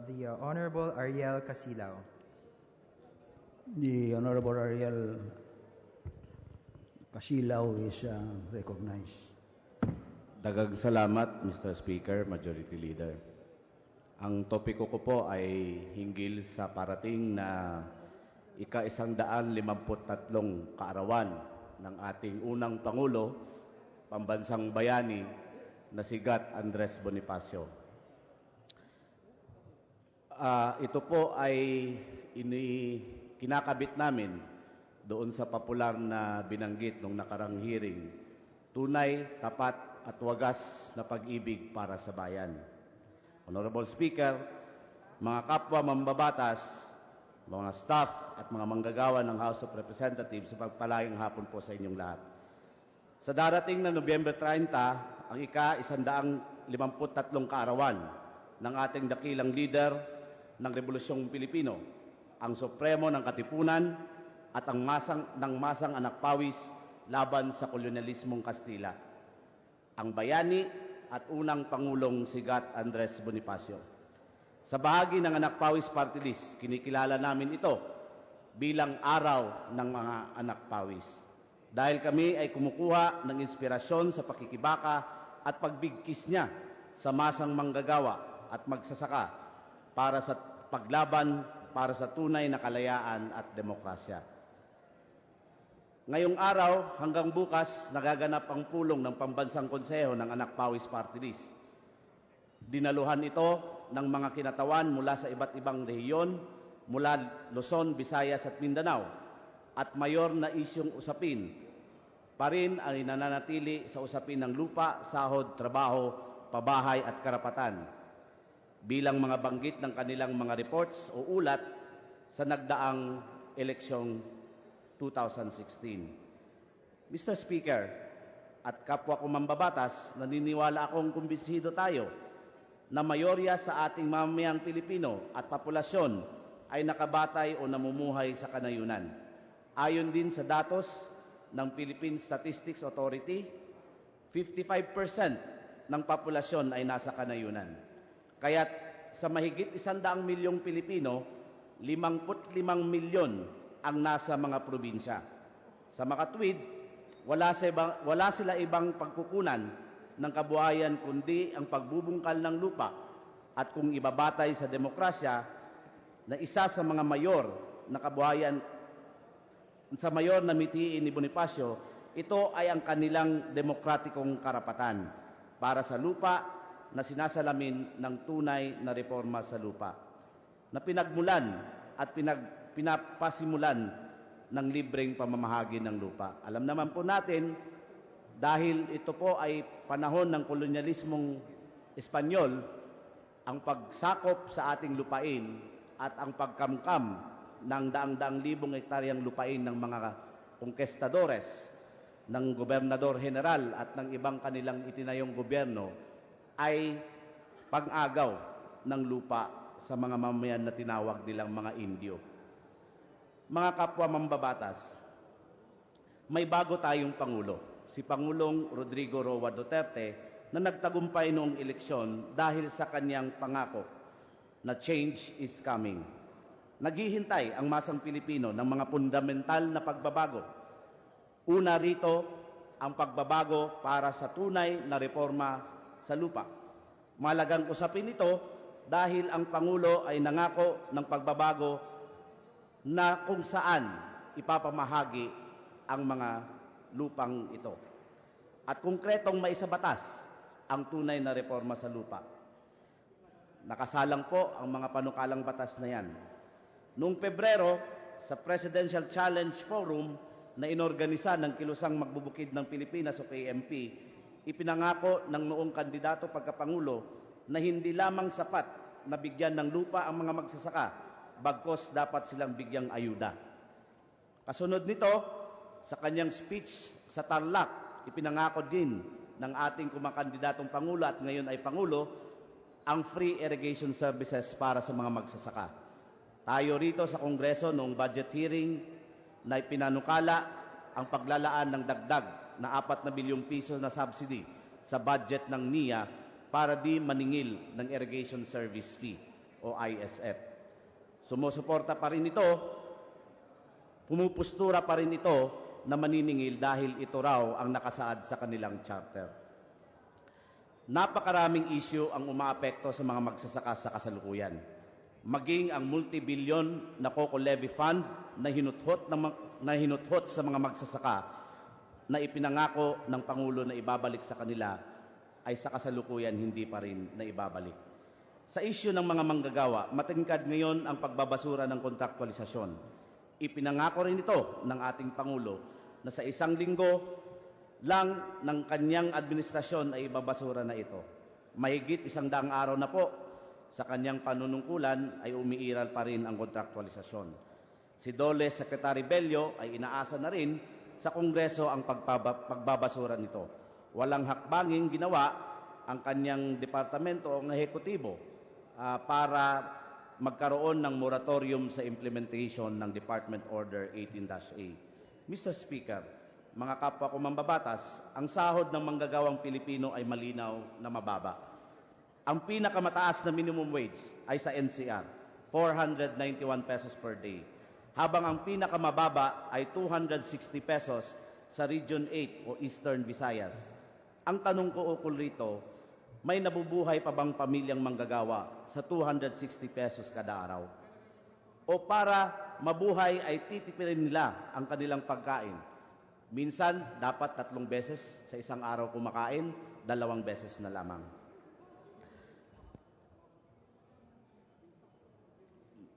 the Honorable Ariel Casilao. The Honorable Ariel Casilao is recognized. Daghang salamat, Mr. Speaker, Majority Leader. Ang topiko ko po ay hinggil sa parating na ika-153 kaarawan ng ating unang Pangulo, pambansang bayani na si Gat Andres Bonifacio. Ito po ay kinakabit namin doon sa popular na binanggit nung nakarang hearing, tunay, tapat at wagas na pag-ibig para sa bayan. Honorable Speaker, mga kapwa mambabatas, mga staff at mga manggagawa ng House of Representatives, sa pagpalayang hapon po sa inyong lahat. Sa darating na Nobyembre 30, ang ika-153 kaarawan ng ating dakilang leader ng Rebolusyong Pilipino, ang Supremo ng Katipunan at ang masang Anakpawis laban sa kolonyalismong Kastila. ang bayani at unang Pangulong Sigat Andres Bonifacio. Sa bahagi ng Anak Pawis Party List, kinikilala namin ito bilang araw ng mga anak pawis. Dahil kami ay kumukuha ng inspirasyon sa pakikibaka at pagbigkis niya sa masang manggagawa at magsasaka para sa paglaban para sa tunay na kalayaan at demokrasya. Ngayong araw hanggang bukas, nagaganap ang pulong ng Pambansang Konseho ng Anak Pawis Party List. Dinaluhan ito ng mga kinatawan mula sa iba't ibang rehiyon, mula Luzon, Visayas at Mindanao, at mayor na isyong usapin pa rin ay nananatili sa usapin ng lupa, sahod, trabaho, pabahay at karapatan bilang mga banggit ng kanilang mga reports o ulat sa nagdaang eleksyong 2016. Mr. Speaker, at kapwa ko mambabatas, naniniwala akong kumbinsido tayo na mayorya sa ating mamamayang Pilipino at populasyon ay nakabatay o namumuhay sa kanayunan. Ayon din sa datos ng Philippine Statistics Authority, 55% ng populasyon ay nasa kanayunan. Kaya't sa mahigit 100 milyong Pilipino, 55 milyon ang nasa mga probinsya. Sa makatwid, wala sila ibang pagkukunan ng kabuhayan kundi ang pagbubungkal ng lupa at kung ibabatay sa demokrasya na isa sa mga mayor na kabuhayan sa mayor na mitiin ni Bonifacio, ito ay ang kanilang demokratikong karapatan para sa lupa na sinasalamin ng tunay na reforma sa lupa na pinagmulan at pinapasimulan ng libreng pamamahagi ng lupa. Alam naman po natin, dahil ito po ay panahon ng kolonyalismong Espanyol, ang pagsakop sa ating lupain at ang pagkamkam ng daang-daang libong hektaryang lupain ng mga kongkestadores, ng gobernador general at ng ibang kanilang itinayong gobyerno ay pang-agaw ng lupa sa mga mamayan na tinawag nilang mga Indio. Mga kapwa mambabatas, may bago tayong Pangulo, si Pangulong Rodrigo Roa Duterte, na nagtagumpay noong eleksyon dahil sa kanyang pangako na change is coming. Naghihintay ang masang Pilipino ng mga fundamental na pagbabago. Una rito, ang pagbabago para sa tunay na reforma sa lupa. Malagang usapin ito dahil ang Pangulo ay nangako ng pagbabago na kung saan ipapamahagi ang mga lupang ito. At konkretong maisabatas ang tunay na reforma sa lupa. Nakasalang po ang mga panukalang batas na yan. Noong Pebrero, sa Presidential Challenge Forum na inorganisa ng Kilusang Magbubukid ng Pilipinas o KMP, ipinangako ng noong kandidato pagkapangulo na hindi lamang sapat na bigyan ng lupa ang mga magsasaka, bagkos dapat silang bigyang ayuda. Kasunod nito, sa kanyang speech sa Tarlac, ipinangako din ng ating kumakandidatong Pangulo at ngayon ay Pangulo, ang free irrigation services para sa mga magsasaka. Tayo rito sa Kongreso noong budget hearing na ipinanukala ang paglalaan ng dagdag na 4 na bilyong piso na subsidy sa budget ng NIA para di maningil ng irrigation service fee o ISF. Sumusuporta pa rin ito, pumupustura pa rin ito na maniningil dahil ito raw ang nakasaad sa kanilang charter. Napakaraming issue ang umaapekto sa mga magsasaka sa kasalukuyan. Maging ang multi-billion na COCO levy fund na hinuthot sa mga magsasaka na ipinangako ng Pangulo na ibabalik sa kanila ay sa kasalukuyan hindi pa rin na ibabalik. Sa issue ng mga manggagawa, matingkad ngayon ang pagbabasura ng kontraktualisasyon. Ipinangako rin ito ng ating Pangulo na sa 1 linggo lang ng kanyang administrasyon ay ibabasura na ito. Mahigit 100 araw na po sa kanyang panunungkulan ay umiiral pa rin ang kontraktualisasyon. Si Dole Secretary Bello ay inaasa na rin sa Kongreso ang pagbabasura nito. Walang hakbanging ginawa ang kanyang departamento o ang ehekutibo para magkaroon ng moratorium sa implementation ng Department Order 18-A. Mr. Speaker, mga kapwa ko mambabatas, ang sahod ng manggagawang Pilipino ay malinaw na mababa. Ang pinakamataas na minimum wage ay sa NCR, 491 pesos per day, habang ang pinakamababa ay 260 pesos sa Region 8 o Eastern Visayas. Ang tanong ko ukol rito, may nabubuhay pa bang pamilyang manggagawa sa 260 pesos kada araw? O para mabuhay ay titipirin nila ang kanilang pagkain? Minsan, dapat 3 beses sa isang araw kumakain, 2 beses na lamang.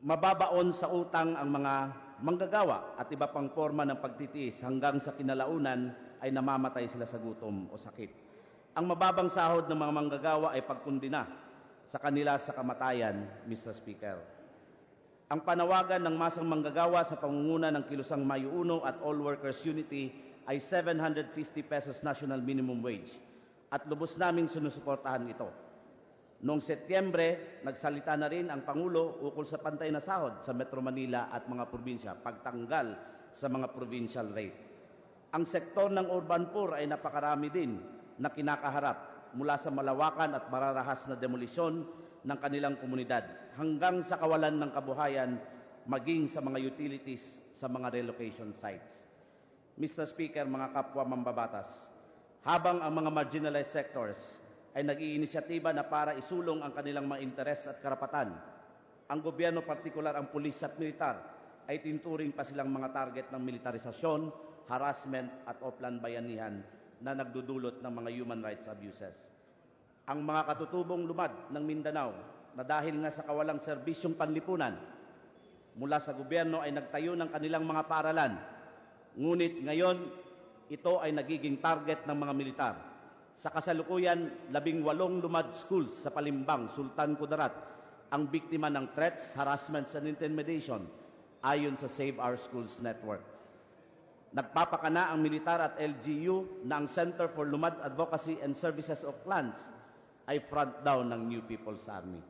Mababaon sa utang ang mga manggagawa at iba pang forma ng pagtitiis hanggang sa kinalaunan ay namamatay sila sa gutom o sakit. Ang mababang sahod ng mga manggagawa ay pagkundina sa kanila sa kamatayan, Mr. Speaker. Ang panawagan ng masang manggagawa sa pangunguna ng Kilusang Mayo 1 at All Workers Unity ay 750 pesos national minimum wage at lubos naming sinusuportahan ito. Noong Setyembre, nagsalita na rin ang Pangulo ukol sa pantay na sahod sa Metro Manila at mga probinsya, pagtanggal sa mga provincial rate. Ang sektor ng urban poor ay napakarami din na kinakaharap mula sa malawakan at mararahas na demolisyon ng kanilang komunidad hanggang sa kawalan ng kabuhayan maging sa mga utilities sa mga relocation sites. Mr. Speaker, mga kapwa mambabatas, habang ang mga marginalized sectors ay nag-iinisyatiba na para isulong ang kanilang mga interes at karapatan, ang gobyerno, partikular ang pulis at militar, ay tinturing pa silang mga target ng militarisasyon, harassment at oplan bayanihan na nagdudulot ng mga human rights abuses. Ang mga katutubong lumad ng Mindanao na dahil nga sa kawalang serbisyong panlipunan mula sa gobyerno ay nagtayo ng kanilang mga paaralan. Ngunit ngayon, ito ay nagiging target ng mga militar. Sa kasalukuyan, 18 lumad schools sa Palimbang, Sultan Kudarat ang biktima ng threats, harassments, and intimidation ayon sa Save Our Schools Network. Nagpapakana ang militar at LGU na ang Center for Lumad Advocacy and Services of Clans ay front down ng New People's Army.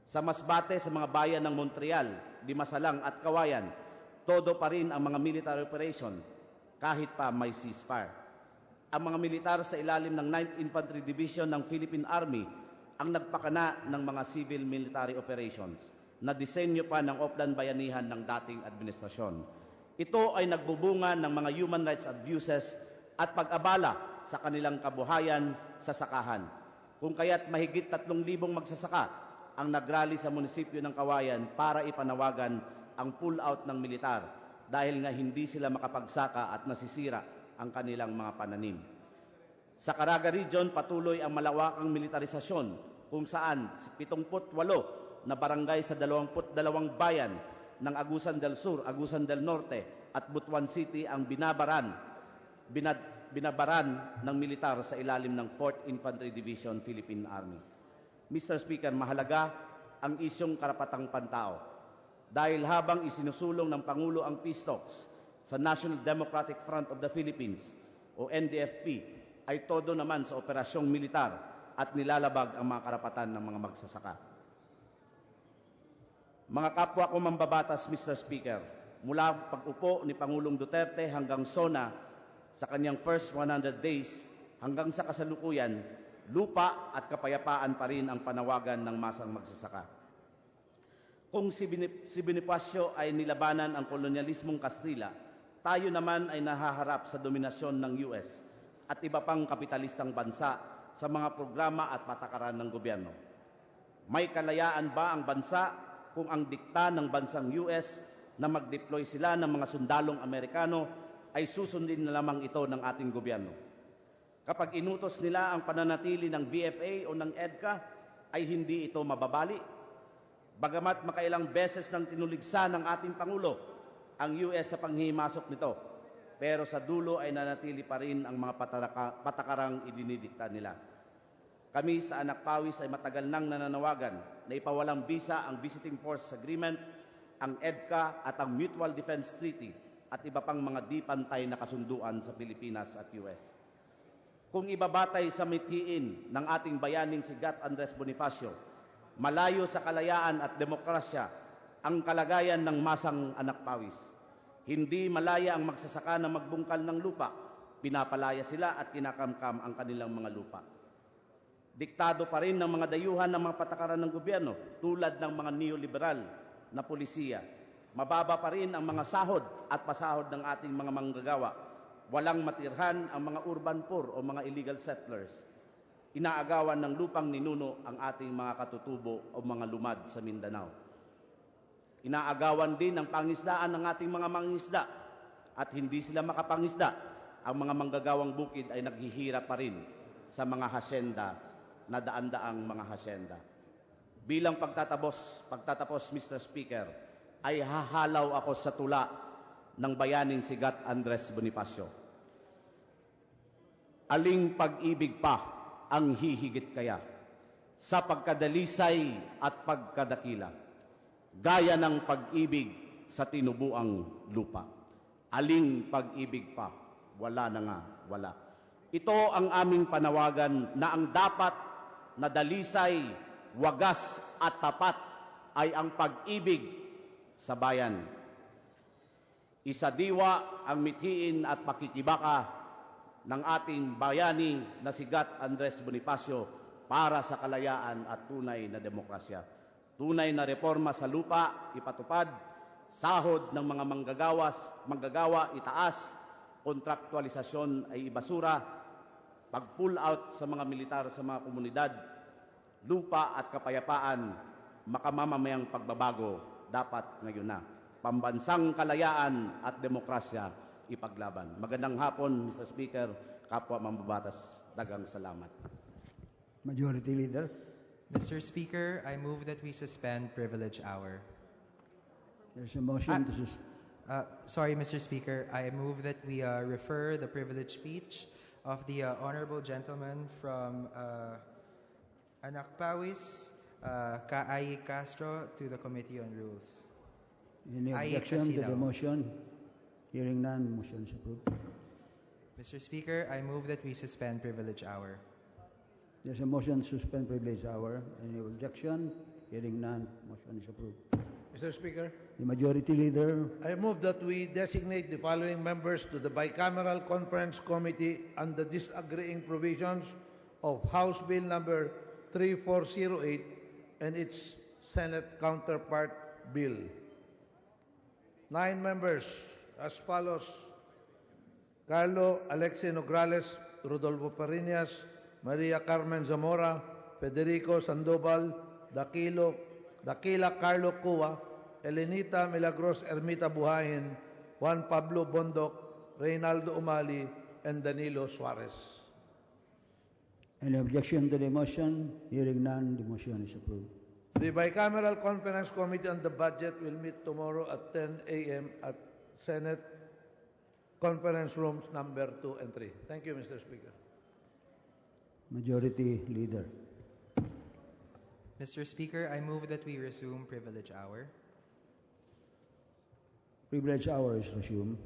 Sa Masbate, sa mga bayan ng Montreal, Dimasalang at Kawayan, todo pa rin ang mga military operation kahit pa may ceasefire. Ang mga militar sa ilalim ng 9th Infantry Division ng Philippine Army ang nagpakana ng mga civil military operations na disenyo pa ng oplan bayanihan ng dating administrasyon. Ito ay nagbubunga ng mga human rights abuses at pag-abala sa kanilang kabuhayan sa sakahan. Kung kaya't mahigit 3,000 magsasaka ang nagrally sa munisipyo ng Kawayan para ipanawagan ang pull-out ng militar dahil nga hindi sila makapagsaka at nasisira ang kanilang mga pananim. Sa Caraga Region, patuloy ang malawakang militarisasyon kung saan 78 na barangay sa 22 bayan ng Agusan del Sur, Agusan del Norte at Butuan City ang binabaran ng militar sa ilalim ng 4th Infantry Division Philippine Army. Mr. Speaker, mahalaga ang isyong karapatang pantao dahil habang isinusulong ng Pangulo ang peace talks sa National Democratic Front of the Philippines o NDFP ay todo naman sa operasyong militar at nilalabag ang mga karapatan ng mga magsasaka. Mga kapwa ko mambabatas, Mr. Speaker, mula pag-upo ni Pangulong Duterte hanggang SONA sa kanyang first 100 days hanggang sa kasalukuyan, lupa at kapayapaan pa rin ang panawagan ng masang magsasaka. Kung si Bonifacio ay nilabanan ang kolonyalismong Kastila, tayo naman ay nahaharap sa dominasyon ng US at iba pang kapitalistang bansa sa mga programa at patakaran ng gobyerno. May kalayaan ba ang bansa kung ang dikta ng bansang US na mag-deploy sila ng mga sundalong Amerikano ay susundin na lamang ito ng ating gobyerno? Kapag inutos nila ang pananatili ng VFA o ng EDCA, ay hindi ito mababali. Bagamat makailang beses nang tinuligsa ng ating Pangulo ang US sa panghihimasok nito, pero sa dulo ay nanatili pa rin ang mga patakarang idinidikta nila. Kami sa Anak Pawis ay matagal nang nananawagan na ipawalang bisa ang Visiting Force Agreement, ang EDCA at ang Mutual Defense Treaty at iba pang mga di pantay na kasunduan sa Pilipinas at US. Kung ibabatay sa mithiin ng ating bayaning si Gat Andres Bonifacio, malayo sa kalayaan at demokrasya ang kalagayan ng masang Anak Pawis. Hindi malaya ang magsasaka na magbungkal ng lupa Pinapalaya sila at kinakamkam ang kanilang mga lupa. Diktado pa rin ng mga dayuhan ng mga patakaran ng gobyerno tulad ng mga neoliberal na polisiya. Mababa pa rin ang mga sahod at pasahod ng ating mga manggagawa. Walang matirhan ang mga urban poor o mga illegal settlers. Inaagawan ng lupang ninuno ang ating mga katutubo o mga lumad sa Mindanao. Inaagawan din ang pangisdaan ng ating mga mangingisda at hindi sila makapangisda. Ang mga manggagawang bukid ay naghihirap pa rin sa mga hasyenda na daan-daang mga hasyenda. Bilang pagtatapos, Mr. Speaker, ay hahalaw ako sa tula ng bayaning sigat Andres Bonifacio. Aling pag-ibig pa ang hihigit kaya sa pagkadalisay at pagkadakila, gaya ng pag-ibig sa tinubuang lupa. Aling pag-ibig pa, wala na nga, wala. Ito ang aming panawagan na ang dapat na dalisay, wagas at tapat ay ang pag-ibig sa bayan. Isadiwa ang mithiin at pakikibaka ng ating bayani na sigat Andres Bonifacio para sa kalayaan at tunay na demokrasya. Tunay na reforma sa lupa, ipatupad, sahod ng mga manggagawa, itaas, kontraktualisasyon ay ibasura, pag-pull out sa mga militar sa mga komunidad, lupa at kapayapaan, makamamamayang pagbabago dapat ngayon na. Pambansang kalayaan at demokrasya ipaglaban. Magandang hapon, Mr. Speaker, kapwa mambabatas, dagang salamat. Majority Leader. Mr. Speaker, I move that we suspend privilege hour. There's a motion to suspend. Sorry, Mr. Speaker, I move that we refer the privilege speech of the honorable gentleman from Anak Pawis, Kaay Castro, to the Committee on Rules. Any objection to the motion? Hearing none, motion is approved. Mr. Speaker, I move that we suspend privilege hour. There's a motion to suspend privilege hour. Any objection? Hearing none, motion is approved. Mr. Speaker, The Majority Leader. I move that we designate the following members to the Bicameral Conference Committee on the disagreeing provisions of House Bill number 3408 and its Senate counterpart bill. 9 members as follows: Carlo Alexi Nograles, Rodolfo Fariñas, Maria Carmen Zamora, Federico Sandoval, Dakila Carlo Cua, Elenita Milagros Ermita Buhayin, Juan Pablo Bondoc, Reynaldo Umali, and Danilo Suarez. Any objection to the motion? Hearing none, the motion is approved. The Bicameral Conference Committee on the Budget will meet tomorrow at 10 a.m. at Senate Conference Rooms number 2 and 3. Thank you, Mr. Speaker. Majority Leader. Mr. Speaker, I move that we resume privilege hour. Privilege hour is resumed.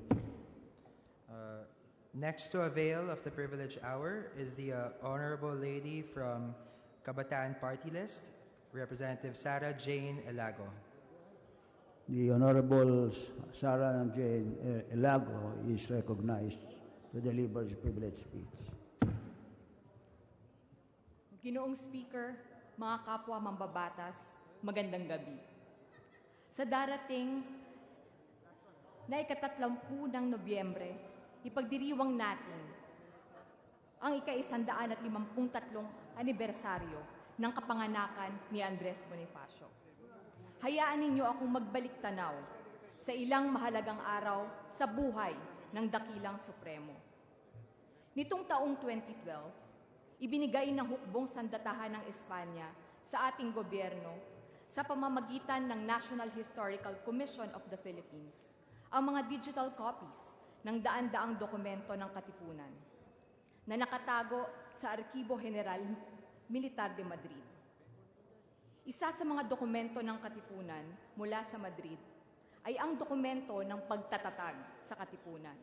Next to avail of the privilege hour is the Honorable Lady from Kabataan Party List, Representative Sarah Jane Elago. The Honorable Sarah Jane Elago is recognized to deliver his privilege speech. Ginoong Speaker, mga kapwa mambabatas, magandang gabi. Sa darating na ika-30 ng Nobyembre, ipagdiriwang natin ang ika-153 anibersaryo ng kapanganakan ni Andres Bonifacio. Hayaan ninyo akong magbalik tanaw sa ilang mahalagang araw sa buhay ng dakilang supremo. Nitong taong 2012, ibinigay ng hukbong sandatahan ng Espanya sa ating gobyerno sa pamamagitan ng National Historical Commission of the Philippines ang mga digital copies ng daan-daang dokumento ng Katipunan na nakatago sa Arkibo General Militar de Madrid. Isa sa mga dokumento ng Katipunan mula sa Madrid ay ang dokumento ng pagtatatag sa Katipunan,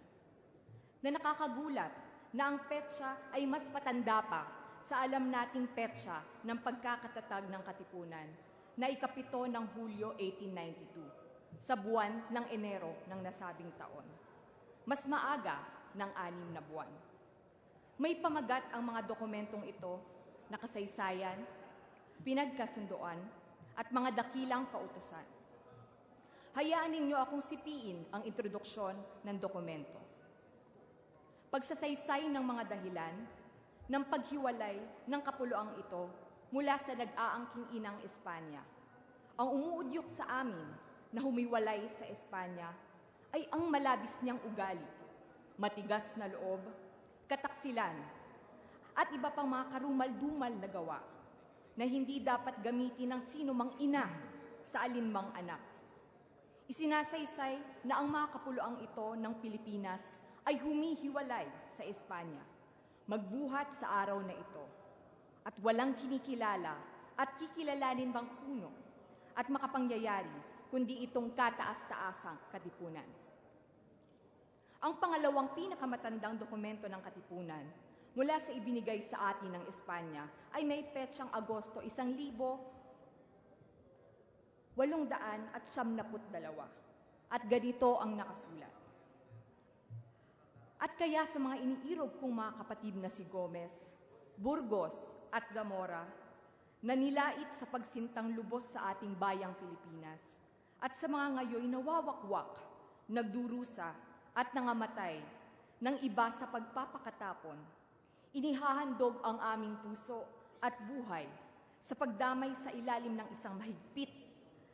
na nakakagulat na ang petsa ay mas patanda pa sa alam nating petsa ng pagkakatatag ng Katipunan na ika-7 ng Hulyo 1892 sa buwan ng Enero ng nasabing taon. Mas maaga ng 6 na buwan. May pamagat ang mga dokumentong ito na kasaysayan, pinagkasundoan, at mga dakilang kautusan. Hayaan ninyo akong sipiin ang introduksyon ng dokumento. Pagsasaysay ng mga dahilan ng paghiwalay ng kapuluang ito mula sa nag-aangking inang Espanya. Ang umuudyok sa amin na humiwalay sa Espanya ay ang malabis niyang ugali, matigas na loob, kataksilan, at iba pang mga karumal-dumal na gawa na hindi dapat gamitin ng sino mang ina sa alinmang anak. Isinasaysay na ang mga kapuluang ito ng Pilipinas ay humihiwalay sa Espanya, magbuhat sa araw na ito, at walang kinikilala at kikilalanin bang puno at makapangyayari kundi itong kataas-taasang katipunan. Ang pangalawang pinakamatandang dokumento ng katipunan mula sa ibinigay sa atin ng Espanya ay may petsang Agosto 1892 at ganito ang nakasulat. At kaya sa mga iniirog kong mga kapatid na si Gomez, Burgos at Zamora, na nilait sa pagsintang lubos sa ating bayang Pilipinas, at sa mga ngayoy nawawakwak, nagdurusa at nangamatay ng iba sa pagpapakatapon, inihahandog ang aming puso at buhay sa pagdamay sa ilalim ng isang mahigpit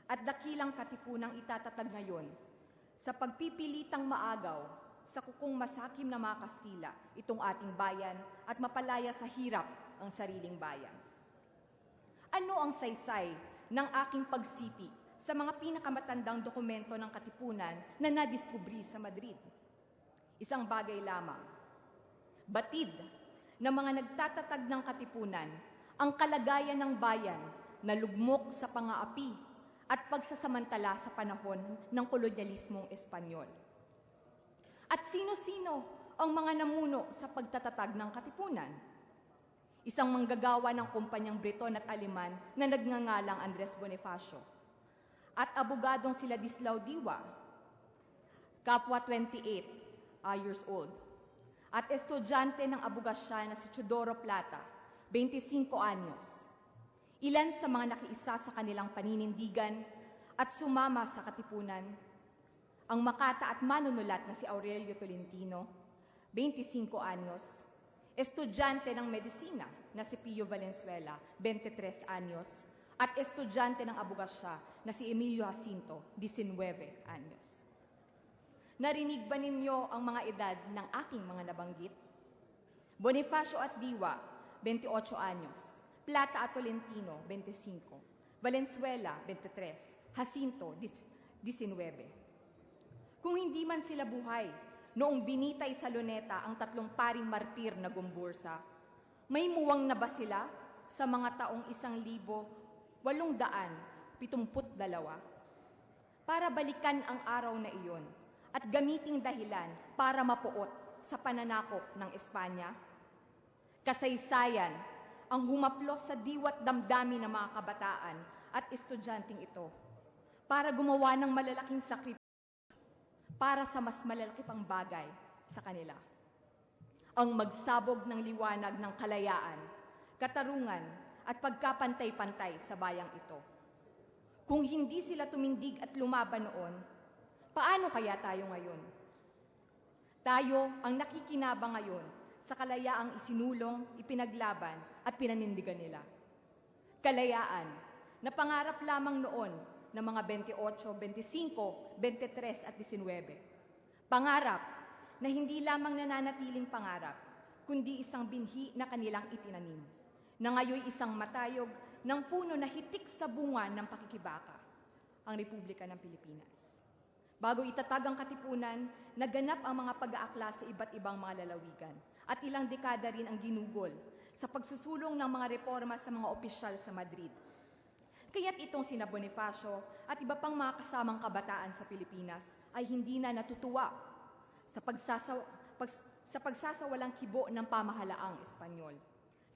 at dakilang katipunang itatatag ngayon sa pagpipilitang maagaw sa kukong masakim na mga Kastila itong ating bayan at mapalaya sa hirap ang sariling bayan. Ano ang saysay ng aking pagsipi sa mga pinakamatandang dokumento ng katipunan na nadiskubri sa Madrid? Isang bagay lamang. Batid ng mga nagtatatag ng katipunan ang kalagayan ng bayan na lugmok sa pangaapi at pagsasamantala sa panahon ng kolonyalismong Espanyol. At sino-sino ang mga namuno sa pagtatatag ng katipunan? Isang manggagawa ng kumpanyang Briton at Aleman na nagngangalang Andres Bonifacio at abogadong sila Ladislao Diwa, kapwa 28 years old, at estudyante ng abogasya na si Teodoro Plata, 25 anyos. Ilan sa mga nakiisa sa kanilang paninindigan at sumama sa katipunan, ang makata at manunulat na si Aurelio Tolentino, 25 anyos, estudyante ng medisina na si Pio Valenzuela, 23 anyos, at estudyante ng abogasya na si Emilio Jacinto, 19 anyos. Narinig ba ninyo ang mga edad ng aking mga nabanggit? Bonifacio at Diwa, 28 anyos. Plata at Tolentino, 25. Valenzuela, 23. Jacinto, 19. Kung hindi man sila buhay, noong binitay sa Luneta ang tatlong paring martir na Gumbursa, may muwang na ba sila sa mga taong 1872 para balikan ang araw na iyon at gamiting dahilan para mapuot sa pananakop ng Espanya? Kasaysayan ang humaplos sa diwat damdamin ng mga kabataan at estudyanteng ito para gumawa ng malalaking sakripisyo para sa mas malalaki pang bagay sa kanila. Ang magsabog ng liwanag ng kalayaan, katarungan at pagkapantay-pantay sa bayang ito. Kung hindi sila tumindig at lumaban noon, paano kaya tayo ngayon? Tayo ang nakikinabang ngayon sa kalayaang isinulong, ipinaglaban at pinanindigan nila. Kalayaan na pangarap lamang noon ng mga 28, 25, 23 at 19. Pangarap na hindi lamang nananatiling pangarap, kundi isang binhi na kanilang itinanim, na ngayon isang matayog ng puno na hitik sa bunga ng pakikibaka, ang Republika ng Pilipinas. Bago itatag ang katipunan, naganap ang mga pag-aakla sa iba't ibang mga lalawigan at ilang dekada rin ang ginugol sa pagsusulong ng mga reforma sa mga opisyal sa Madrid. Kaya't itong sina Bonifacio at iba pang mga kasamang kabataan sa Pilipinas ay hindi na natutuwa sa pagsasawalang kibo ng pamahalaang Espanyol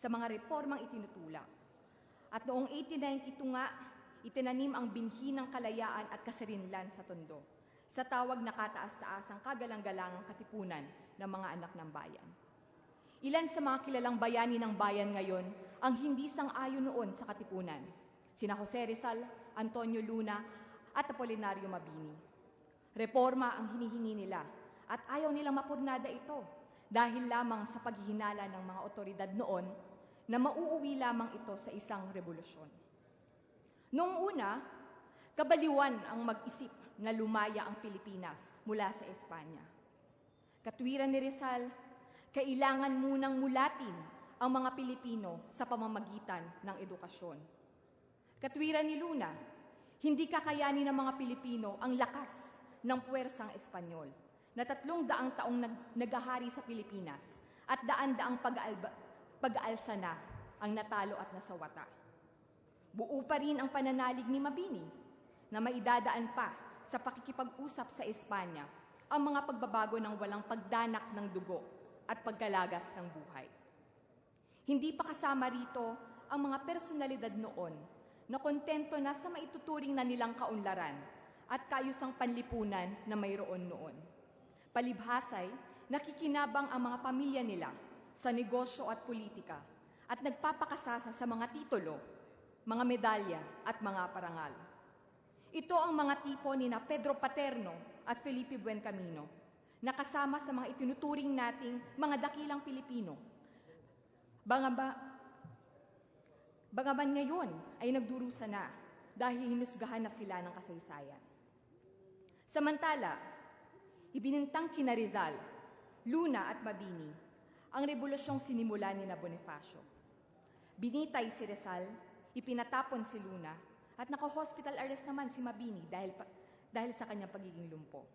sa mga reformang itinutulak. At noong 1892 nga, itinanim ang binhi ng kalayaan at kasarinlan sa Tondo, sa tawag na kataas-taasang kagalang-galangang katipunan ng mga anak ng bayan. Ilan sa mga kilalang bayani ng bayan ngayon ang hindi sang-ayon noon sa Katipunan. Sina Jose Rizal, Antonio Luna, at Apolinario Mabini. Reforma ang hinihingi nila at ayaw nilang mapurnada ito dahil lamang sa paghihinala ng mga otoridad noon na mauuwi lamang ito sa isang revolusyon. Noong una, kabaliwan ang mag-isip na lumaya ang Pilipinas mula sa Espanya. Katwiran ni Rizal, kailangan munang mulatin ang mga Pilipino sa pamamagitan ng edukasyon. Katwiran ni Luna, hindi kakayanin ng mga Pilipino ang lakas ng puwersang Espanyol na 300 taong naghahari sa Pilipinas at daan-daang pag-aalsa na ang natalo at nasawata. Buo pa rin ang pananalig ni Mabini na maidadaan pa sa pakikipag-usap sa Espanya ang mga pagbabago ng walang pagdanak ng dugo at pagkalagas ng buhay. Hindi pa kasama rito ang mga personalidad noon na kontento na sa maituturing na nilang kaunlaran at kaayusang panlipunan na mayroon noon. Palibhasay, nakikinabang ang mga pamilya nila sa negosyo at politika at nagpapakasasa sa mga titulo, mga medalya at mga parangal. Ito ang mga tipo ni na Pedro Paterno at Felipe Buencamino na kasama sa mga itinuturing nating mga dakilang Pilipino. Bangaban ngayon ay nagdurusa na dahil hinusgahan na sila ng kasaysayan. Samantala, ibinintang kina Rizal, Luna at Mabini ang rebolusyong sinimula ni na Bonifacio. Binitay si Rizal, ipinatapon si Luna, at naka-hospital arrest naman si Mabini dahil sa kanyang pagiging lumpo.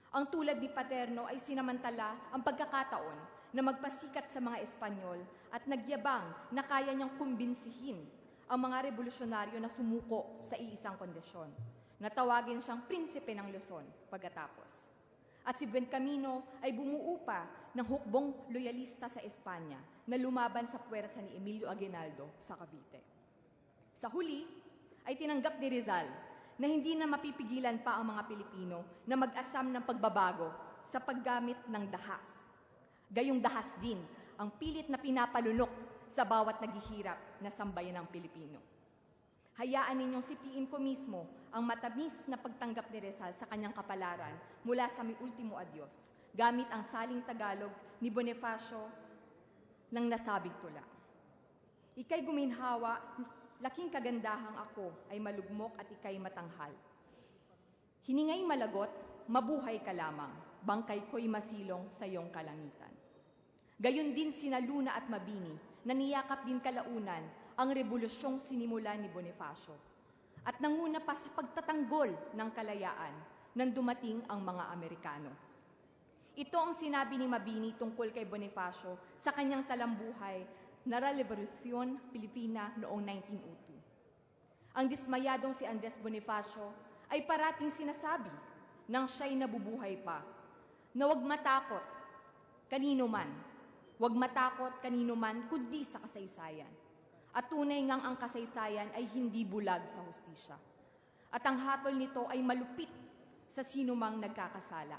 Ang tulad ni Paterno ay sinamantala ang pagkakataon na magpasikat sa mga Espanyol at nagyabang na kaya niyang kumbinsihin ang mga revolusyonaryo na sumuko sa iisang kondisyon. Natawagin siyang prinsipe ng Luzon pagkatapos. At si Buencamino ay bumuo pa ng hukbong loyalista sa Espanya na lumaban sa puwersa ni Emilio Aguinaldo sa Cavite. Sa huli, ay tinanggap ni Rizal na hindi na mapipigilan pa ang mga Pilipino na mag-asam ng pagbabago sa paggamit ng dahas. Gayong dahas din ang pilit na pinapalunok sa bawat naghihirap na sambayan ng Pilipino. Hayaan ninyong sipiin ko mismo ang matamis na pagtanggap ni Rizal sa kanyang kapalaran mula sa Mi Ultimo Adios, gamit ang saling Tagalog ni Bonifacio ng nasabing tula. Ika'y guminhawa, laking kagandahang ako ay malugmok at ika'y matanghal. Hiningay malagot, mabuhay ka lamang, bangkay ko'y masilong sa iyong kalangitan. Gayon din sina Luna at Mabini, na niyakap din kalaunan ang rebolusyong sinimula ni Bonifacio. At nanguna pa sa pagtatanggol ng kalayaan nang dumating ang mga Amerikano. Ito ang sinabi ni Mabini tungkol kay Bonifacio sa kanyang talambuhay na Revolucion Pilipina noong 1902. Ang dismayadong si Andres Bonifacio ay parating sinasabi nang siya'y nabubuhay pa na huwag matakot kanino man, huwag matakot kanino man kundi sa kasaysayan. At tunay ngang ang kasaysayan ay hindi bulag sa hustisya. At ang hatol nito ay malupit sa sinumang nagkakasala.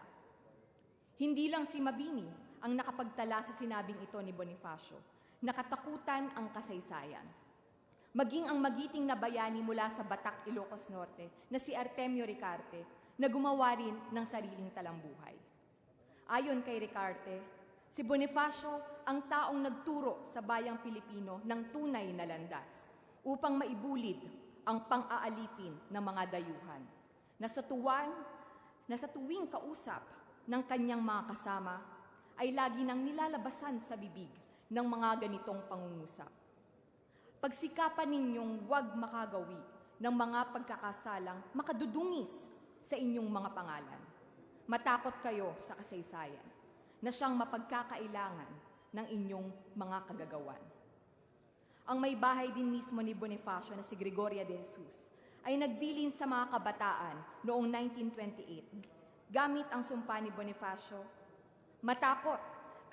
Hindi lang si Mabini ang nakapagtala sa sinabing ito ni Bonifacio. Nakatakutan ang kasaysayan. Maging ang magiting na bayani mula sa Batac, Ilocos Norte na si Artemio Ricarte na gumawa rin ng sariling talambuhay. Ayon kay Ricarte, si Bonifacio ang taong nagturo sa bayang Pilipino ng tunay na landas upang maibulid ang pang-aalipin ng mga dayuhan na sa tuwing kausap ng kanyang mga kasama ay lagi nang nilalabasan sa bibig ng mga ganitong pangungusap. Pagsikapan ninyong huwag makagawi ng mga pagkakasalang makadudungis sa inyong mga pangalan. Matakot kayo sa kasaysayan na siyang mapagkakailangan ng inyong mga kagagawan. Ang may bahay din mismo ni Bonifacio na si Gregoria de Jesus ay nagbilin sa mga kabataan noong 1928 gamit ang sumpa ni Bonifacio, matakot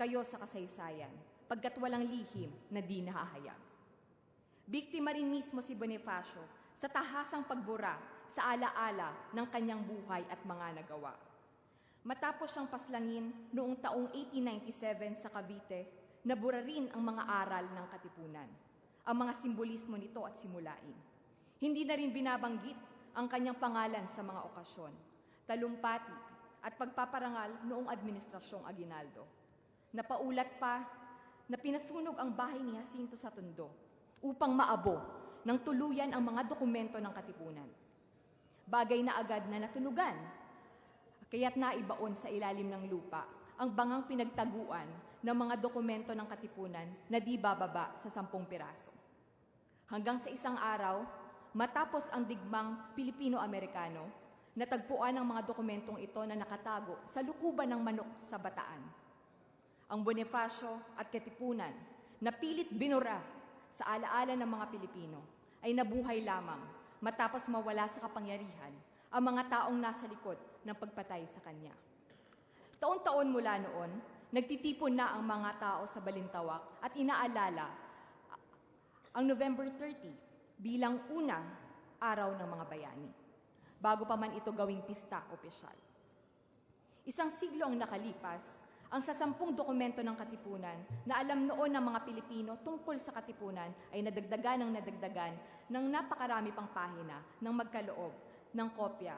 kayo sa kasaysayan pagkat walang lihim na di nahahayag. Biktima rin mismo si Bonifacio sa tahasang pagbura sa alaala ng kanyang buhay at mga nagawa. Matapos siyang paslangin noong taong 1897 sa Cavite, nabura rin ang mga aral ng Katipunan, ang mga simbolismo nito at simulain. Hindi na rin binabanggit ang kanyang pangalan sa mga okasyon, talumpati at pagpaparangal noong administrasyong Aguinaldo. Napaulat pa na pinasunog ang bahay ni Jacinto sa Tondo upang maabo ng tuluyan ang mga dokumento ng Katipunan. Bagay na agad na natunugan, kaya't naibaon sa ilalim ng lupa ang bangang pinagtaguan ng mga dokumento ng Katipunan na di bababa sa 10 piraso. Hanggang sa isang araw, matapos ang digmang Pilipino-Amerikano, natagpuan ang mga dokumentong ito na nakatago sa lukuban ng manok sa Bataan. Ang Bonifacio at Katipunan na pilit binura sa alaala ng mga Pilipino ay nabuhay lamang matapos mawala sa kapangyarihan ang mga taong nasa likod ng pagpatay sa kanya. Taon-taon mula noon, nagtitipon na ang mga tao sa Balintawak at inaalala ang November 30 bilang unang araw ng mga bayani, bago pa man ito gawing pista opisyal. Isang siglo ang nakalipas, ang sa 10 dokumento ng Katipunan na alam noon ng mga Pilipino tungkol sa Katipunan ay nadagdagan ng napakarami pang pahina ng magkaloob ng kopya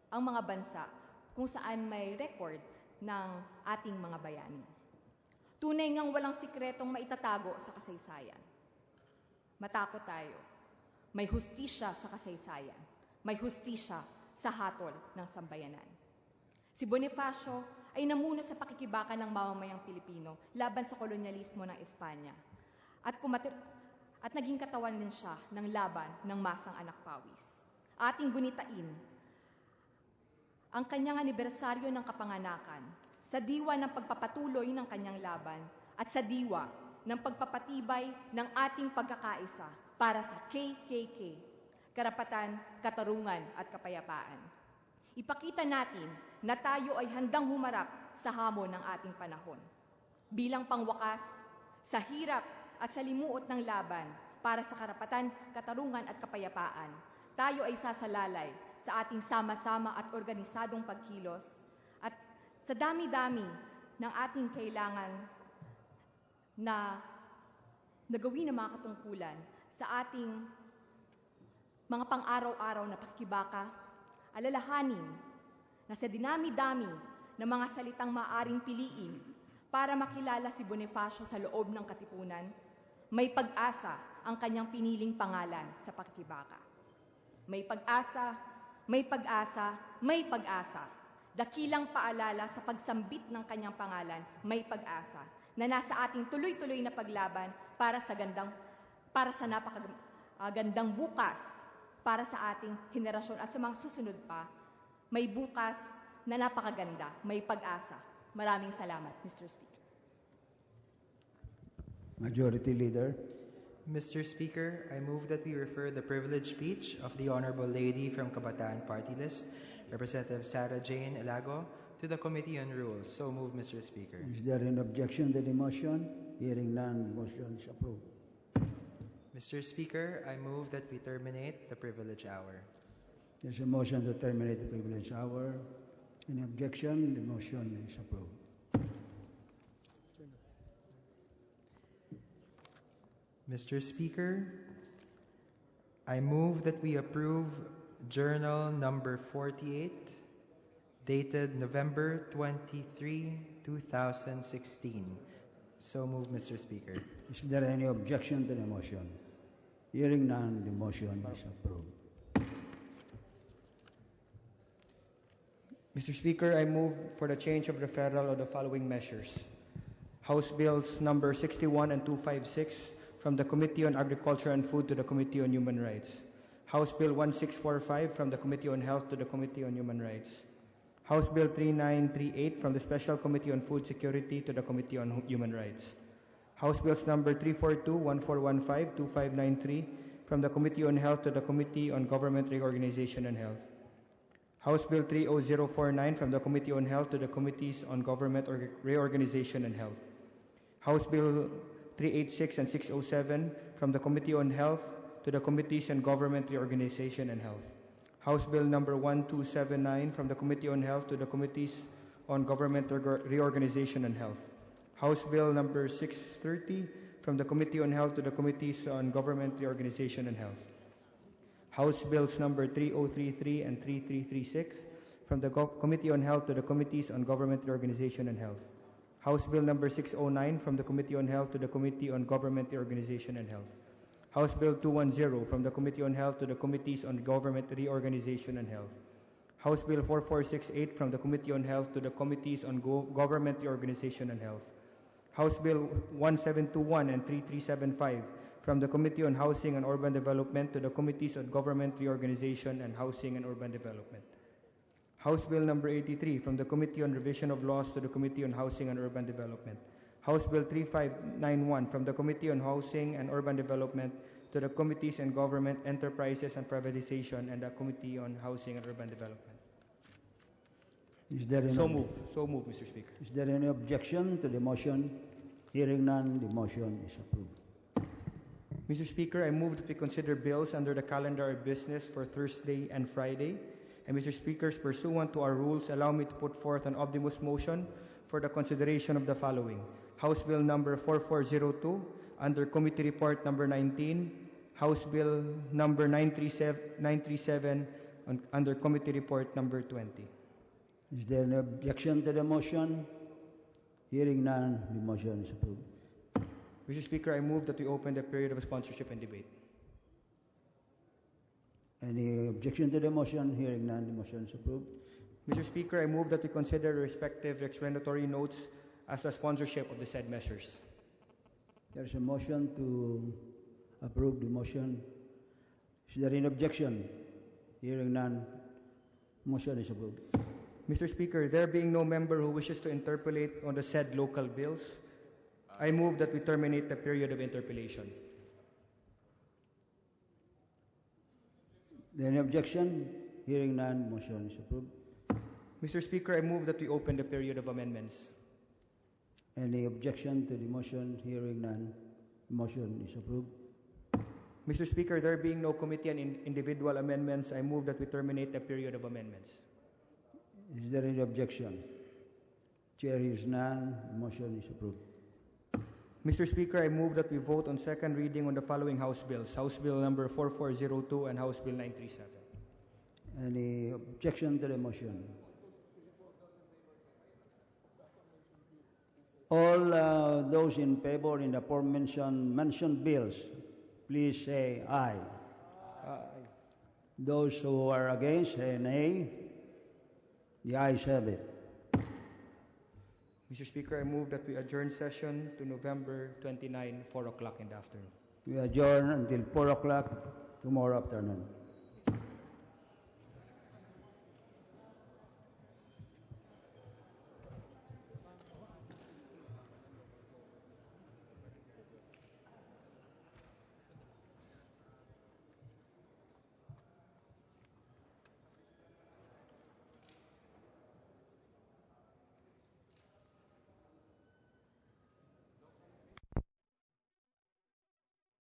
ang mga bansa kung saan may record ng ating mga bayani. Tunay ngang walang sikretong maitatago sa kasaysayan. Matakot tayo. May hustisya sa kasaysayan. May hustisya sa hatol ng sambayanan. Si Bonifacio ay namuna sa pakikibaka ng mamamayang Pilipino laban sa kolonyalismo ng Espanya at naging katawan din siya ng laban ng masang anak pawis. Ating gunitain ang kanyang anibersaryo ng kapanganakan sa diwa ng pagpapatuloy ng kanyang laban at sa diwa ng pagpapatibay ng ating pagkakaisa para sa KKK, karapatan, katarungan at kapayapaan. Ipakita natin na tayo ay handang humarap sa hamon ng ating panahon. Bilang pangwakas, sa hirap at sa limuot ng laban para sa karapatan, katarungan at kapayapaan, tayo ay sasalalay sa ating sama-sama at organisadong pagkilos at sa dami-dami ng ating kailangan na nagawin ng mga katungkulan sa ating mga pang-araw-araw na pakikibaka, alalahanin na sa dinami-dami ng mga salitang maaring piliin para makilala si Bonifacio sa loob ng Katipunan, may pag-asa ang kanyang piniling pangalan sa pakikibaka. May pag-asa, may pag-asa, may pag-asa. Dakilang paalala sa pagsambit ng kanyang pangalan, may pag-asa, na nasa ating tuloy-tuloy na paglaban para sa napakagandang bukas para sa ating henerasyon at sa mga susunod pa. May bukas na napakaganda, may pag-asa. Maraming salamat, Mr. Speaker. Majority Leader. Mr. Speaker, I move that we refer the privileged speech of the Honorable Lady from Kabataan Party List, Representative Sarah Jane Elago, to the Committee on Rules. So move, Mr. Speaker. Is there an objection to the motion? Hearing none, motion is approved. Mr. Speaker, I move that we terminate the privilege hour. There's a motion to terminate the privilege hour. Any objection? The motion is approved. Mr. Speaker, I move that we approve Journal number 48, dated November 23, 2016. So move, Mr. Speaker. Is there any objection to the motion? Hearing none, the motion is approved. Mr. Speaker, I move for the change of referral of the following measures. House Bills number 61 and 256 from the Committee on Agriculture and Food to the Committee on Human Rights. House Bill 1645 from the Committee on Health to the Committee on Human Rights. House Bill 3938 from the Special Committee on Food Security to the Committee on Human Rights. House Bills number 342, 1415, 2593 from the Committee on Health to the Committee on Government Reorganization and Health. House Bill 30049 from the Committee on Health to the Committees on Government Reorganization and Health. House Bill 386 and 607 from the Committee on Health to the Committees on Government Reorganization and Health. House Bill number 1279 from the Committee on Health to the Committees on Government Reorganization and Health. House Bill number 630 from the Committee on Health to the Committees on Government Reorganization and Health. House Bills number 3033 and 3336 from the Committee on Health to the Committees on Government Reorganization and Health. House Bill number 609 from the Committee on Health to the Committee on Government Reorganization and Health. House Bill 210 from the Committee on Health to the Committees on Government Reorganization and Health. House Bill 4468 from the Committee on Health to the Committees on Government Reorganization and Health. House Bill 1721 and 3375 from the Committee on Housing and Urban Development to the Committees on Government Reorganization and Housing and Urban Development. House Bill number 83 from the Committee on Revision of Laws to the Committee on Housing and Urban Development. House Bill 3591 from the Committee on Housing and Urban Development to the Committees on Government Enterprises and Privatization and the Committee on Housing and Urban Development. Is there any So moved, Mr. Speaker. Is there any objection to the motion? Hearing none, the motion is approved. Mr. Speaker, I move that we consider bills under the calendar of business for Thursday and Friday. And Mr. Speaker, pursuant to our rules, allow me to put forth an omnibus motion for the consideration of the following. House Bill number 4402 under Committee Report number 19. House Bill number 937 under Committee Report number 20. Is there any objection to the motion? Hearing none, the motion is approved. Mr. Speaker, I move that we open the period of sponsorship and debate. Any objection to the motion? Hearing none, the motion is approved. Mr. Speaker, I move that we consider the respective explanatory notes as the sponsorship of the said measures. There is a motion to approve the motion. Is there any objection? Hearing none, motion is approved. Mr. Speaker, there being no member who wishes to interpolate on the said local bills, I move that we terminate the period of interpellation. Any objection? Hearing none, motion is approved. Mr. Speaker, I move that we open the period of amendments. Any objection to the motion? Hearing none, motion is approved. Mr. Speaker, there being no committee and individual amendments, I move that we terminate the period of amendments. Is there any objection? Chair hears none, motion is approved. Mr. Speaker, I move that we vote on second reading on the following House bills. House Bill number 4402 and House Bill 937. Any objection to the motion? All those in favor in the aforementioned bills, please say aye. Aye. Those who are against, say nay. The ayes have it. Mr. Speaker, I move that we adjourn session to November 29, 4 o'clock in the afternoon. We adjourn until 4 o'clock tomorrow afternoon.